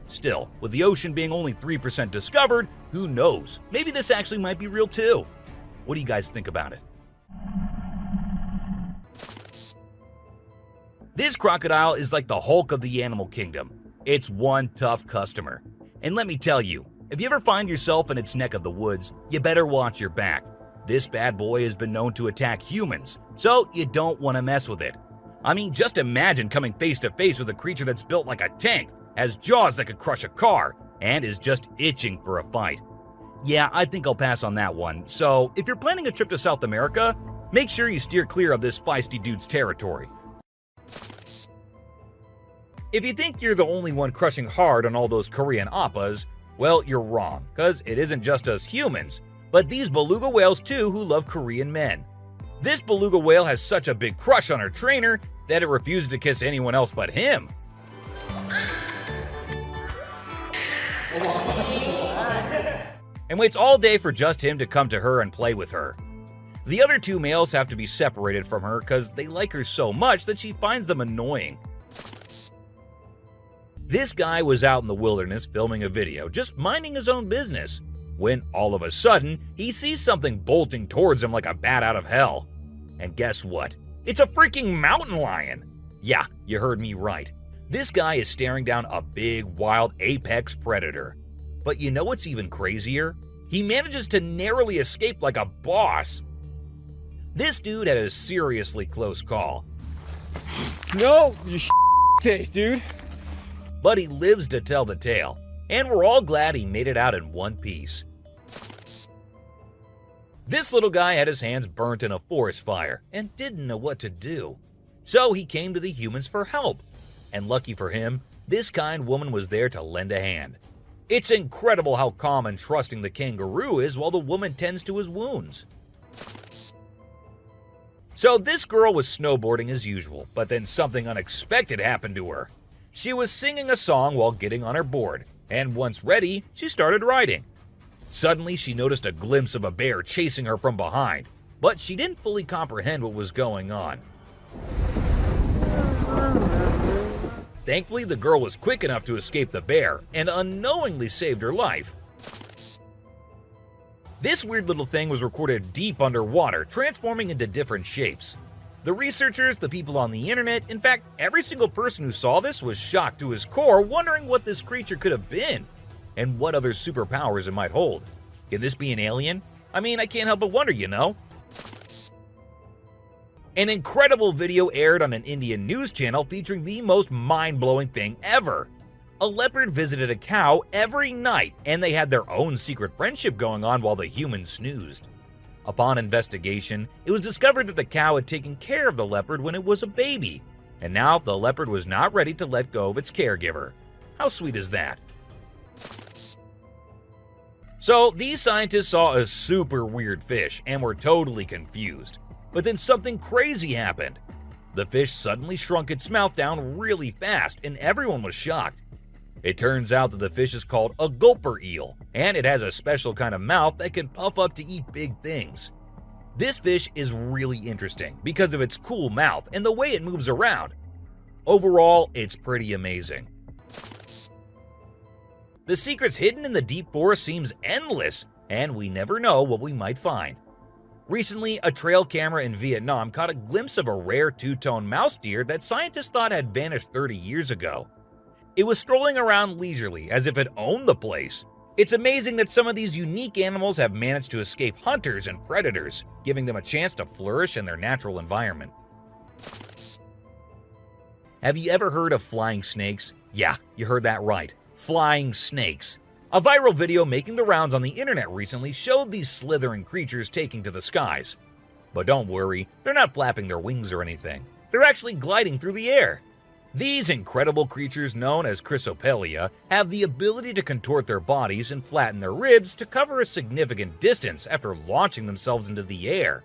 Still, with the ocean being only 3% discovered, who knows? Maybe this actually might be real too. What do you guys think about it? This crocodile is like the Hulk of the animal kingdom. It's one tough customer. And let me tell you, if you ever find yourself in its neck of the woods, you better watch your back. This bad boy has been known to attack humans, so you don't want to mess with it. I mean, just imagine coming face to face with a creature that's built like a tank, has jaws that could crush a car, and is just itching for a fight. Yeah, I think I'll pass on that one, so if you're planning a trip to South America, make sure you steer clear of this feisty dude's territory. If you think you're the only one crushing hard on all those Korean oppas, well, you're wrong, cause it isn't just us humans, but these beluga whales too who love Korean men. This beluga whale has such a big crush on her trainer that it refuses to kiss anyone else but him. And waits all day for just him to come to her and play with her. The other two males have to be separated from her because they like her so much that she finds them annoying. This guy was out in the wilderness filming a video, just minding his own business, when all of a sudden, he sees something bolting towards him like a bat out of hell. And guess what? It's a freaking mountain lion! Yeah, you heard me right. This guy is staring down a big, wild apex predator. But you know what's even crazier? He manages to narrowly escape like a boss. This dude had a seriously close call. No, you face, dude. But he lives to tell the tale, and we're all glad he made it out in one piece. This little guy had his hands burnt in a forest fire and didn't know what to do. So he came to the humans for help. And lucky for him, this kind woman was there to lend a hand. It's incredible how calm and trusting the kangaroo is while the woman tends to his wounds. So this girl was snowboarding as usual, but then something unexpected happened to her. She was singing a song while getting on her board, and once ready, she started riding. Suddenly, she noticed a glimpse of a bear chasing her from behind, but she didn't fully comprehend what was going on. Thankfully, the girl was quick enough to escape the bear and unknowingly saved her life. This weird little thing was recorded deep underwater, transforming into different shapes. The researchers, the people on the internet, in fact, every single person who saw this was shocked to his core, wondering what this creature could have been and what other superpowers it might hold. Could this be an alien? I mean, I can't help but wonder, you know? An incredible video aired on an Indian news channel featuring the most mind-blowing thing ever. A leopard visited a cow every night, and they had their own secret friendship going on while the humans snoozed. Upon investigation, it was discovered that the cow had taken care of the leopard when it was a baby, and now the leopard was not ready to let go of its caregiver. How sweet is that? So these scientists saw a super weird fish and were totally confused. But then something crazy happened. The fish suddenly shrunk its mouth down really fast, and everyone was shocked. It turns out that the fish is called a gulper eel, and it has a special kind of mouth that can puff up to eat big things. This fish is really interesting because of its cool mouth and the way it moves around. Overall, it's pretty amazing. The secrets hidden in the deep forest seems endless, and we never know what we might find. Recently, a trail camera in Vietnam caught a glimpse of a rare two-tone mouse deer that scientists thought had vanished 30 years ago. It was strolling around leisurely as if it owned the place. It's amazing that some of these unique animals have managed to escape hunters and predators, giving them a chance to flourish in their natural environment. Have you ever heard of flying snakes? Yeah, you heard that right. Flying snakes. A viral video making the rounds on the internet recently showed these slithering creatures taking to the skies. But don't worry, they're not flapping their wings or anything. They're actually gliding through the air. These incredible creatures known as Chrysopelia have the ability to contort their bodies and flatten their ribs to cover a significant distance after launching themselves into the air.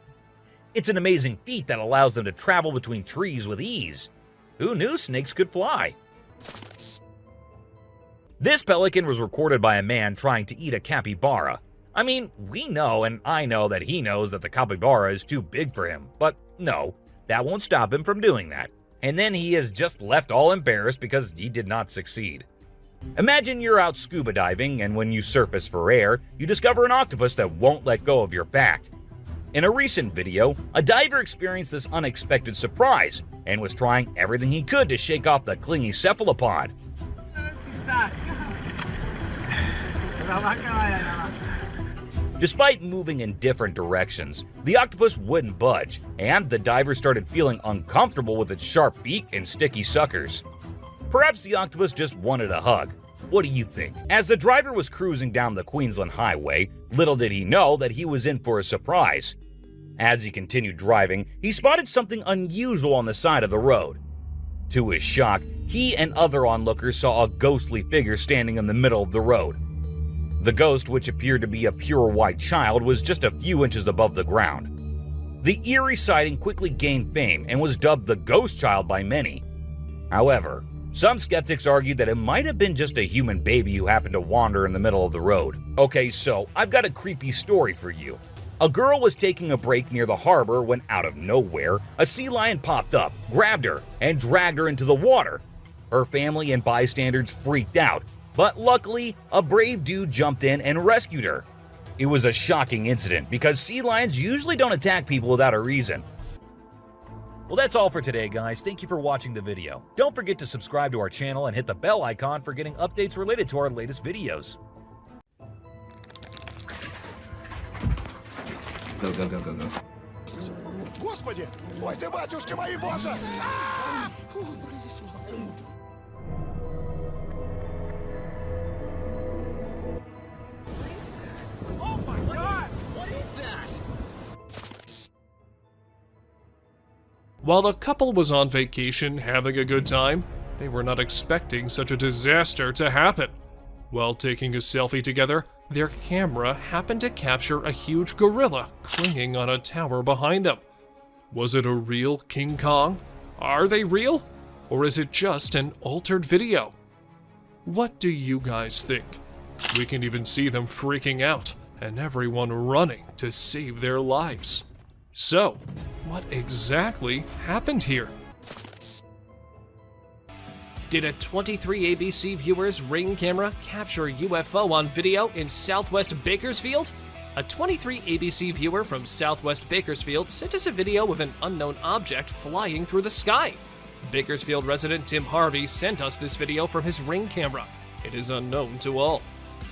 It's an amazing feat that allows them to travel between trees with ease. Who knew snakes could fly? This pelican was recorded by a man trying to eat a capybara. I mean, we know and I know that he knows that the capybara is too big for him, but no, that won't stop him from doing that. And then he is just left all embarrassed because he did not succeed. Imagine you're out scuba diving and when you surface for air, you discover an octopus that won't let go of your back. In a recent video, a diver experienced this unexpected surprise and was trying everything he could to shake off the clingy cephalopod. Despite moving in different directions, the octopus wouldn't budge, and the diver started feeling uncomfortable with its sharp beak and sticky suckers. Perhaps the octopus just wanted a hug. What do you think? As the driver was cruising down the Queensland highway, little did he know that he was in for a surprise. As he continued driving, he spotted something unusual on the side of the road. To his shock, he and other onlookers saw a ghostly figure standing in the middle of the road. The ghost, which appeared to be a pure white child, was just a few inches above the ground. The Eerie sighting quickly gained fame and was dubbed the Ghost Child by many. However, some skeptics argued that it might have been just a human baby who happened to wander in the middle of the road. Okay, so I've got a creepy story for you. A girl was taking a break near the harbor when, out of nowhere, a sea lion popped up, grabbed her, and dragged her into the water. Her family and bystanders freaked out, but luckily, a brave dude jumped in and rescued her. It was a shocking incident because sea lions usually don't attack people without a reason. Well, that's all for today, guys. Thank you for watching the video. Don't forget to subscribe to our channel and hit the bell icon for getting updates related to our latest videos. Go, go, go, go, go. Господи! Ой ты, батюшки мои, боже! Oh my God! What is that? While the couple was on vacation having a good time, they were not expecting such a disaster to happen. While taking a selfie together, their camera happened to capture a huge gorilla clinging on a tower behind them. Was it a real King Kong? Are they real? Or is it just an altered video? What do you guys think? We can even see them freaking out and everyone running to save their lives. So, what exactly happened here? Did a 23 ABC viewer's Ring camera capture a UFO on video in Southwest Bakersfield? A 23 ABC viewer from Southwest Bakersfield sent us a video of an unknown object flying through the sky. Bakersfield resident Tim Harvey sent us this video from his Ring camera. It is unknown to all.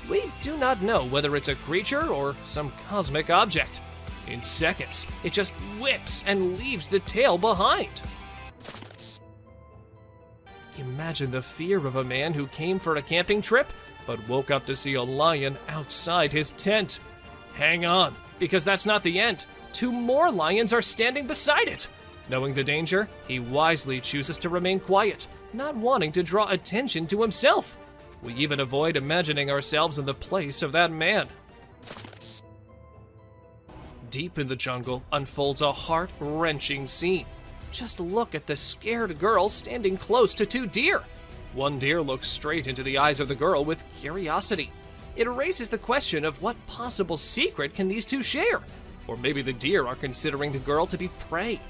We do not know whether it's a creature or some cosmic object. In seconds, it just whips and leaves the tail behind. Imagine the fear of a man who came for a camping trip, but woke up to see a lion outside his tent. Hang on, because that's not the end. 2 more lions are standing beside it. Knowing the danger, he wisely chooses to remain quiet, not wanting to draw attention to himself. We even avoid imagining ourselves in the place of that man. Deep in the jungle unfolds a heart-wrenching scene. Just look at the scared girl standing close to 2 deer. One deer looks straight into the eyes of the girl with curiosity. It raises the question of what possible secret can these 2 share? Or maybe the deer are considering the girl to be prey.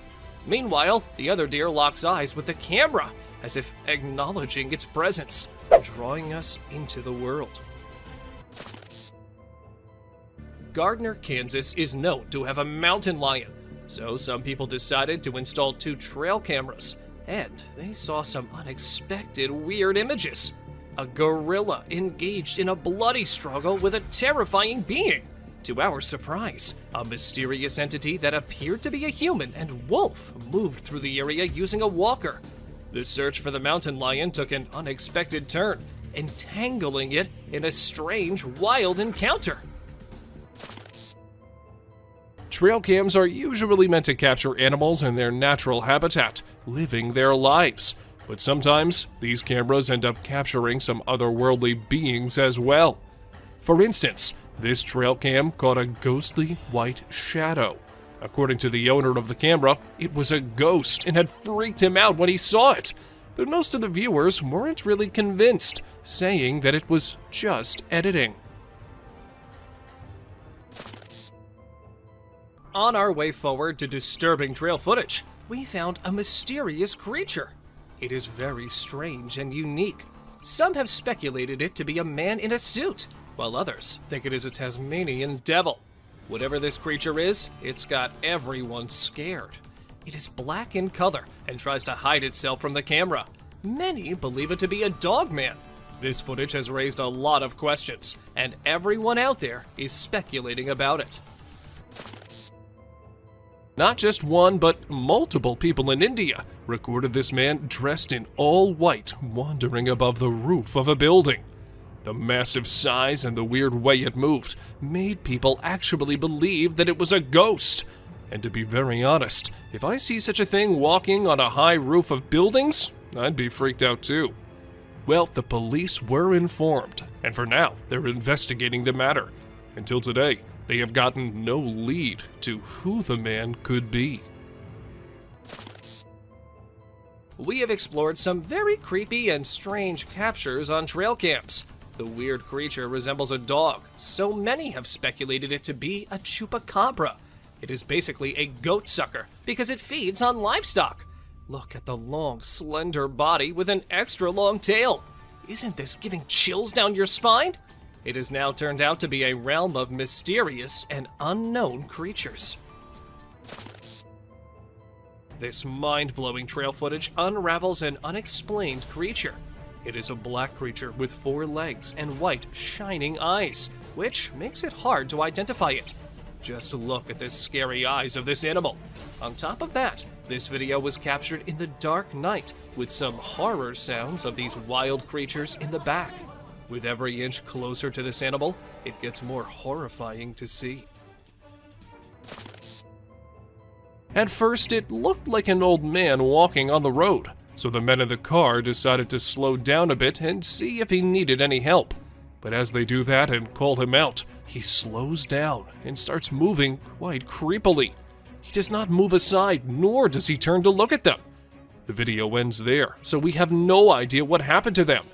Meanwhile, the other deer locks eyes with the camera, as if acknowledging its presence, drawing us into the world. Gardner, Kansas is known to have a mountain lion, so some people decided to install 2 trail cameras, and they saw some unexpected weird images. A gorilla engaged in a bloody struggle with a terrifying being. To our surprise, a mysterious entity that appeared to be a human and wolf moved through the area using a walker. The search for the mountain lion took an unexpected turn, entangling it in a strange, wild encounter. Trail cams are usually meant to capture animals in their natural habitat, living their lives. But sometimes, these cameras end up capturing some otherworldly beings as well. For instance, this trail cam caught a ghostly white shadow. According to the owner of the camera, it was a ghost and had freaked him out when he saw it. But most of the viewers weren't really convinced, saying that it was just editing. On our way forward to disturbing trail footage, we found a mysterious creature. It is very strange and unique. Some have speculated it to be a man in a suit, while others think it is a Tasmanian devil. Whatever this creature is, it's got everyone scared. It is black in color and tries to hide itself from the camera. Many believe it to be a dog man. This footage has raised a lot of questions, and everyone out there is speculating about it. Not just one, but multiple people in India recorded this man dressed in all white wandering above the roof of a building. The massive size and the weird way it moved made people actually believe that it was a ghost. And to be very honest, if I see such a thing walking on a high roof of buildings, I'd be freaked out too. Well, the police were informed, and for now, they're investigating the matter. Until today, they have gotten no lead to who the man could be. We have explored some very creepy and strange captures on trail cams. The weird creature resembles a dog. So many have speculated it to be a chupacabra. It is basically a goat sucker because it feeds on livestock. Look at the long, slender body with an extra long tail. Isn't this giving chills down your spine? It has now turned out to be a realm of mysterious and unknown creatures. This mind-blowing trail footage unravels an unexplained creature. It is a black creature with 4 legs and white, shining eyes, which makes it hard to identify it. Just look at the scary eyes of this animal. On top of that, this video was captured in the dark night with some horror sounds of these wild creatures in the back. With every inch closer to this animal, it gets more horrifying to see. At first, it looked like an old man walking on the road, so the men in the car decided to slow down a bit and see if he needed any help. But as they do that and call him out, he slows down and starts moving quite creepily. He does not move aside, nor does he turn to look at them. The video ends there, so we have no idea what happened to them.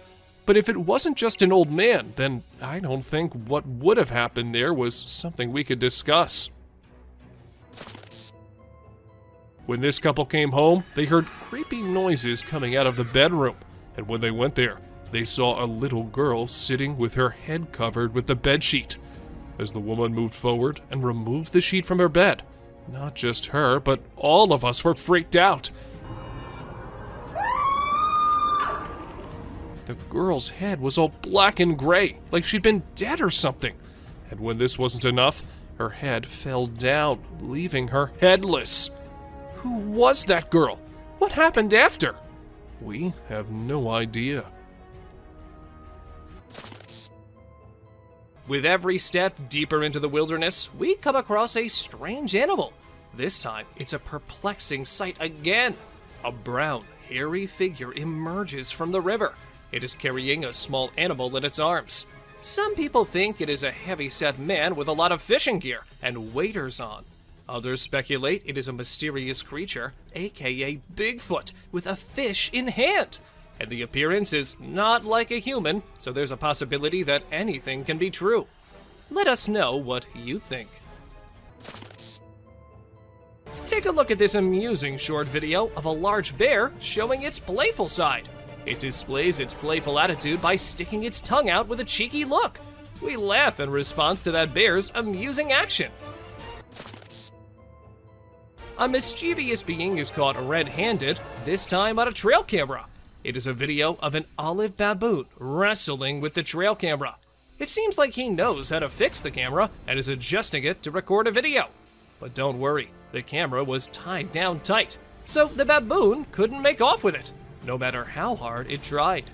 But if it wasn't just an old man, then I don't think what would have happened there was something we could discuss. When this couple came home, they heard creepy noises coming out of the bedroom, and when they went there, they saw a little girl sitting with her head covered with the bedsheet. As the woman moved forward and removed the sheet from her bed, not just her, but all of us were freaked out. The girl's head was all black and gray, like she'd been dead or something. And when this wasn't enough, her head fell down, leaving her headless. Who was that girl? What happened after? We have no idea. With every step deeper into the wilderness, we come across a strange animal. This time, it's a perplexing sight again. A brown, hairy figure emerges from the river. It is carrying a small animal in its arms. Some people think it is a heavy-set man with a lot of fishing gear and waders on. Others speculate it is a mysterious creature, aka Bigfoot, with a fish in hand. And the appearance is not like a human, so there's a possibility that anything can be true. Let us know what you think. Take a look at this amusing short video of a large bear showing its playful side. It displays its playful attitude by sticking its tongue out with a cheeky look. We laugh in response to that bear's amusing action. A mischievous being is caught red-handed, this time on a trail camera. It is a video of an olive baboon wrestling with the trail camera. It seems like he knows how to fix the camera and is adjusting it to record a video. But don't worry, the camera was tied down tight, so the baboon couldn't make off with it, no matter how hard it tried.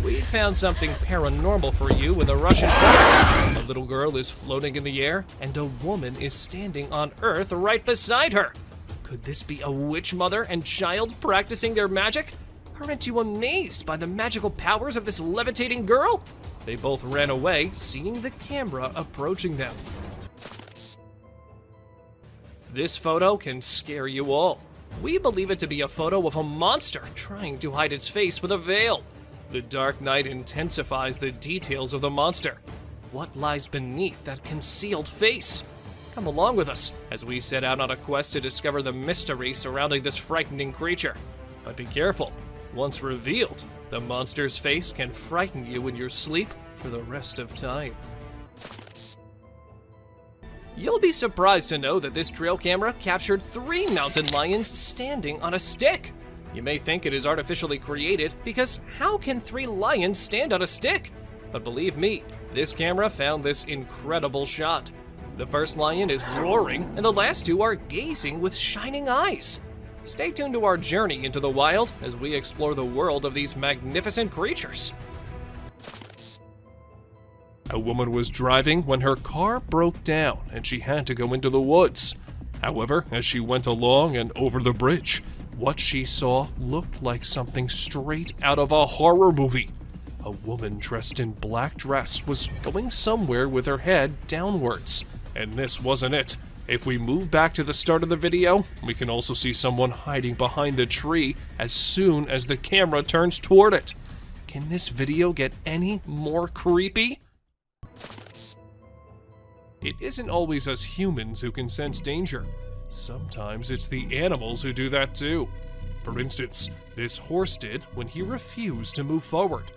We found something paranormal for you in the Russian forest. A little girl is floating in the air, and a woman is standing on Earth right beside her. Could this be a witch mother and child practicing their magic? Aren't you amazed by the magical powers of this levitating girl? They both ran away, seeing the camera approaching them. This photo can scare you all. We believe it to be a photo of a monster trying to hide its face with a veil. The dark night intensifies the details of the monster. What lies beneath that concealed face? Come along with us as we set out on a quest to discover the mystery surrounding this frightening creature. But be careful. Once revealed, the monster's face can frighten you in your sleep for the rest of time. You'll be surprised to know that this trail camera captured 3 mountain lions standing on a stick. You may think it is artificially created because how can 3 lions stand on a stick? But believe me, this camera found this incredible shot. The first lion is roaring and the last 2 are gazing with shining eyes. Stay tuned to our journey into the wild as we explore the world of these magnificent creatures. A woman was driving when her car broke down and she had to go into the woods. However, as she went along and over the bridge, What she saw looked like something straight out of a horror movie. A woman dressed in black dress was going somewhere with her head downwards. And this wasn't it. If we move back to the start of the video, we can also see someone hiding behind the tree as soon as the camera turns toward it. Can this video get any more creepy? It isn't always us humans who can sense danger. Sometimes it's the animals who do that too. For instance, this horse did when he refused to move forward.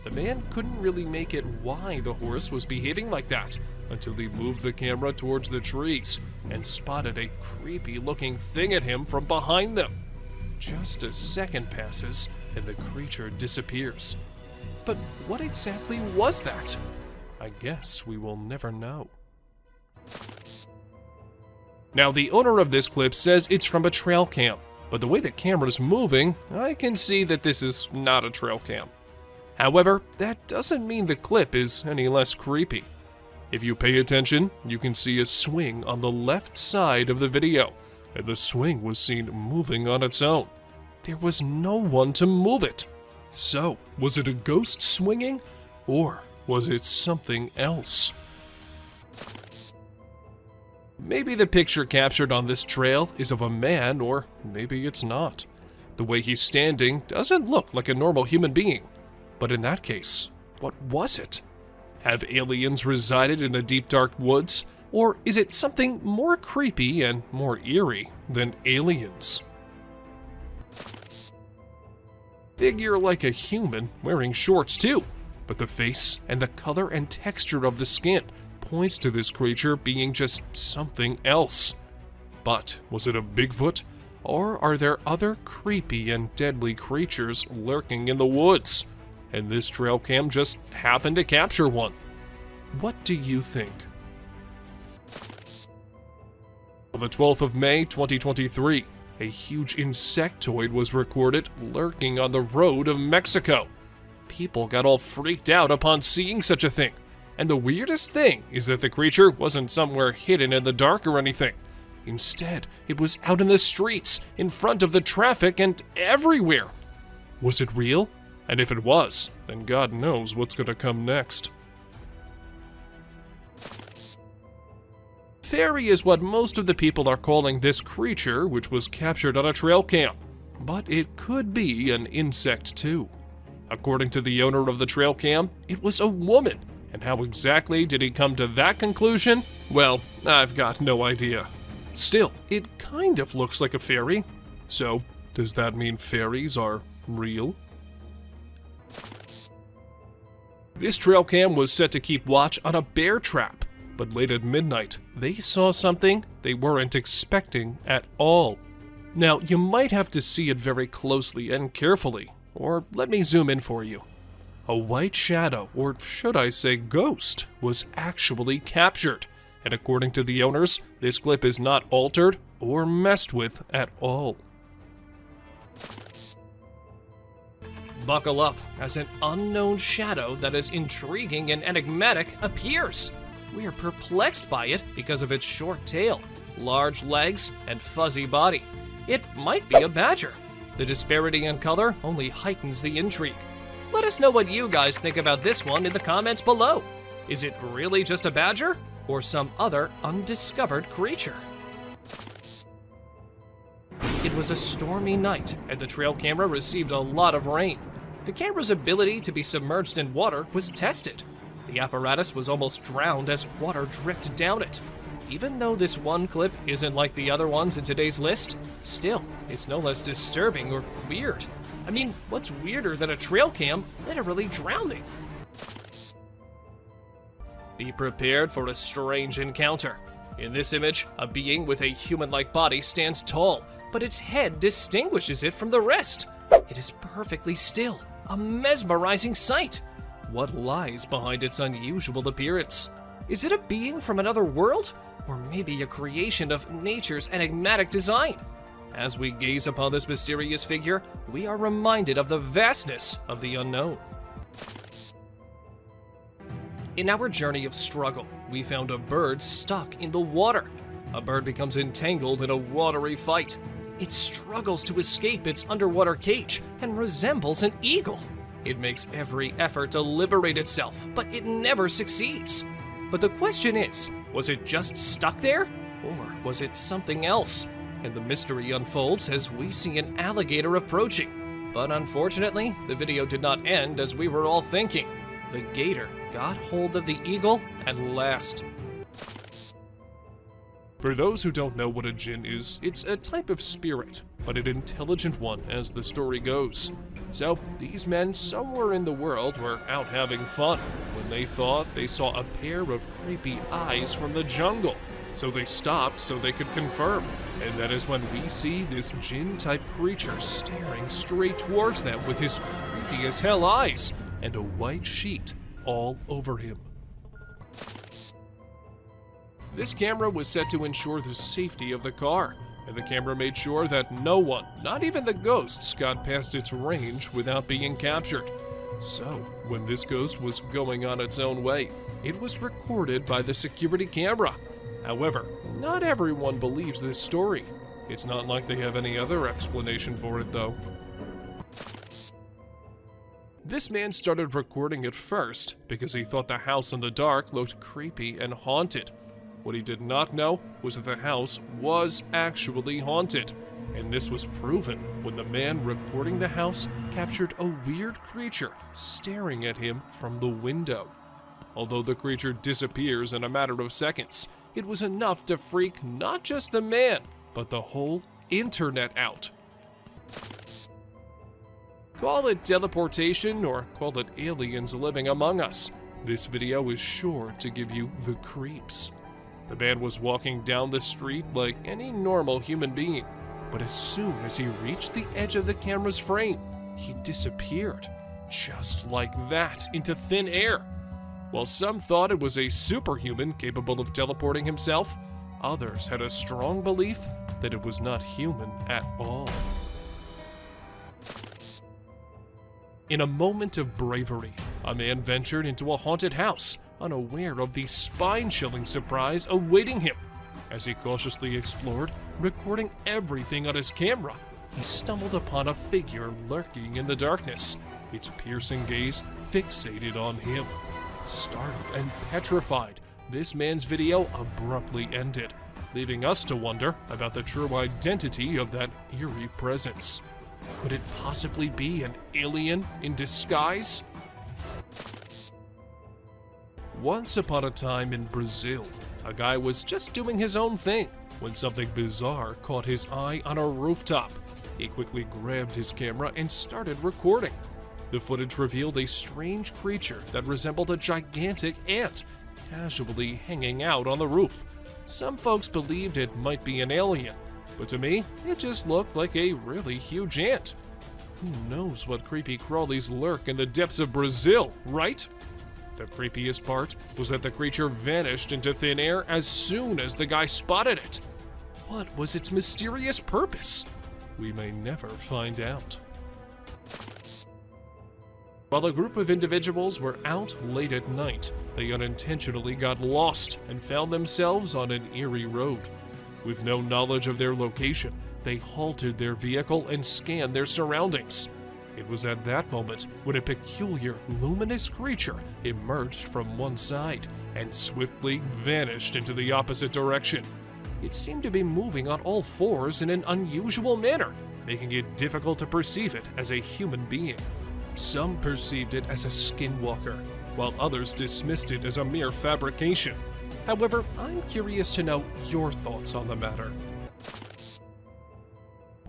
The man couldn't really make it why the horse was behaving like that until he moved the camera towards the trees and spotted a creepy looking thing at him from behind them. Just a second passes and the creature disappears. But what exactly was that? I guess we will never know. Now, the owner of this clip says it's from a trail cam, but the way the camera's moving, I can see that this is not a trail cam. However, that doesn't mean the clip is any less creepy. If you pay attention, you can see a swing on the left side of the video, and the swing was seen moving on its own. There was no one to move it. So, was it a ghost swinging, or was it something else? Maybe the picture captured on this trail is of a man, or maybe it's not. The way he's standing doesn't look like a normal human being. But in that case, what was it? Have aliens resided in the deep dark woods? Or is it something more creepy and more eerie than aliens? Figure like a human wearing shorts too, but the face and the color and texture of the skin points to this creature being just something else. But was it a Bigfoot? Or are there other creepy and deadly creatures lurking in the woods? And this trail cam just happened to capture one. What do you think? On the 12th of May, 2023, a huge insectoid was recorded lurking on the road of Mexico. People got all freaked out upon seeing such a thing. And the weirdest thing is that the creature wasn't somewhere hidden in the dark or anything. Instead, it was out in the streets, in front of the traffic, and everywhere. Was it real? And if it was, then God knows what's gonna come next. Fairy is what most of the people are calling this creature, which was captured on a trail cam. But it could be an insect too. According to the owner of the trail cam, it was a woman. And how exactly did he come to that conclusion? Well, I've got no idea. Still, it kind of looks like a fairy. So, does that mean fairies are real? This trail cam was set to keep watch on a bear trap, but late at midnight, they saw something they weren't expecting at all. Now, you might have to see it very closely and carefully, or let me zoom in for you. A white shadow, or should I say ghost, was actually captured, and according to the owners, this clip is not altered or messed with at all. Buckle up, as an unknown shadow that is intriguing and enigmatic appears. We are perplexed by it because of its short tail, large legs, and fuzzy body. It might be a badger. The disparity in color only heightens the intrigue. Let us know what you guys think about this one in the comments below. Is it really just a badger, or some other undiscovered creature? It was a stormy night, and the trail camera received a lot of rain. The camera's ability to be submerged in water was tested. The apparatus was almost drowned as water dripped down it. Even though this one clip isn't like the other ones in today's list, still, it's no less disturbing or weird. I mean, what's weirder than a trail cam literally drowning? Be prepared for a strange encounter. In this image, a being with a human-like body stands tall, but its head distinguishes it from the rest. It is perfectly still, a mesmerizing sight. What lies behind its unusual appearance? Is it a being from another world? Or maybe a creation of nature's enigmatic design? As we gaze upon this mysterious figure, we are reminded of the vastness of the unknown. In our journey of struggle, we found a bird stuck in the water. A bird becomes entangled in a watery fight. It struggles to escape its underwater cage and resembles an eagle. It makes every effort to liberate itself, but it never succeeds. But the question is, was it just stuck there? Or was it something else? And the mystery unfolds as we see an alligator approaching. But unfortunately, the video did not end as we were all thinking. The gator got hold of the eagle at last. For those who don't know what a jinn is, it's a type of spirit, but an intelligent one as the story goes. So, these men somewhere in the world were out having fun when they thought they saw a pair of creepy eyes from the jungle. So they stopped so they could confirm, and that is when we see this jinn-type creature staring straight towards them with his creepy as hell eyes and a white sheet all over him. This camera was set to ensure the safety of the car, and the camera made sure that no one, not even the ghosts, got past its range without being captured. So, when this ghost was going on its own way, it was recorded by the security camera. However, not everyone believes this story. It's not like they have any other explanation for it, though. This man started recording it first because he thought the house in the dark looked creepy and haunted. What he did not know was that the house was actually haunted, and this was proven when the man recording the house captured a weird creature staring at him from the window. Although the creature disappears in a matter of seconds, it was enough to freak not just the man, but the whole internet out. Call it teleportation or call it aliens living among us, this video is sure to give you the creeps. The man was walking down the street like any normal human being, but as soon as he reached the edge of the camera's frame, he disappeared, just like that, into thin air. While some thought it was a superhuman capable of teleporting himself, others had a strong belief that it was not human at all. In a moment of bravery, a man ventured into a haunted house, unaware of the spine-chilling surprise awaiting him. As he cautiously explored, recording everything on his camera, he stumbled upon a figure lurking in the darkness, its piercing gaze fixated on him. Startled and petrified, this man's video abruptly ended, leaving us to wonder about the true identity of that eerie presence. Could it possibly be an alien in disguise? Once upon a time in Brazil, a guy was just doing his own thing when something bizarre caught his eye on a rooftop. He quickly grabbed his camera and started recording. The footage revealed a strange creature that resembled a gigantic ant, casually hanging out on the roof. Some folks believed it might be an alien, but to me, it just looked like a really huge ant. Who knows what creepy crawlies lurk in the depths of Brazil, right? The creepiest part was that the creature vanished into thin air as soon as the guy spotted it. What was its mysterious purpose? We may never find out. While a group of individuals were out late at night, they unintentionally got lost and found themselves on an eerie road. With no knowledge of their location, they halted their vehicle and scanned their surroundings. It was at that moment when a peculiar, luminous creature emerged from one side and swiftly vanished into the opposite direction. It seemed to be moving on all fours in an unusual manner, making it difficult to perceive it as a human being. Some perceived it as a skinwalker, while others dismissed it as a mere fabrication. However, I'm curious to know your thoughts on the matter.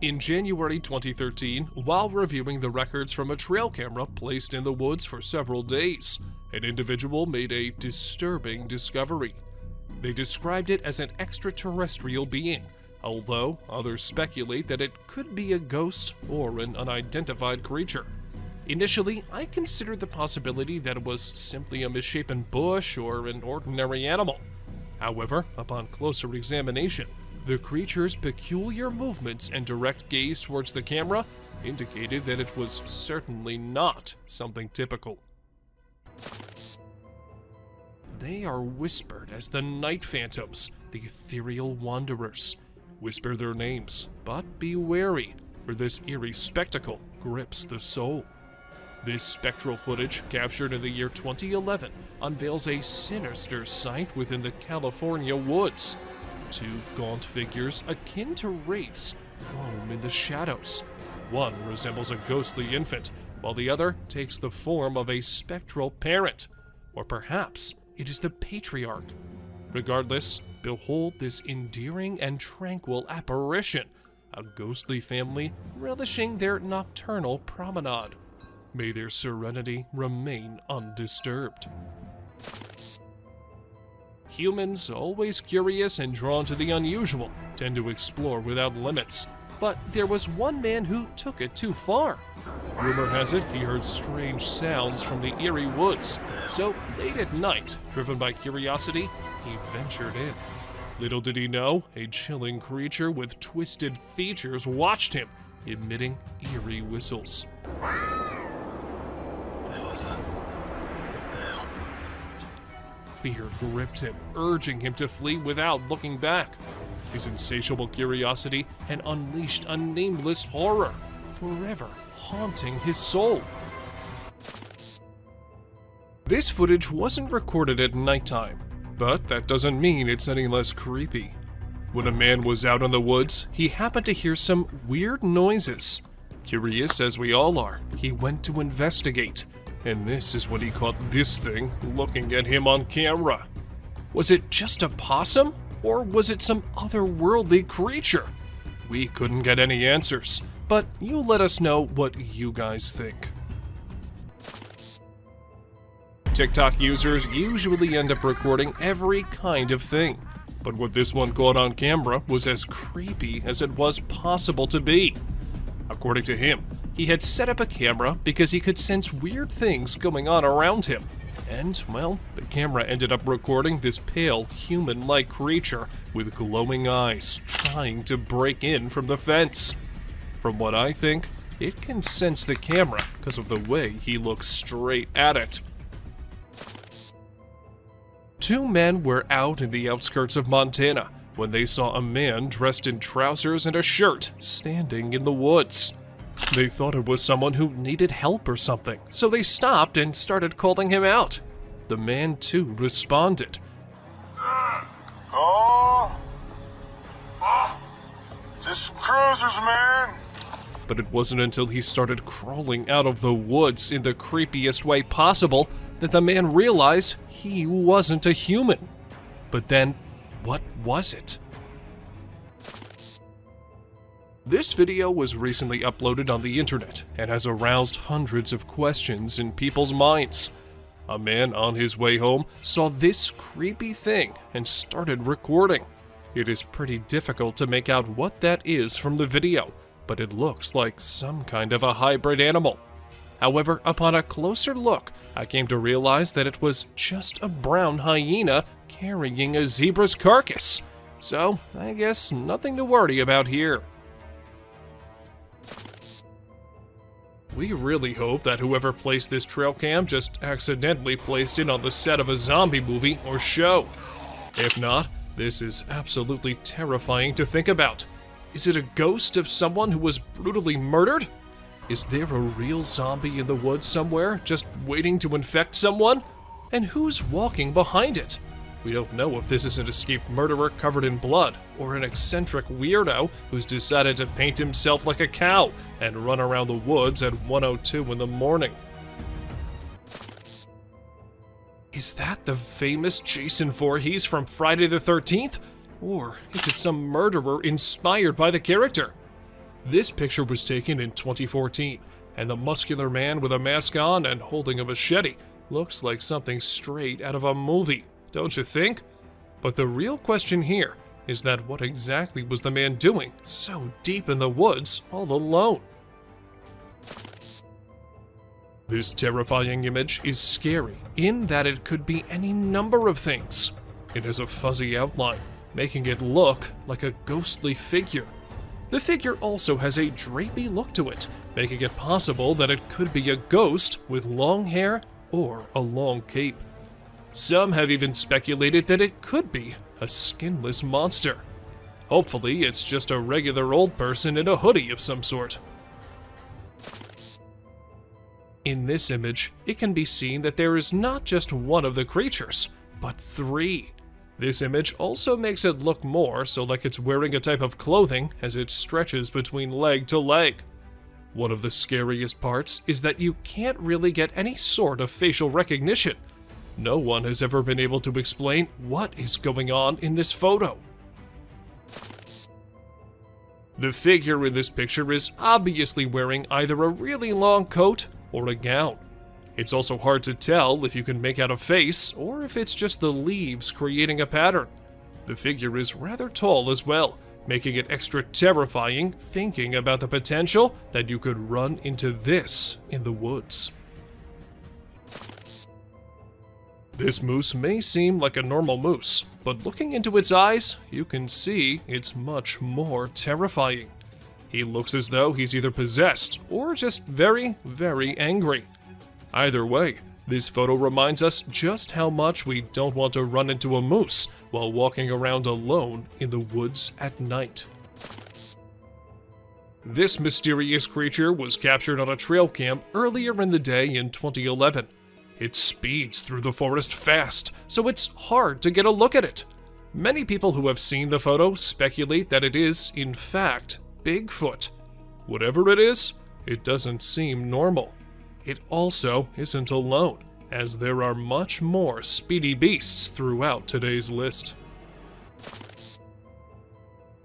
In January 2013, while reviewing the records from a trail camera placed in the woods for several days, an individual made a disturbing discovery. They described it as an extraterrestrial being, although others speculate that it could be a ghost or an unidentified creature. Initially, I considered the possibility that it was simply a misshapen bush or an ordinary animal. However, upon closer examination, the creature's peculiar movements and direct gaze towards the camera indicated that it was certainly not something typical. They are whispered as the night phantoms, the ethereal wanderers. whisper their names, but be wary, for this eerie spectacle grips the soul. This spectral footage, captured in the year 2011, unveils a sinister sight within the California woods. Two gaunt figures akin to wraiths roam in the shadows. One resembles a ghostly infant, while the other takes the form of a spectral parent. Or perhaps it is the patriarch. Regardless, behold this endearing and tranquil apparition, a ghostly family relishing their nocturnal promenade. May their serenity remain undisturbed. Humans, always curious and drawn to the unusual, tend to explore without limits. But there was one man who took it too far. Rumor has it he heard strange sounds from the Eerie woods, so late at night, driven by curiosity, he ventured in. Little did he know, a chilling creature with twisted features watched him, emitting eerie whistles. What the hell is that? What the hell? Fear gripped him, urging him to flee without looking back. His insatiable curiosity had unleashed a nameless horror, forever haunting his soul. This footage wasn't recorded at nighttime, but that doesn't mean it's any less creepy. When a man was out in the woods, he happened to hear some weird noises. Curious as we all are, he went to investigate, and this is when he caught this thing looking at him on camera. Was it just a possum? Or was it some otherworldly creature? We couldn't get any answers, but you let us know what you guys think. TikTok users usually end up recording every kind of thing, but what this one caught on camera was as creepy as it was possible to be. According to him, he had set up a camera because he could sense weird things going on around him. And, well, the camera ended up recording this pale, human-like creature with glowing eyes trying to break in from the fence. From what I think, it can sense the camera because of the way he looks straight at it. Two men were out in the outskirts of Montana when they saw a man dressed in trousers and a shirt standing in the woods. They thought it was someone who needed help or something, so they stopped and started calling him out. The man, too, responded. Just some cruisers, man. But it wasn't until he started crawling out of the woods in the creepiest way possible that the man realized he wasn't a human. But then, what was it? This video was recently uploaded on the internet and has aroused hundreds of questions in people's minds. A man on his way home saw this creepy thing and started recording. It is pretty difficult to make out what that is from the video, but it looks like some kind of a hybrid animal. However, upon a closer look, I came to realize that it was just a brown hyena carrying a zebra's carcass. So, I guess nothing to worry about here. We really hope that whoever placed this trail cam just accidentally placed it on the set of a zombie movie or show. If not, this is absolutely terrifying to think about. Is it a ghost of someone who was brutally murdered? Is there a real zombie in the woods somewhere, just waiting to infect someone? And who's walking behind it? We don't know if this is an escaped murderer covered in blood, or an eccentric weirdo who's decided to paint himself like a cow and run around the woods at 1:02 in the morning. Is that the famous Jason Voorhees from Friday the 13th? Or is it some murderer inspired by the character? This picture was taken in 2014, and the muscular man with a mask on and holding a machete looks like something straight out of a movie. Don't you think? But the real question here is that what exactly was the man doing so deep in the woods all alone? This terrifying image is scary in that it could be any number of things. It has a fuzzy outline, making it look like a ghostly figure. The figure also has a drapey look to it, making it possible that it could be a ghost with long hair or a long cape. Some have even speculated that it could be a skinless monster. Hopefully, it's just a regular old person in a hoodie of some sort. In this image, it can be seen that there is not just one of the creatures, but 3. This image also makes it look more so like it's wearing a type of clothing as it stretches between leg to leg. One of the scariest parts is that you can't really get any sort of facial recognition. No one has ever been able to explain what is going on in this photo. The figure in this picture is obviously wearing either a really long coat or a gown. It's also hard to tell if you can make out a face or if it's just the leaves creating a pattern. The figure is rather tall as well, making it extra terrifying thinking about the potential that you could run into this in the woods. This moose may seem like a normal moose, but looking into its eyes, you can see it's much more terrifying. He looks as though he's either possessed or just very, very angry. Either way, this photo reminds us just how much we don't want to run into a moose while walking around alone in the woods at night. This mysterious creature was captured on a trail cam earlier in the day in 2011. It speeds through the forest fast, so it's hard to get a look at it. Many people who have seen the photo speculate that it is, in fact, Bigfoot. Whatever it is, it doesn't seem normal. It also isn't alone, as there are much more speedy beasts throughout today's list.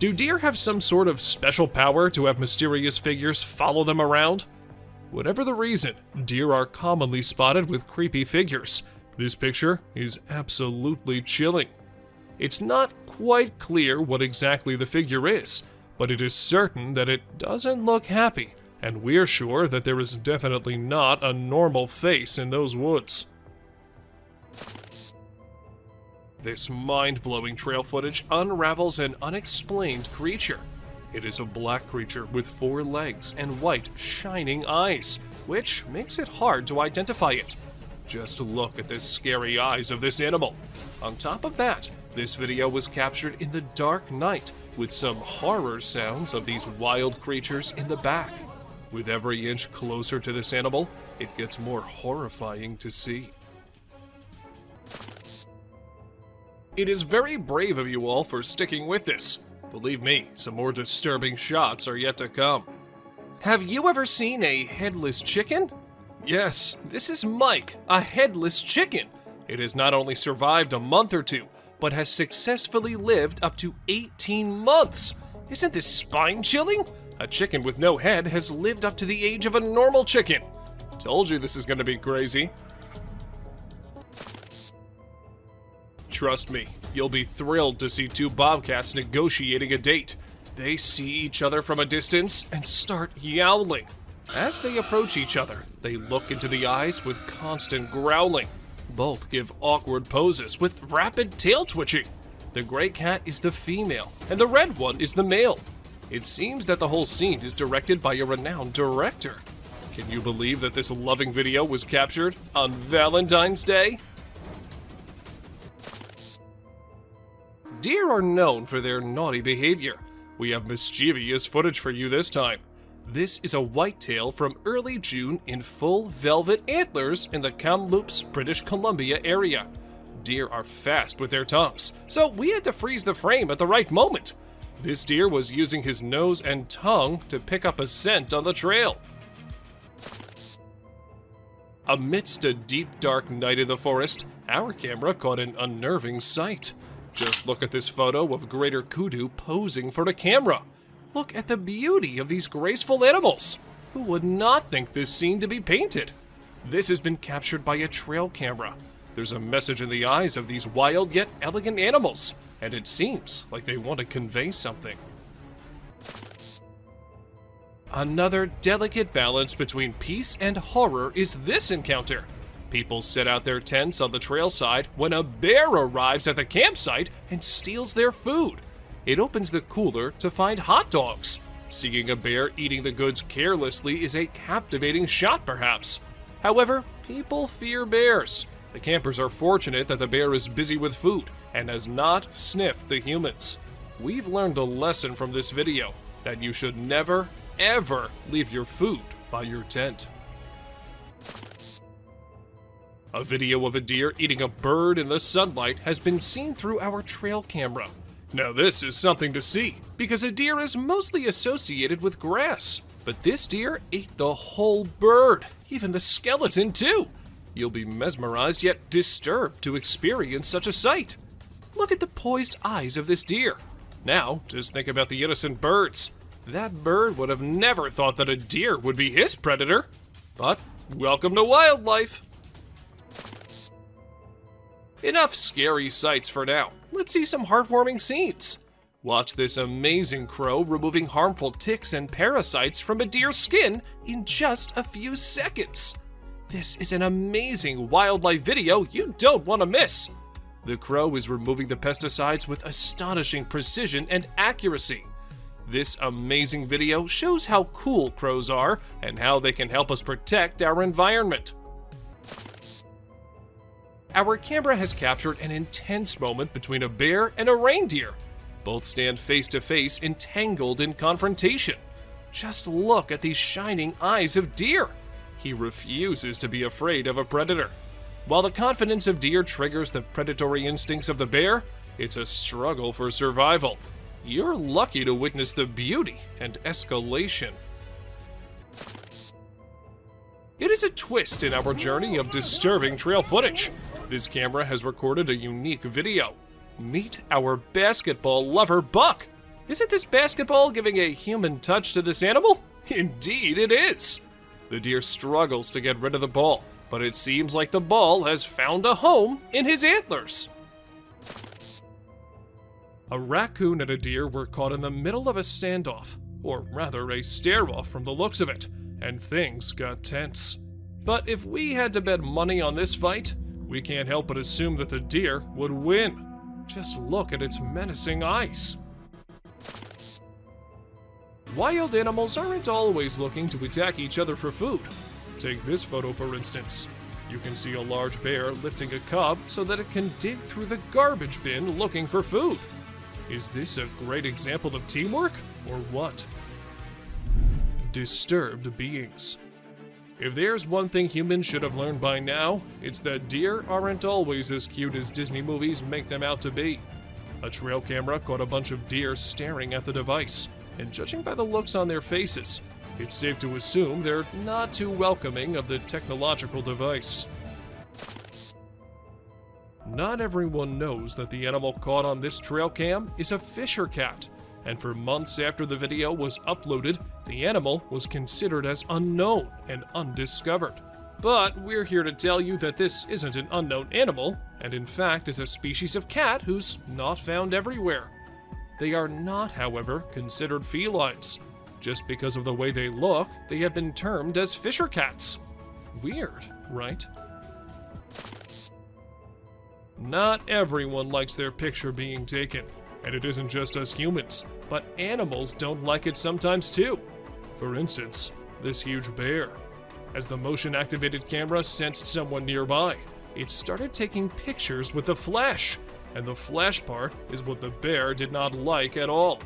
Do deer have some sort of special power to have mysterious figures follow them around? Whatever the reason, deer are commonly spotted with creepy figures. This picture is absolutely chilling. It's not quite clear what exactly the figure is, but it is certain that it doesn't look happy, and we're sure that there is definitely not a normal face in those woods. This mind-blowing trail footage unravels an unexplained creature. It is a black creature with 4 legs and white, shining eyes, which makes it hard to identify it. Just look at the scary eyes of this animal. On top of that, this video was captured in the dark night, with some horror sounds of these wild creatures in the back. With every inch closer to this animal, it gets more horrifying to see. It is very brave of you all for sticking with this. Believe me, some more disturbing shots are yet to come. Have you ever seen a headless chicken? Yes, this is Mike, a headless chicken. It has not only survived a month or two, but has successfully lived up to 18 months. Isn't this spine-chilling? A chicken with no head has lived up to the age of a normal chicken. Told you this is gonna be crazy. Trust me, you'll be thrilled to see 2 bobcats negotiating a date. They see each other from a distance and start yowling. As they approach each other, they look into the eyes with constant growling. Both give awkward poses with rapid tail twitching. The gray cat is the female, and the red one is the male. It seems that the whole scene is directed by a renowned director. Can you believe that this loving video was captured on Valentine's Day? Deer are known for their naughty behavior. We have mischievous footage for you this time. This is a whitetail from early June in full velvet antlers in the Kamloops, British Columbia area. Deer are fast with their tongues, so we had to freeze the frame at the right moment. This deer was using his nose and tongue to pick up a scent on the trail. Amidst a deep, dark night in the forest, our camera caught an unnerving sight. Just look at this photo of greater kudu posing for the camera. Look at the beauty of these graceful animals. Who would not think this scene to be painted? This has been captured by a trail camera. There's a message in the eyes of these wild yet elegant animals, and it seems like they want to convey something. Another delicate balance between peace and horror is this encounter. People set out their tents on the trail side when a bear arrives at the campsite and steals their food. It opens the cooler to find hot dogs. Seeing a bear eating the goods carelessly is a captivating shot, perhaps. However, people fear bears. The campers are fortunate that the bear is busy with food and has not sniffed the humans. we've learned a lesson from this video, that you should never, ever leave your food by your tent. A video of a deer eating a bird in the sunlight has been seen through our trail camera. Now this is something to see, because a deer is mostly associated with grass. But this deer ate the whole bird, even the skeleton too. You'll be mesmerized yet disturbed to experience such a sight. Look at the poised eyes of this deer. Now, just think about the innocent birds. That bird would have never thought that a deer would be his predator. But welcome to wildlife. Enough scary sights for now. Let's see some heartwarming scenes. Watch this amazing crow removing harmful ticks and parasites from a deer's skin in just a few seconds. This is an amazing wildlife video you don't want to miss. The crow is removing the pesticides with astonishing precision and accuracy. This amazing video shows how cool crows are and how they can help us protect our environment. Our camera has captured an intense moment between a bear and a reindeer. Both stand face to face, entangled in confrontation. Just look at these shining eyes of deer. He refuses to be afraid of a predator. While the confidence of deer triggers the predatory instincts of the bear, it's a struggle for survival. You're lucky to witness the beauty and escalation. It is a twist in our journey of disturbing trail footage. This camera has recorded a unique video. Meet our basketball lover, Buck. Isn't this basketball giving a human touch to this animal? Indeed it is. The deer struggles to get rid of the ball, but it seems like the ball has found a home in his antlers. A raccoon and a deer were caught in the middle of a standoff, or rather a stare-off from the looks of it, and things got tense. But if we had to bet money on this fight, we can't help but assume that the deer would win. Just look at its menacing eyes. Wild animals aren't always looking to attack each other for food. Take this photo for instance. You can see a large bear lifting a cub so that it can dig through the garbage bin looking for food. Is this a great example of teamwork, or what? Disturbed beings. If there's one thing humans should have learned by now, it's that deer aren't always as cute as Disney movies make them out to be. A trail camera caught a bunch of deer staring at the device, and judging by the looks on their faces, it's safe to assume they're not too welcoming of the technological device. Not everyone knows that the animal caught on this trail cam is a fisher cat, and for months after the video was uploaded, the animal was considered as unknown and undiscovered. But we're here to tell you that this isn't an unknown animal, and in fact is a species of cat who's not found everywhere. They are not, however, considered felines. Just because of the way they look, they have been termed as fisher cats. Weird, right? Not everyone likes their picture being taken, and it isn't just us humans, but animals don't like it sometimes too. For instance, this huge bear. As the motion-activated camera sensed someone nearby, it started taking pictures with the flash, and the flash part is what the bear did not like at all.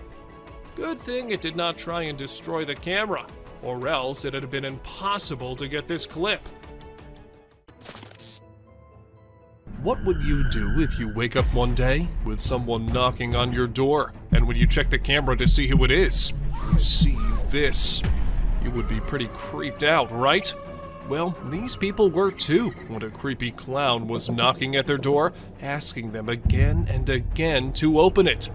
Good thing it did not try and destroy the camera, or else it had been impossible to get this clip. What would you do if you wake up one day with someone knocking on your door, and when you check the camera to see who it is, you see this? You would be pretty creeped out, right? Well, these people were too when a creepy clown was knocking at their door, asking them again and again to open it.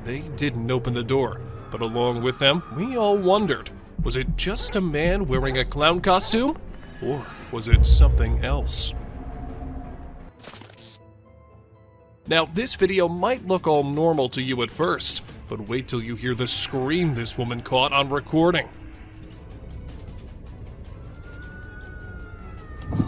They didn't open the door, but along with them, we all wondered, was it just a man wearing a clown costume? Or was it something else? Now, this video might look all normal to you at first, but wait till you hear the scream this woman caught on recording.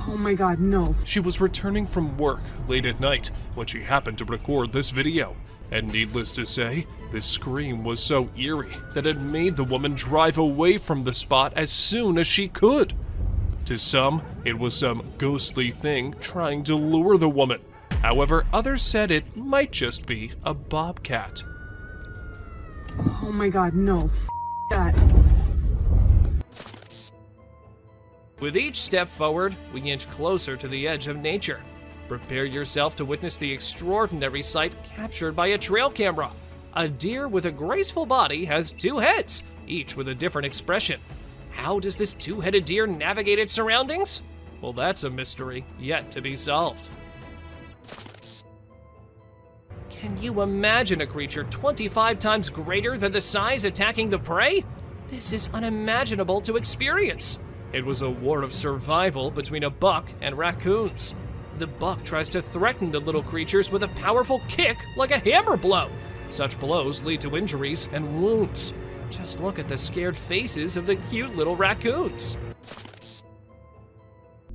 Oh my god, no. She was returning from work late at night when she happened to record this video, and needless to say, this scream was so eerie that it made the woman drive away from the spot as soon as she could. To some, it was some ghostly thing trying to lure the woman. However, others said it might just be a bobcat. Oh my god, no. That. With each step forward, we inch closer to the edge of nature. Prepare yourself to witness the extraordinary sight captured by a trail camera. A deer with a graceful body has two heads, each with a different expression. How does this two-headed deer navigate its surroundings? Well, that's a mystery yet to be solved. Can you imagine a creature 25 times greater than the size attacking the prey? This is unimaginable to experience. It was a war of survival between a buck and raccoons. The buck tries to threaten the little creatures with a powerful kick like a hammer blow. Such blows lead to injuries and wounds. Just look at the scared faces of the cute little raccoons.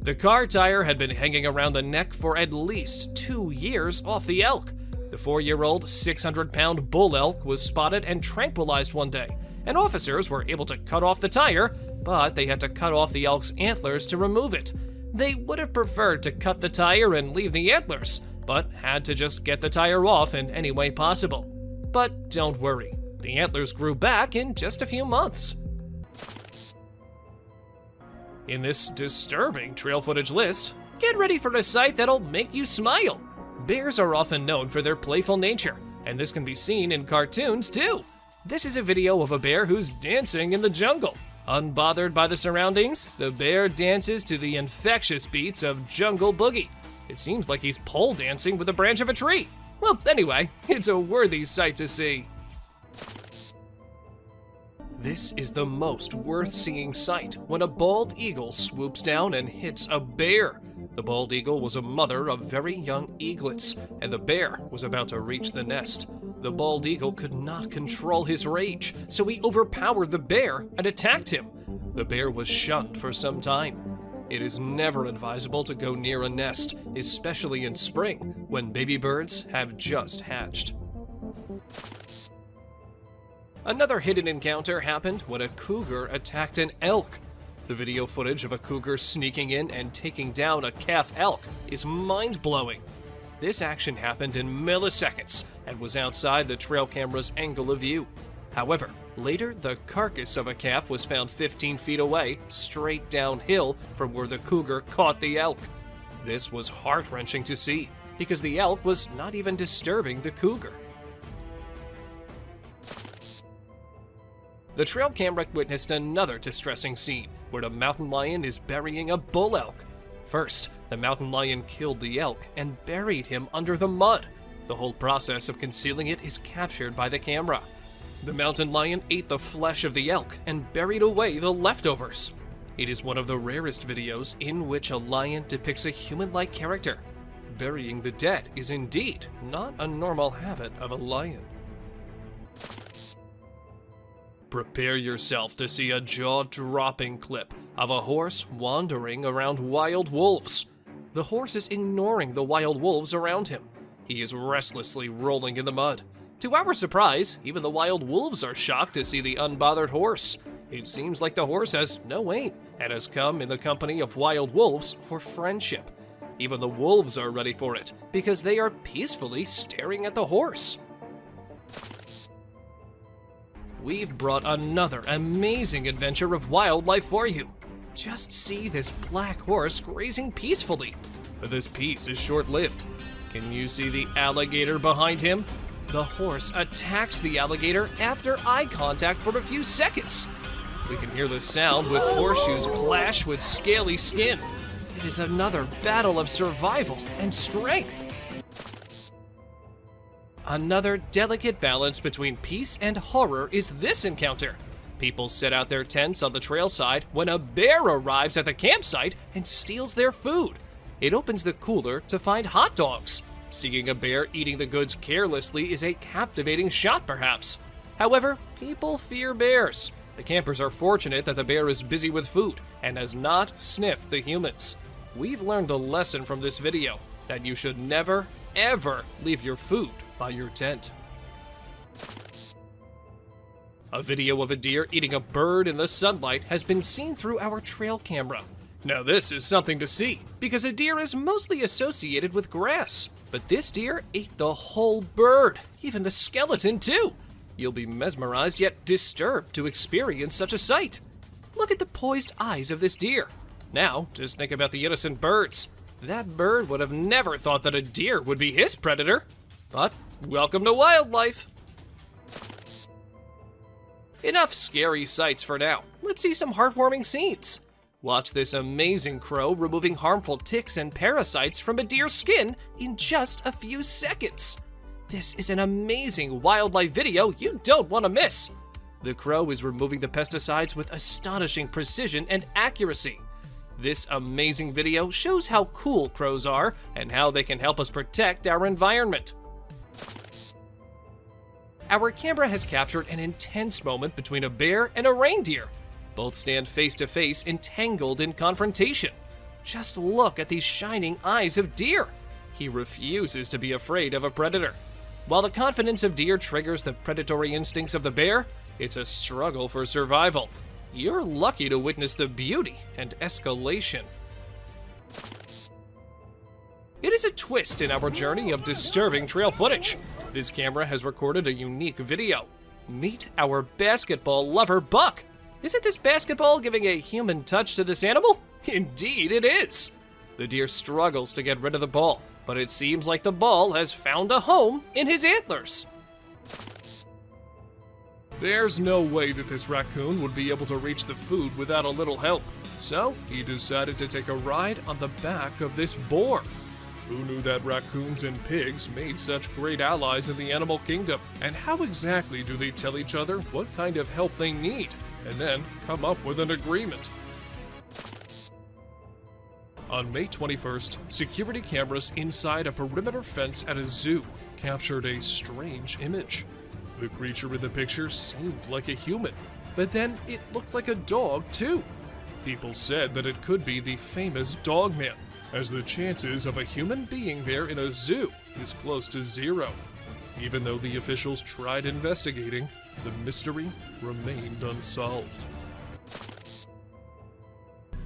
The car tire had been hanging around the neck for at least 2 years off the elk. The 4-year-old, 600-pound bull elk was spotted and tranquilized one day, and officers were able to cut off the tire, but they had to cut off the elk's antlers to remove it. They would have preferred to cut the tire and leave the antlers, but had to just get the tire off in any way possible. But don't worry, the antlers grew back in just a few months. In this disturbing trail footage list, get ready for a sight that'll make you smile. Bears are often known for their playful nature, and this can be seen in cartoons too. This is a video of a bear who's dancing in the jungle. Unbothered by the surroundings, the bear dances to the infectious beats of Jungle Boogie. It seems like he's pole dancing with a branch of a tree. Well, anyway, it's a worthy sight to see. This is the most worth-seeing sight when a bald eagle swoops down and hits a bear. The bald eagle was a mother of very young eaglets, and the bear was about to reach the nest. The bald eagle could not control his rage, so he overpowered the bear and attacked him. The bear was shunned for some time. It is never advisable to go near a nest, especially in spring, when baby birds have just hatched. Another hidden encounter happened when a cougar attacked an elk. The video footage of a cougar sneaking in and taking down a calf elk is mind-blowing. This action happened in milliseconds and was outside the trail camera's angle of view. However, later the carcass of a calf was found 15 feet away, straight downhill from where the cougar caught the elk. This was heart-wrenching to see, because the elk was not even disturbing the cougar. The trail camera witnessed another distressing scene, where the mountain lion is burying a bull elk. First, the mountain lion killed the elk and buried him under the mud. The whole process of concealing it is captured by the camera. The mountain lion ate the flesh of the elk and buried away the leftovers. It is one of the rarest videos in which a lion depicts a human-like character. Burying the dead is indeed not a normal habit of a lion. Prepare yourself to see a jaw-dropping clip of a horse wandering around wild wolves. The horse is ignoring the wild wolves around him. He is restlessly rolling in the mud. To our surprise, even the wild wolves are shocked to see the unbothered horse. It seems like the horse has no aim and has come in the company of wild wolves for friendship. Even the wolves are ready for it because they are peacefully staring at the horse. We've brought another amazing adventure of wildlife for you. Just see this black horse grazing peacefully. But this peace is short-lived. Can you see the alligator behind him? The horse attacks the alligator after eye contact for a few seconds. We can hear the sound with horseshoes clash with scaly skin. It is another battle of survival and strength. Another delicate balance between peace and horror is this encounter. People set out their tents on the trail side when a bear arrives at the campsite and steals their food. It opens the cooler to find hot dogs. Seeing a bear eating the goods carelessly is a captivating shot, perhaps. However, people fear bears. The campers are fortunate that the bear is busy with food and has not sniffed the humans. We've learned a lesson from this video, that you should never, ever leave your food by your tent. A video of a deer eating a bird in the sunlight has been seen through our trail camera. Now this is something to see, because a deer is mostly associated with grass, but this deer ate the whole bird, even the skeleton too. You'll be mesmerized yet disturbed to experience such a sight. Look at the poised eyes of this deer. Now, just think about the innocent birds. That bird would have never thought that a deer would be his predator. But welcome to wildlife. Enough scary sights for now. Let's see some heartwarming scenes. Watch this amazing crow removing harmful ticks and parasites from a deer's skin in just a few seconds. This is an amazing wildlife video you don't want to miss. The crow is removing the pesticides with astonishing precision and accuracy. This amazing video shows how cool crows are and how they can help us protect our environment. Our camera has captured an intense moment between a bear and a reindeer. Both stand face to face, entangled in confrontation. Just look at these shining eyes of deer. He refuses to be afraid of a predator. While the confidence of deer triggers the predatory instincts of the bear, it's a struggle for survival. You're lucky to witness the beauty and escalation. It is a twist in our journey of disturbing trail footage. This camera has recorded a unique video. Meet our basketball lover, Buck. Isn't this basketball giving a human touch to this animal? Indeed it is. The deer struggles to get rid of the ball, but it seems like the ball has found a home in his antlers. There's no way that this raccoon would be able to reach the food without a little help, so he decided to take a ride on the back of this boar. Who knew that raccoons and pigs made such great allies in the animal kingdom? And how exactly do they tell each other what kind of help they need, and then come up with an agreement? On May 21st, security cameras inside a perimeter fence at a zoo captured a strange image. The creature in the picture seemed like a human, but then it looked like a dog too. People said that it could be the famous Dogman, as the chances of a human being there in a zoo is close to zero. Even though the officials tried investigating, the mystery remained unsolved.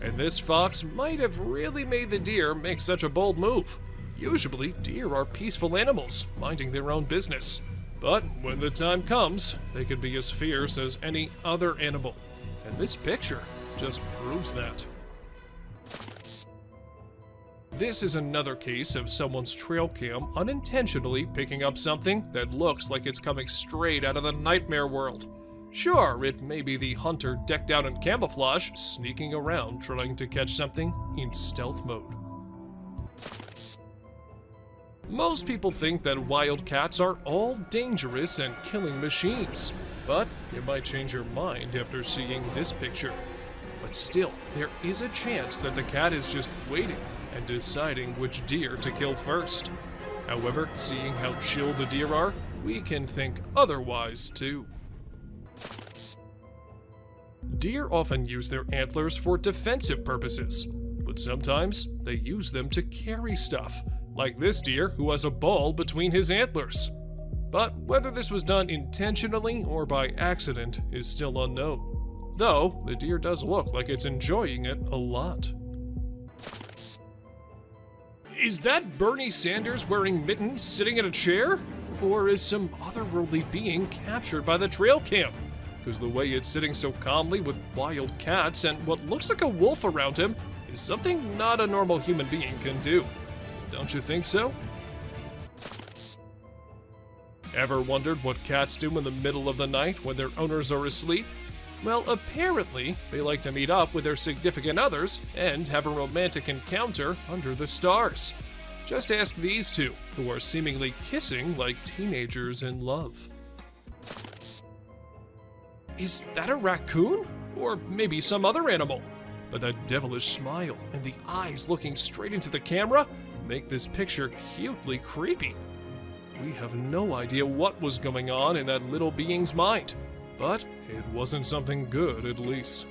And this fox might have really made the deer make such a bold move. Usually, deer are peaceful animals, minding their own business. But when the time comes, they can be as fierce as any other animal. And this picture just proves that. This is another case of someone's trail cam unintentionally picking up something that looks like it's coming straight out of the nightmare world. Sure, it may be the hunter decked out in camouflage, sneaking around trying to catch something in stealth mode. Most people think that wildcats are all dangerous and killing machines, but you might change your mind after seeing this picture. But still, there is a chance that the cat is just waiting and deciding which deer to kill first. However, seeing how chill the deer are, we can think otherwise too. Deer often use their antlers for defensive purposes, but sometimes they use them to carry stuff, like this deer who has a ball between his antlers. But whether this was done intentionally or by accident is still unknown, though the deer does look like it's enjoying it a lot. Is that Bernie Sanders wearing mittens sitting in a chair? Or is some otherworldly being captured by the trail cam? Because the way it's sitting so calmly with wild cats and what looks like a wolf around him is something not a normal human being can do. Don't you think so? Ever wondered what cats do in the middle of the night when their owners are asleep? Well, apparently, they like to meet up with their significant others and have a romantic encounter under the stars. Just ask these two, who are seemingly kissing like teenagers in love. Is that a raccoon? Or maybe some other animal? But that devilish smile and the eyes looking straight into the camera make this picture cutely creepy. We have no idea what was going on in that little being's mind, but it wasn't something good at least.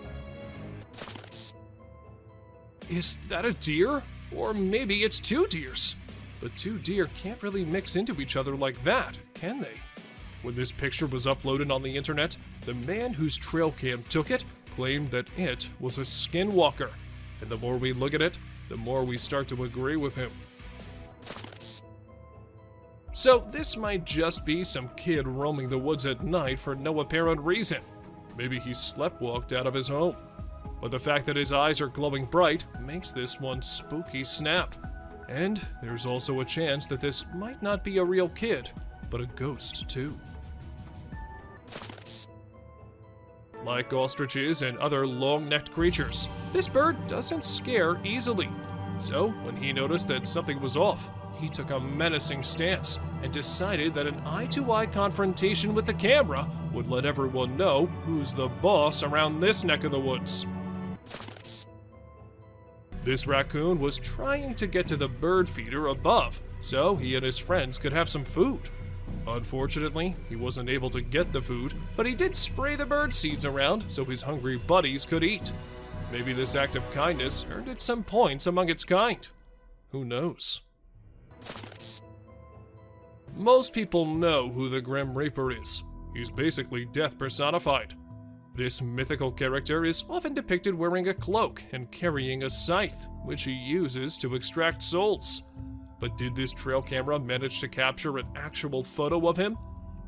Is that a deer? Or maybe it's two deers. But two deer can't really mix into each other like that, can they? When this picture was uploaded on the internet, the man whose trail cam took it claimed that it was a Skinwalker. And the more we look at it, the more we start to agree with him. So this might just be some kid roaming the woods at night for no apparent reason. Maybe he sleptwalked out of his home. But the fact that his eyes are glowing bright makes this one spooky snap. And there's also a chance that this might not be a real kid, but a ghost too. Like ostriches and other long-necked creatures, this bird doesn't scare easily. So when he noticed that something was off, he took a menacing stance and decided that an eye-to-eye confrontation with the camera would let everyone know who's the boss around this neck of the woods. This raccoon was trying to get to the bird feeder above so he and his friends could have some food. Unfortunately, he wasn't able to get the food, but he did spray the bird seeds around so his hungry buddies could eat. Maybe this act of kindness earned it some points among its kind. Who knows? Most people know who the Grim Reaper is. He's basically death personified. This mythical character is often depicted wearing a cloak and carrying a scythe, which he uses to extract souls. But did this trail camera manage to capture an actual photo of him?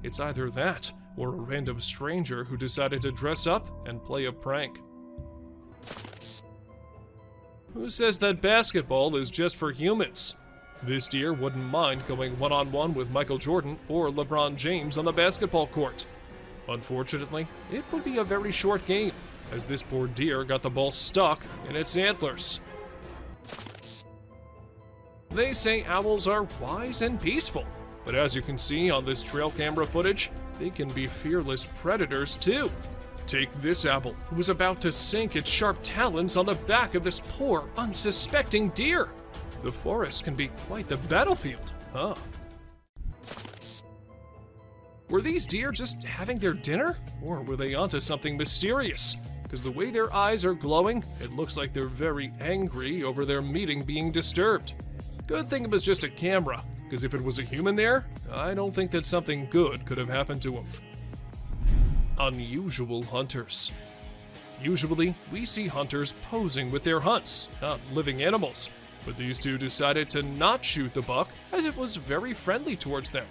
It's either that, or a random stranger who decided to dress up and play a prank. Who says that basketball is just for humans? This deer wouldn't mind going one-on-one with Michael Jordan or LeBron James on the basketball court. Unfortunately, it would be a very short game, as this poor deer got the ball stuck in its antlers. They say owls are wise and peaceful, but as you can see on this trail camera footage, they can be fearless predators too. Take this owl, who was about to sink its sharp talons on the back of this poor, unsuspecting deer. The forest can be quite the battlefield, huh? Were these deer just having their dinner? Or were they onto something mysterious? Because the way their eyes are glowing, it looks like they're very angry over their meeting being disturbed. Good thing it was just a camera, because if it was a human there, I don't think that something good could have happened to him. Unusual hunters. Usually, we see hunters posing with their hunts, not living animals. But these two decided to not shoot the buck, as it was very friendly towards them.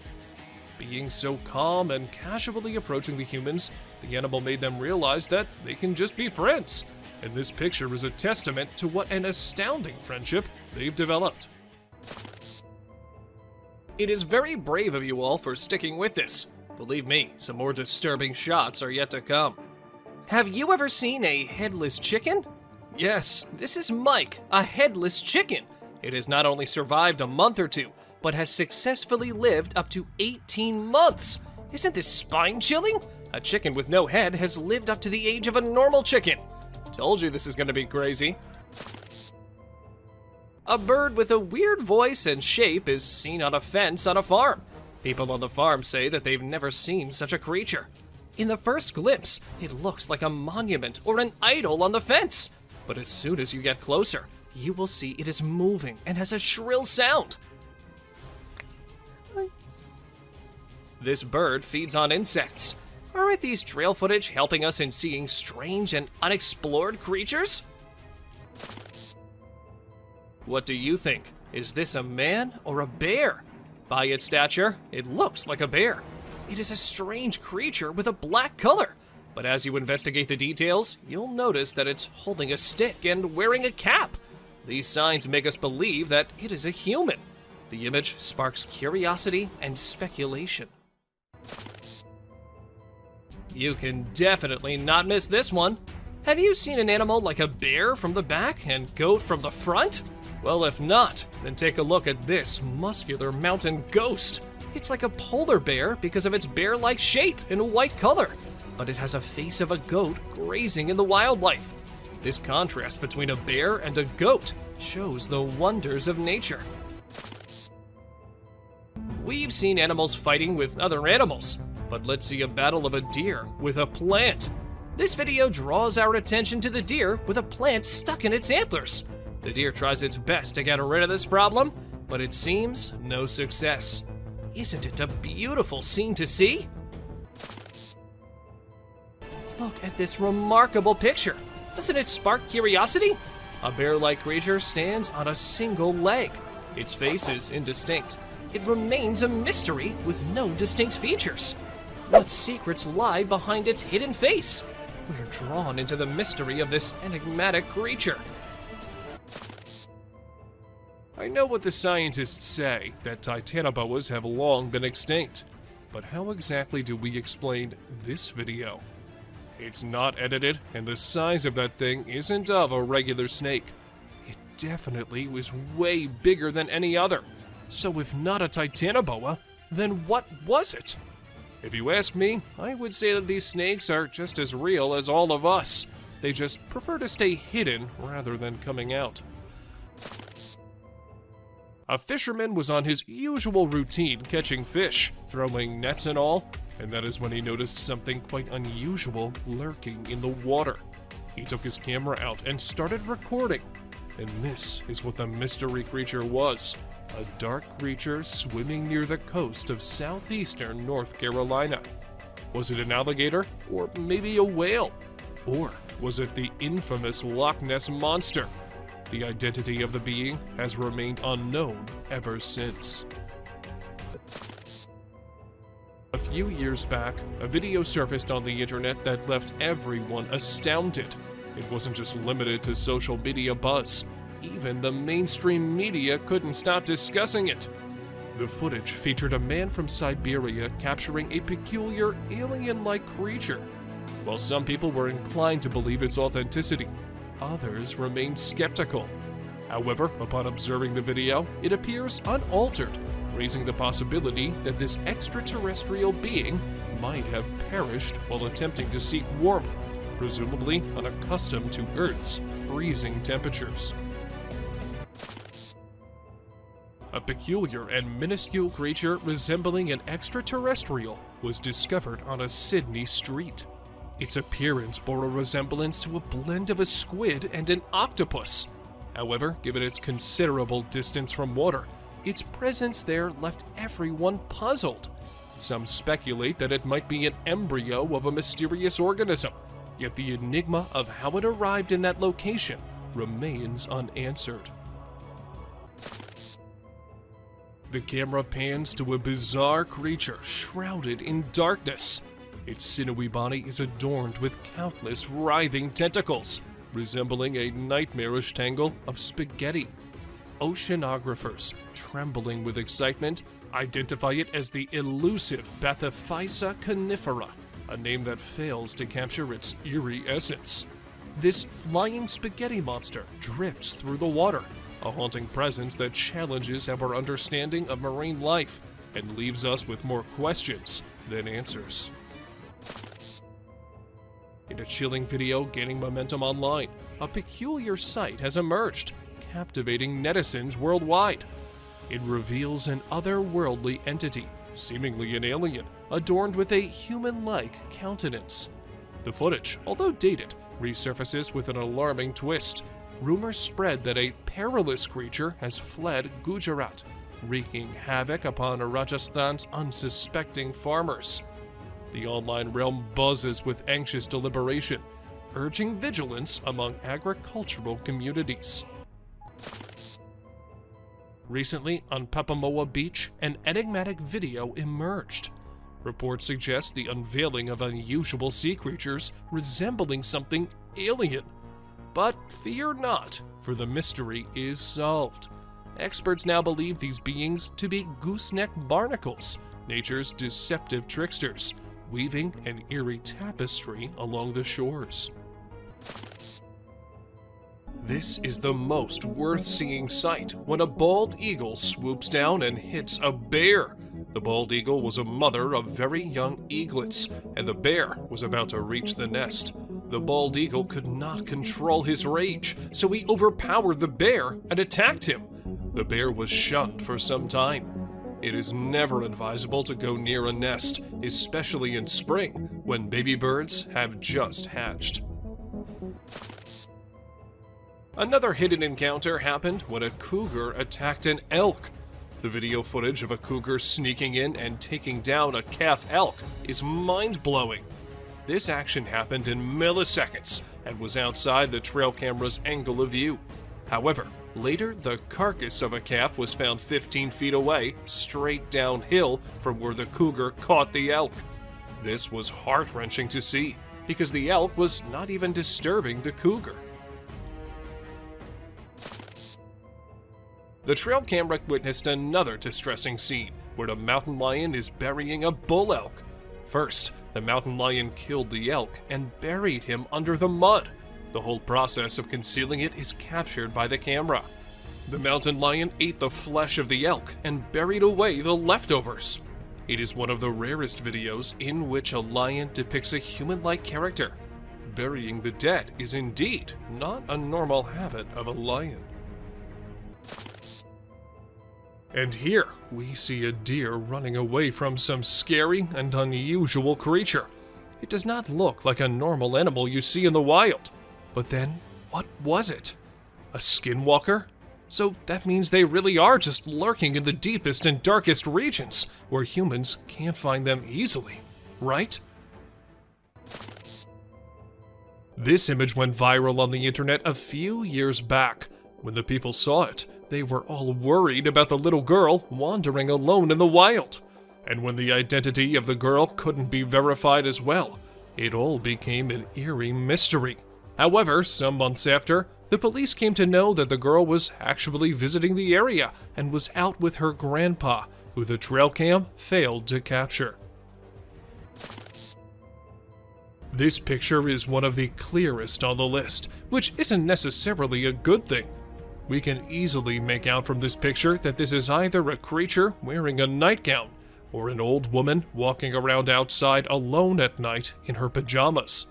Being so calm and casually approaching the humans, the animal made them realize that they can just be friends. And this picture is a testament to what an astounding friendship they've developed. It is very brave of you all for sticking with this. Believe me, some more disturbing shots are yet to come. Have you ever seen a headless chicken? Yes, this is Mike, a headless chicken. It has not only survived a month or two, but has successfully lived up to 18 months. Isn't this spine-chilling? A chicken with no head has lived up to the age of a normal chicken. Told you this is gonna be crazy. A bird with a weird voice and shape is seen on a fence on a farm. People on the farm say that they've never seen such a creature. In the first glimpse, it looks like a monument or an idol on the fence. But as soon as you get closer, you will see it is moving and has a shrill sound. This bird feeds on insects. Aren't these trail footage helping us in seeing strange and unexplored creatures? What do you think? Is this a man or a bear? By its stature, it looks like a bear. It is a strange creature with a black color. But as you investigate the details, you'll notice that it's holding a stick and wearing a cap. These signs make us believe that it is a human. The image sparks curiosity and speculation. You can definitely not miss this one. Have you seen an animal like a bear from the back and goat from the front? Well, if not, then take a look at this muscular mountain ghost. It's like a polar bear because of its bear-like shape and white color, but it has a face of a goat grazing in the wildlife. This contrast between a bear and a goat shows the wonders of nature. We've seen animals fighting with other animals, but let's see a battle of a deer with a plant. This video draws our attention to the deer with a plant stuck in its antlers. The deer tries its best to get rid of this problem, but it seems no success. Isn't it a beautiful scene to see? Look at this remarkable picture. Doesn't it spark curiosity? A bear-like creature stands on a single leg. Its face is indistinct, it remains a mystery with no distinct features. What secrets lie behind its hidden face? We're drawn into the mystery of this enigmatic creature. I know what the scientists say, that titanoboas have long been extinct. But how exactly do we explain this video? It's not edited, and the size of that thing isn't of a regular snake. It definitely was way bigger than any other. So if not a titanoboa, then what was it? If you ask me, I would say that these snakes are just as real as all of us. They just prefer to stay hidden rather than coming out. A fisherman was on his usual routine catching fish, throwing nets and all, and that is when he noticed something quite unusual lurking in the water. He took his camera out and started recording, and this is what the mystery creature was. A dark creature swimming near the coast of southeastern North Carolina. Was it an alligator, or maybe a whale? Or was it the infamous Loch Ness Monster? The identity of the being has remained unknown ever since. A few years back, a video surfaced on the internet that left everyone astounded. It wasn't just limited to social media buzz. Even the mainstream media couldn't stop discussing it. The footage featured a man from Siberia capturing a peculiar alien-like creature. While some people were inclined to believe its authenticity, others remained skeptical. However, upon observing the video, it appears unaltered, raising the possibility that this extraterrestrial being might have perished while attempting to seek warmth, presumably unaccustomed to Earth's freezing temperatures. A peculiar and minuscule creature resembling an extraterrestrial was discovered on a Sydney street. Its appearance bore a resemblance to a blend of a squid and an octopus. However, given its considerable distance from water, its presence there left everyone puzzled. Some speculate that it might be an embryo of a mysterious organism, yet the enigma of how it arrived in that location remains unanswered. The camera pans to a bizarre creature shrouded in darkness. Its sinewy body is adorned with countless writhing tentacles, resembling a nightmarish tangle of spaghetti. Oceanographers, trembling with excitement, identify it as the elusive Bathyphysa conifera, a name that fails to capture its eerie essence. This flying spaghetti monster drifts through the water, a haunting presence that challenges our understanding of marine life and leaves us with more questions than answers. In a chilling video gaining momentum online, a peculiar sight has emerged, captivating netizens worldwide. It reveals an otherworldly entity, seemingly an alien, adorned with a human-like countenance. The footage, although dated, resurfaces with an alarming twist. Rumors spread that a perilous creature has fled Gujarat, wreaking havoc upon Rajasthan's unsuspecting farmers. The online realm buzzes with anxious deliberation, urging vigilance among agricultural communities. Recently, on Papamoa Beach, an enigmatic video emerged. Reports suggest the unveiling of unusual sea creatures resembling something alien. But fear not, for the mystery is solved. Experts now believe these beings to be gooseneck barnacles, nature's deceptive tricksters, weaving an eerie tapestry along the shores. This is the most worth-seeing sight when a bald eagle swoops down and hits a bear. The bald eagle was a mother of very young eaglets, and the bear was about to reach the nest. The bald eagle could not control his rage, so he overpowered the bear and attacked him. The bear was shunned for some time. It is never advisable to go near a nest, especially in spring, when baby birds have just hatched. Another hidden encounter happened when a cougar attacked an elk. The video footage of a cougar sneaking in and taking down a calf elk is mind-blowing. This action happened in milliseconds and was outside the trail camera's angle of view. However, Later, the carcass of a calf was found 15 feet away, straight downhill from where the cougar caught the elk. This was heart-wrenching to see, because the elk was not even disturbing the cougar. The trail camera witnessed another distressing scene, where the mountain lion is burying a bull elk. First, the mountain lion killed the elk and buried him under the mud. The whole process of concealing it is captured by the camera. The mountain lion ate the flesh of the elk and buried away the leftovers. It is one of the rarest videos in which a lion depicts a human-like character. Burying the dead is indeed not a normal habit of a lion. And here, we see a deer running away from some scary and unusual creature. It does not look like a normal animal you see in the wild. But then, what was it? A skinwalker? So that means they really are just lurking in the deepest and darkest regions, where humans can't find them easily, right? This image went viral on the internet a few years back. When the people saw it, they were all worried about the little girl wandering alone in the wild. And when the identity of the girl couldn't be verified as well, it all became an eerie mystery. However, some months after, the police came to know that the girl was actually visiting the area and was out with her grandpa, who the trail cam failed to capture. This picture is one of the clearest on the list, which isn't necessarily a good thing. We can easily make out from this picture that this is either a creature wearing a nightgown or an old woman walking around outside alone at night in her pajamas.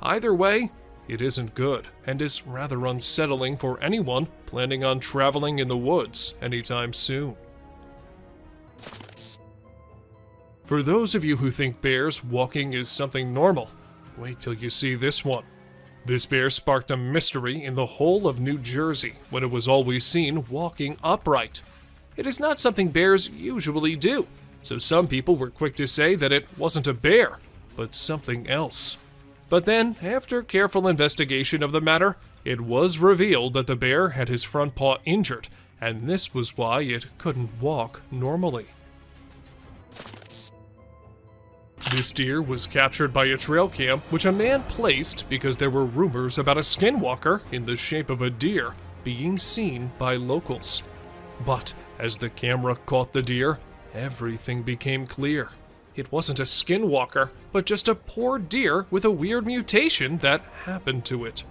Either way, it isn't good and is rather unsettling for anyone planning on traveling in the woods anytime soon. For those of you who think bears walking is something normal, wait till you see this one. This bear sparked a mystery in the whole of New Jersey when it was always seen walking upright. It is not something bears usually do, so some people were quick to say that it wasn't a bear, but something else. But then, after careful investigation of the matter, it was revealed that the bear had his front paw injured, and this was why it couldn't walk normally. This deer was captured by a trail cam which a man placed because there were rumors about a skinwalker in the shape of a deer being seen by locals. But as the camera caught the deer, everything became clear. It wasn't a skinwalker, but just a poor deer with a weird mutation that happened to it.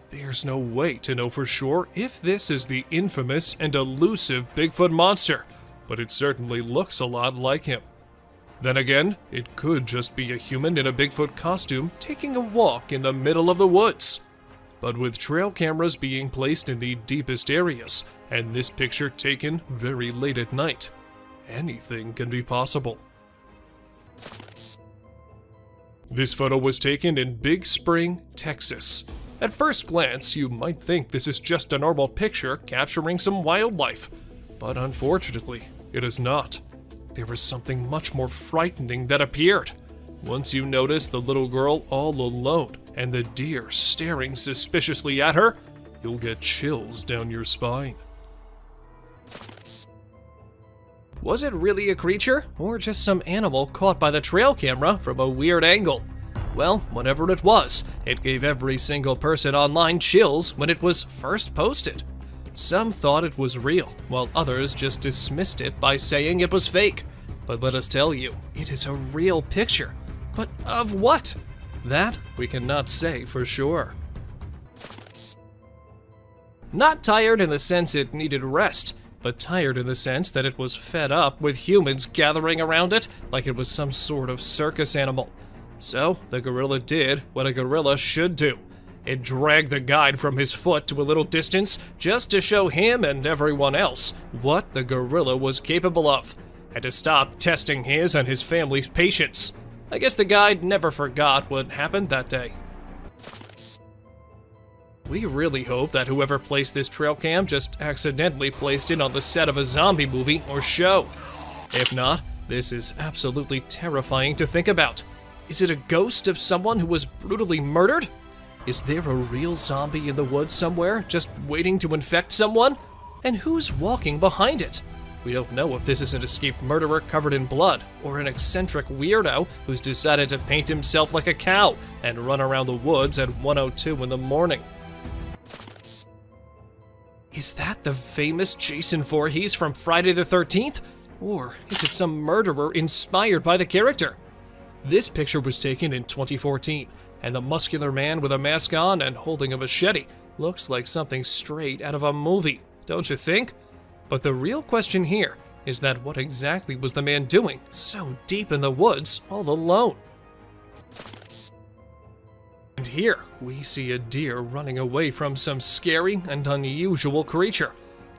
There's no way to know for sure if this is the infamous and elusive Bigfoot monster, but it certainly looks a lot like him. Then again, it could just be a human in a Bigfoot costume taking a walk in the middle of the woods. But with trail cameras being placed in the deepest areas, and this picture taken very late at night, anything can be possible. This photo was taken in Big Spring, Texas. At first glance, you might think this is just a normal picture capturing some wildlife, but unfortunately, it is not. There is something much more frightening that appeared. Once you notice the little girl all alone and the deer staring suspiciously at her, you'll get chills down your spine. Was it really a creature, or just some animal caught by the trail camera from a weird angle? Well, whatever it was, it gave every single person online chills when it was first posted. Some thought it was real, while others just dismissed it by saying it was fake. But let us tell you, it is a real picture. But of what? That we cannot say for sure. Not tired in the sense it needed rest, but tired in the sense that it was fed up with humans gathering around it like it was some sort of circus animal. So the gorilla did what a gorilla should do. It dragged the guide from his foot to a little distance just to show him and everyone else what the gorilla was capable of, and to stop testing his and his family's patience. I guess the guide never forgot what happened that day. We really hope that whoever placed this trail cam just accidentally placed it on the set of a zombie movie or show. If not, this is absolutely terrifying to think about. Is it a ghost of someone who was brutally murdered? Is there a real zombie in the woods somewhere, just waiting to infect someone? And who's walking behind it? We don't know if this is an escaped murderer covered in blood, or an eccentric weirdo who's decided to paint himself like a cow and run around the woods at 1:02 in the morning. Is that the famous Jason Voorhees from Friday the 13th? Or is it some murderer inspired by the character? This picture was taken in 2014, and the muscular man with a mask on and holding a machete looks like something straight out of a movie, don't you think? But the real question here is that what exactly was the man doing so deep in the woods all alone? And here we see a deer running away from some scary and unusual creature.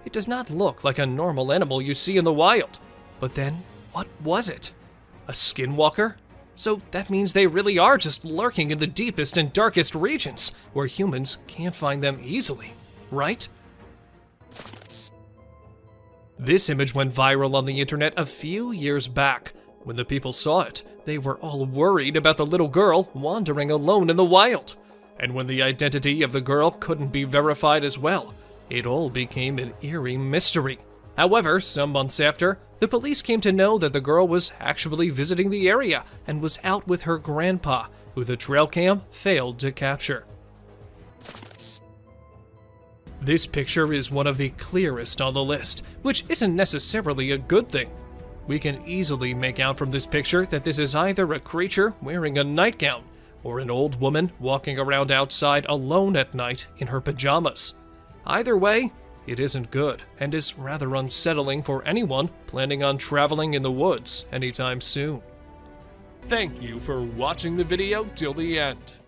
It does not look like a normal animal you see in the wild. But then, what was it? A skinwalker? So that means they really are just lurking in the deepest and darkest regions, where humans can't find them easily, right? This image went viral on the internet a few years back. When the people saw it, they were all worried about the little girl wandering alone in the wild. And when the identity of the girl couldn't be verified as well, it all became an eerie mystery. However, some months after, the police came to know that the girl was actually visiting the area and was out with her grandpa, who the trail cam failed to capture. This picture is one of the clearest on the list, which isn't necessarily a good thing. We can easily make out from this picture that this is either a creature wearing a nightgown, or an old woman walking around outside alone at night in her pajamas. Either way, it isn't good, and is rather unsettling for anyone planning on traveling in the woods anytime soon. Thank you for watching the video till the end.